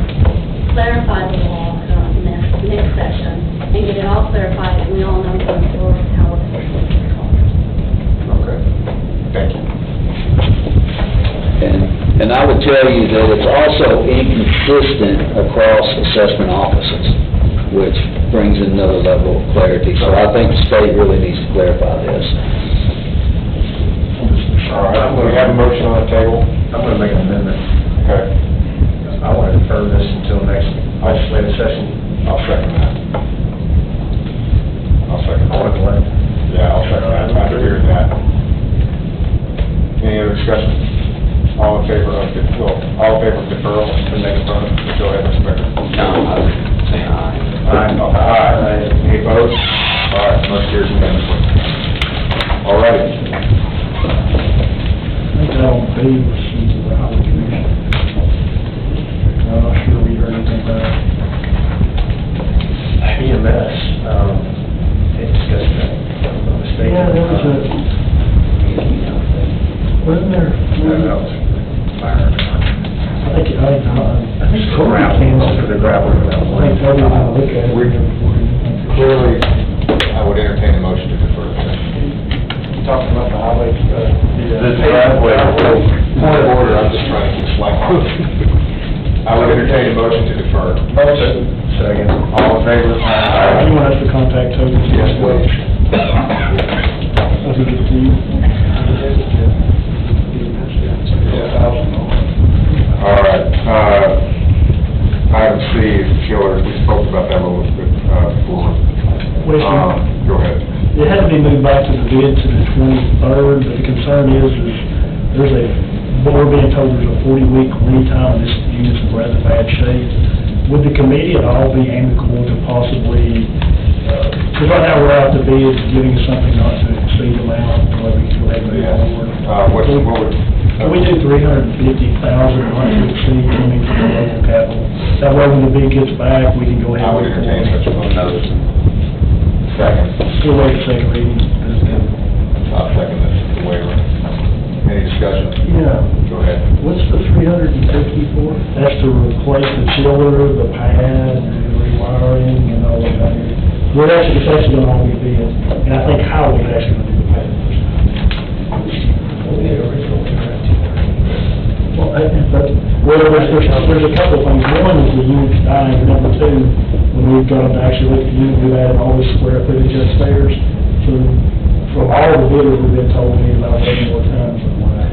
clarify the law in this next session, and get it all clarified, and we all know going forward how we're supposed to move forward. Okay, thank you. And I would tell you that it's also inconsistent across assessment offices, which brings another level of clarity. So I think the state really needs to clarify this. All right, we have a motion on the table. I'm going to make an amendment. Okay, I want to defer this until next legislative session. I'll second that. I'll second I want to that. delay. Yeah, I'll second that, I hear that. Any other discussion? All in favor of deferral to next month? Go ahead, Mr. Becker. Aye. Any opposed? All right, motion carries unanimously. All righty. I think that on page was the highway commission. I'm not sure we heard anything back. EMS, they discussed that, if I'm not mistaken. Yeah, there was wasn't there? That was fire. I think Cody Gravel, came most of the gravel. I think Cody was gonna look at it. Clearly, I would entertain a motion to defer. Talking about the highway, This driveway. Point of order, I'm just trying to keep slack. I would entertain a motion to defer. Motion. Second. All in favor? Anyone has to contact Toby? Yes, please. Does he get to you? All right, item C is killer, we spoke about that a little bit before. Go ahead. It had to be moved back to the bid to the 23rd, but the concern is we're being told there's a 40-week lead time, and this unit's in rather bad shape. Would the committee at all be amicable to possibly, because right now we're out to bid, giving us something not to exceed the amount, whether we can go ahead and move forward? Can we do $350,000 not to exceed coming from the local capital? That way when the bid gets back, we can go ahead I and would move entertain forward. such a motion. Second. We'll wait a second reading. I'll second the waiver. Any discussion? Yeah. Go ahead. What's the $350 for? That's to replace the chiller, the pad, and the rewiring and all of that. Well, it's actually gonna all be bid, and I think Howard's actually gonna do the pad. Well, there's a couple of things. One is the unit's dying, number two, when we've got to actually look at the unit, we've added all this square footage upstairs. So from all the bidders, we've been told we need about 8 more tons of what I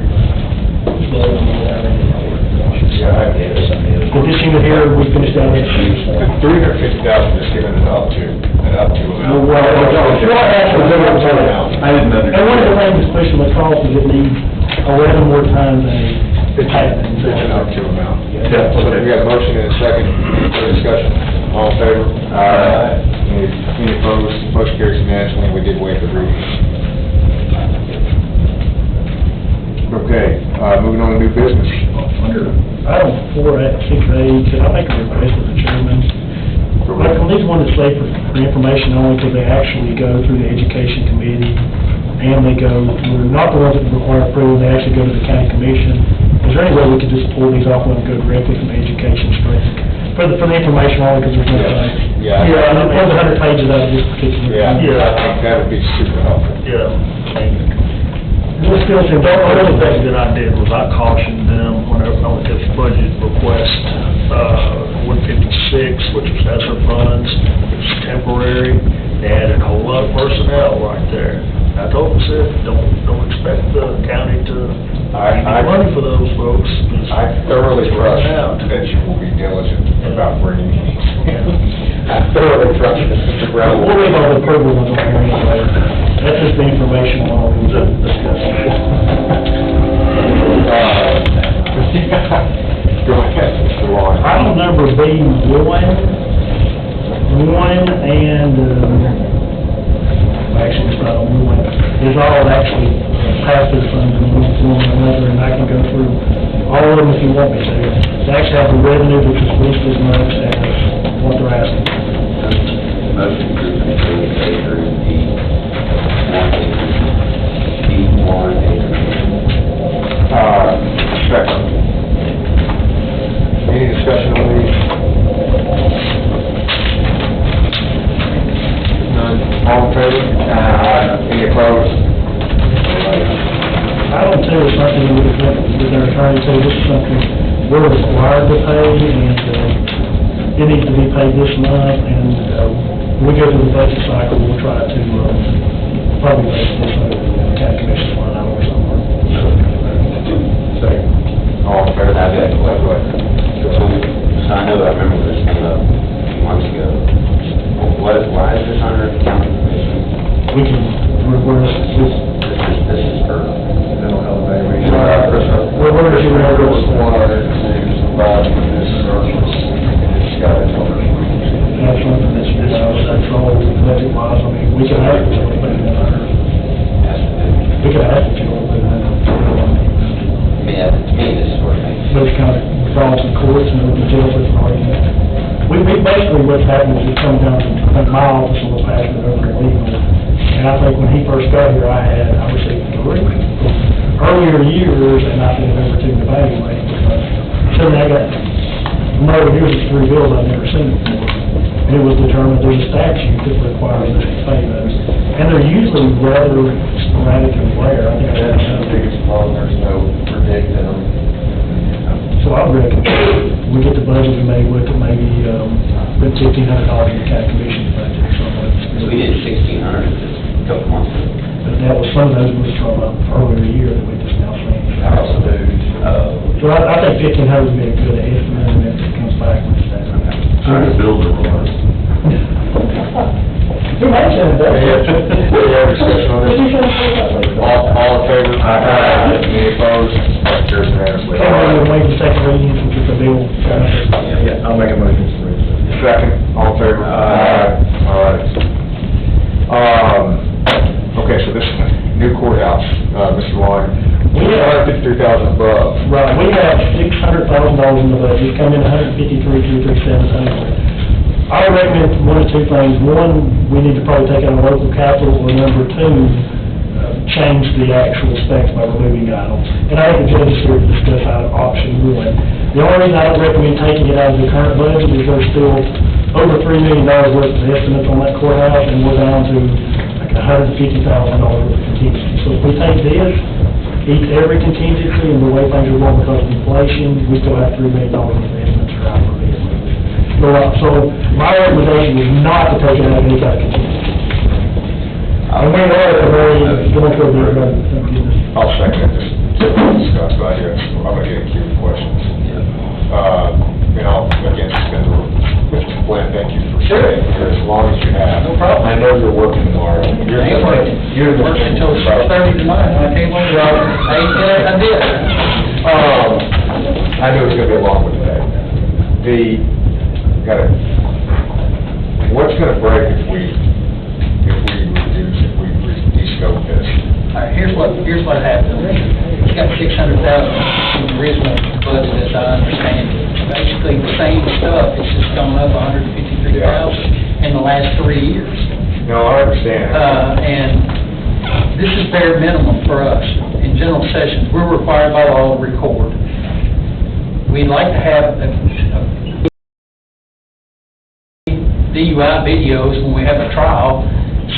But this unit here, we finished out at. $350,000 is given an up to amount. Well, what happens I didn't And one of the things, especially with cost, is it needs 11 more times than a pad. It's an up to amount. So we got a motion and a second for discussion. All in favor? Aye. Any opposed? Motion carries unanimously, and we did waive the reading. Okay, moving on to new business. Under item 4, 6A, could I make a request of the chairman? Like, on these ones that say for information only, because they actually go through the education committee, and they go, they're not the ones that require approval, they actually go to the county commission. Is there any way we could just pull these off and go directly from the education straight? For the information only, because there's no time. Yeah. Yeah, and there's 100 pages out of this particular. Yeah, I think that would be super helpful. Yeah. This still seems, the only thing that I did was I cautioned them whenever I went to this budget request, 156, which was ESSER funds, it's temporary, they added a whole lot of personnel right there. I told them, said, don't expect the county to give money for those folks. I thoroughly trust that you will be diligent about bringing these. I thoroughly trust that Mr. Brown will. We'll leave all the approval ones on here anyway. That's just the information on what we're discussing. Go ahead, Mr. Lawrence. Item number B1, actually, it's not on one, is all actually passive funds in one form or another, and I can go through all of them if you want me to. They actually have the revenue, which is listed as much as what they're asking. Motion to approve A through D, D1, A through Second. Any discussion on these? None. All in favor? Any opposed? Item 2 is something we would have with our attorney, so this is something we're required to pay, and it needs to be paid this month, and when we go through the budget cycle, we'll try to probably make this under the county commission line item or somewhere. Second. All in favor? Go ahead. So I know, I remember this came up a few months ago. Why is this under the county commission? We can reverse this. This is for Mental health evaluation. We're going to Required to provide this service, it's got its own. That's something that's all budget wise, I mean, we can ask if you want to put it in our, we can ask if you want to put it in our. to me, this sort of thing. Those kind of draws in courts and we can deal with an argument. We basically, what's happened is it comes down to my office and we'll pass it over to legal. And I think when he first got here, I received 3 earlier years, and I think number 2 evaluate. So then I got, no, here's 3 bills I've never seen before. And it was determined there's a statute that requires us to pay those. And they're usually rather sporadic and rare. I think That's the biggest problem, there's no predicting them. So I reckon we get the budget, we may look at maybe, put $1,500 in the county commission budget or something. So we did 1,600 just a couple months ago. But that was, some of those was from earlier year that we just now seen. So I think 1,500 would be a good estimate, and if it comes back with that. Trying to build a run. Who mentioned that? Yeah, discussion on this? All in favor? Any opposed? Motion carries unanimously. We'll make the second reading since it's a bill. Yeah, I'll make a motion to approve. Second, all in favor? All right. Okay, so this is new courthouse, Mr. Warren. We have $53,000 above. Right, we have $600,000 in the budget, it's come in $153,337. I recommend 1 of 2 things. One, we need to probably take out a local capital, or number 2, change the actual specs by removing items. And I think the judge is here to discuss option 1. The only reason I don't recommend taking it out of the current budget is there's still over $3 million worth of estimates on that courthouse, and we're down to like $150,000 worth of contingency. So if we take this, eat every contingency, and the way things are going because of inflation, we still have $3 million of estimates for our business. So my recommendation is not to take it out of any kind of contingency. And we know it's a very, going through a very good business. I'll second it, just discuss about here, so I'm gonna get a queue of questions. And I'll, again, suspend the rules. Mr. Glenn, thank you for staying here as long as you have. No problem. I know you're working tomorrow. You're Working until 6:30 tonight, I came over, I did. I knew it was gonna be a long one today. What's gonna break if we de-scope this? All right, here's what happened. it's got 600,000 in the original budget, as I understand it. Basically, the same stuff, it's just gone up 153,000 in the last 3 years. No, I understand. And this is bare minimum for us. In general sessions, we're required by law to record. We'd like to have DUI videos when we have a trial,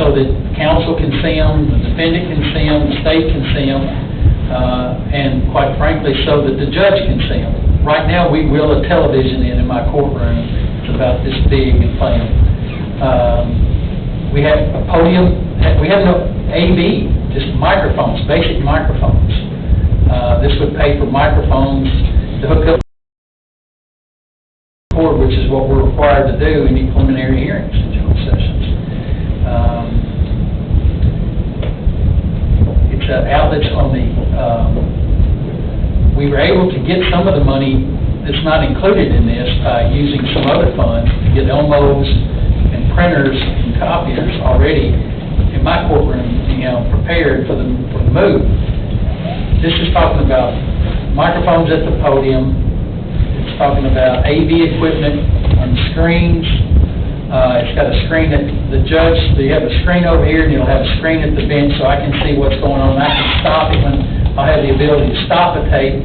so that counsel can see them, the defendant can see them, the state can see them, and quite frankly, so that the judge can see them. Right now, we wheel a television in my courtroom. It's about this big and playing. We have a podium, we have no AV, just microphones, basic microphones. This would pay for microphones to hook up, which is what we're required to do in the preliminary hearings in general sessions. It's outlets on the, we were able to get some of the money that's not included in this by using some other funds to get Elmos and printers and copiers already in my courtroom, prepared for the move. This is talking about microphones at the podium. It's talking about AV equipment on screens. It's got a screen at the judge, you have a screen over here, and you'll have a screen at the bench, so I can see what's going on. I can stop it when I have the ability to stop a tape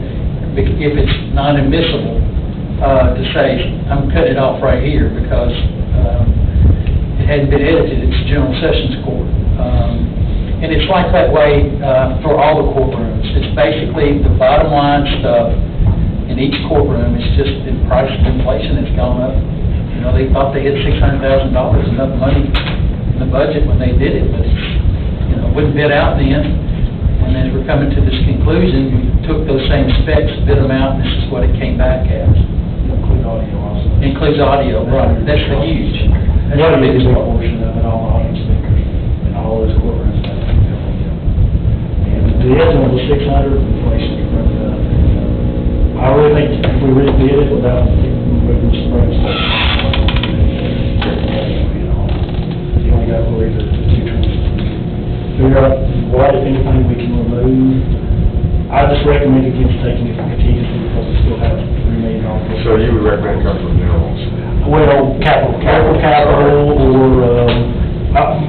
if it's non-admissible, to say, I'm cutting it off right here because it hadn't been edited. It's a general sessions court. And it's like that way for all the courtrooms. It's basically the bottom line stuff in each courtroom. It's just the price of inflation has gone up. They thought they had $600,000 enough money in the budget when they did it, but it's, wouldn't bid out then. And as we're coming to this conclusion, we took those same specs, bid them out, and this is what it came back as. Include audio also. Includes audio, right. That's the huge. That's Yeah, the the biggest big part. portion of it, all the audience speakers, and all those courtrooms. And the estimate was 600, inflation running up. I really think if we really did it without moving some rooms, you only got really the two trends. Figure out what, if anything, we can remove. I just recommend against taking it from contingency because we still have $3 million. So you would recommend coming from generals? Well, capital, or,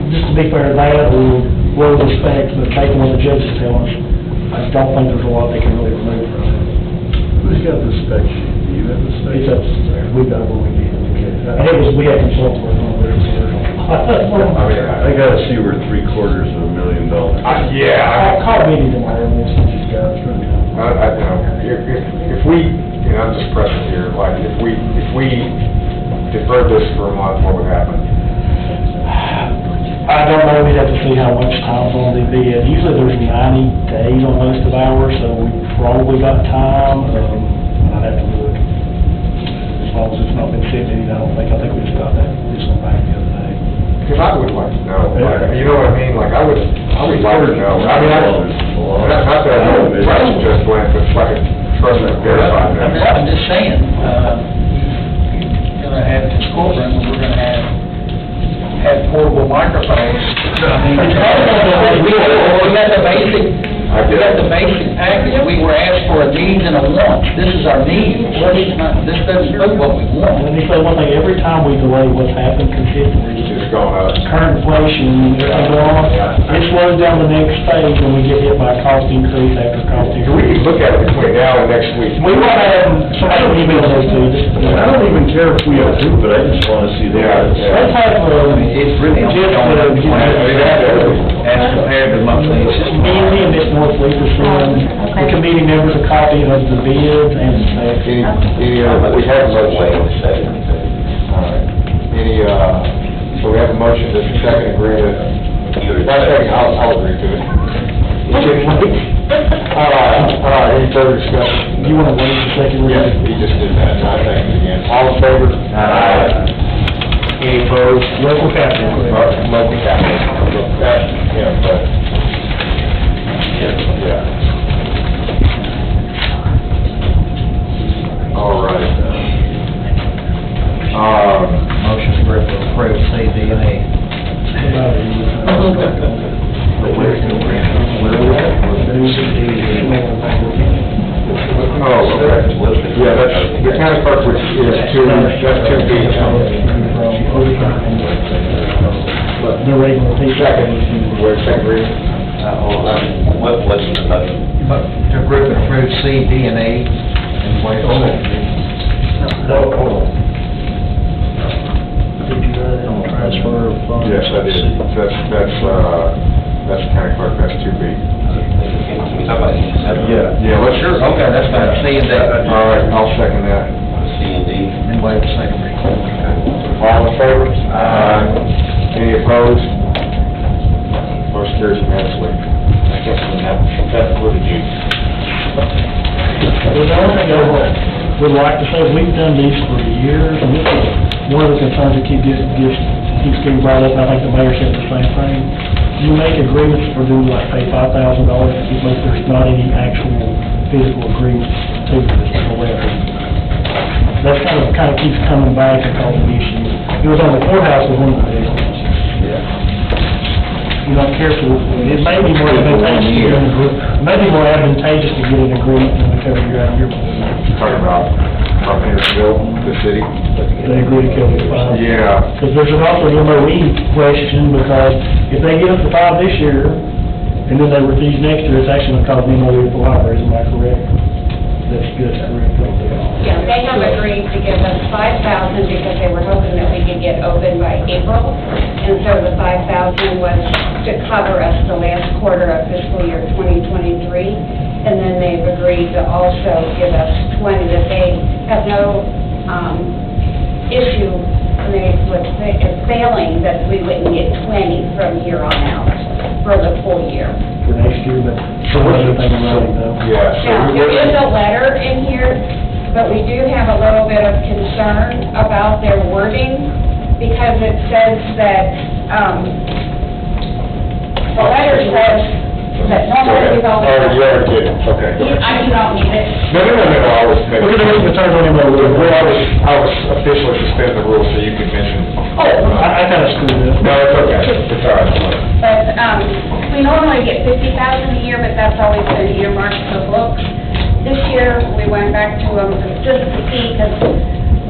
just to be fair to that, or low respect, but based on what the judge is telling us, I don't think there's a lot they can really remove from it. Who's got the spec sheet? Do you have the spec It's sheet? up there, we've got what we need. And we had consultants working on it. I gotta see we're $750,000. Yeah. Call meetings in there, and we'll see these guys. If we, I'm just pressing here, like, if we deferred this for a month, what would happen? I don't know, we'd have to see how much time's on the bid. Usually there's 90 days on most of ours, so we probably got time. I'd have to look. As long as it's not been sent in, I think we just got this one back the other day. Because I would like to know, like, you know what I mean? Like, I would like to know. I mean, not that I know the price just went, but it's like a trust and verify that. I'm just saying, we're gonna have this courtroom, we're gonna have portable microphones. We got the basic package, we were asked for a needs and a wants, this is our needs, this doesn't put what we want. Let me say one thing, every time we delay what's happened consistently, It's just going up. current inflation, everything going on, it slows down the next phase when we get hit by a cost increase after cost We increase. can look at it between now and next week. We want to have, somebody will email those to you. I don't even care if we approve it, I just wanna see the. Let's have, It's really just, as compared to monthly, it's just. me and Ms. Norfleet are sending the committee members a copy of the bids and the specs. We have a motion. All right. So we have a motion, does the second agree to? I'll agree to it. All right, any further discussion? You want to wait a second? Yes, he just did that, so I thank you again. All in favor? Any opposed? Local capital. Local capital. Yeah. All right. Motion to approve CDA. Where Yeah, that's, the county clerk is that's 2B now. The regular people. Second, wait, second reading. What's the motion? To group and approve C, D, and E, and waive the second reading. Did you transfer of funds? Yes, I did. That's county clerk, that's 2B. Can we talk about each separate? Yeah, let's. Sure. Okay, that's fine, C and D. All right, I'll second that. C and D? And waive the second reading. All in favor? Aye. Any opposed? Motion carries unanimously. I guess we have, that's what did you? Well, the only thing I would like to say, is we've done these for years, and this is one of the concerns that keeps getting brought up, and I think the mayor said the same thing. You make agreements for them, like, pay $5,000, but there's not any actual physical agreements to this, however. That kind of keeps coming back and causing issues. It was on the courthouse with one of the big ones. You're not careful, it may be more advantageous to get an agreement, maybe more advantageous to get an agreement than to cover your out of your. Talking about Hendersonville, the city? They agree to kill the five. Yeah. Because there's also an MOE question, because if they get up to 5 this year, and then they refuse next year, it's actually going to cause the MOE for libraries, am I correct? That's good, that's correct. Yeah, they have agreed to give us $5,000 because they were hoping that we could get open by April. And so the $5,000 was to cover us the last quarter of fiscal year 2023. And then they've agreed to also give us 20, that they have no issue with failing that we wouldn't get 20 from here on out for the full year. For next year, but for everything around it though. Yeah. Now, there is a letter in here, but we do have a little bit of concern about their wording, because it says that, the letter says that normally we've always... Oh, you already did, okay. I do not need it. No, I was... Look at the return on MOE. Well, I was officially suspending the rules so you could mention... Oh, I kind of screwed up. No, it's okay, it's all right. But, we normally get $50,000 a year, but that's always been earmarked for books. This year, we went back to them just to see, because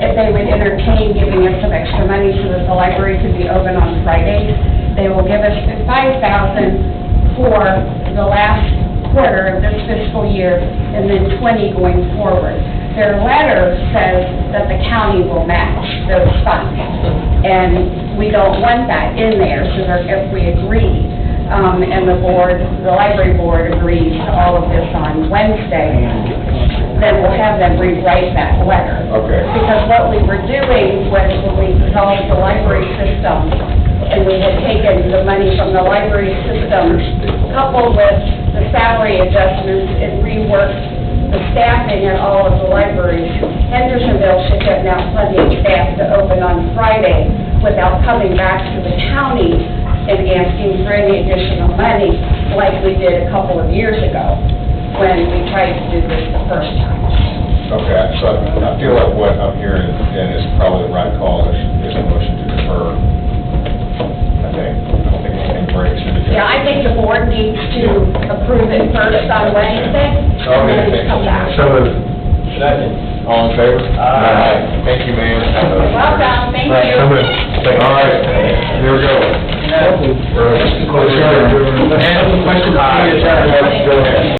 if they would entertain giving us some extra money so that the library could be open on Fridays, they will give us $5,000 for the last quarter of this fiscal year, and then 20 going forward. Their letter says that the county will match those funds, and we don't want that in there, so if we agree, and the library board agrees to all of this on Wednesday, then we'll have them rewrite that letter. Okay. Because what we were doing was, when we dissolved the library system, and we had taken the money from the library system, coupled with the salary adjustments, and reworked the staffing at all of the libraries, Hendersonville should have now plenty of staff to open on Friday without coming back to the county and asking for any additional money like we did a couple of years ago when we tried to do this the first time. Okay, so I feel like what I'm hearing, and is probably the right call, is a motion to defer. I don't think anything breaks. Yeah, I think the board needs to approve it first on Wednesday, and then come back. So moved. Second. All in favor? Aye. Thank you, ma'am. Welcome, thank you. All right, here we go. Question? Go ahead.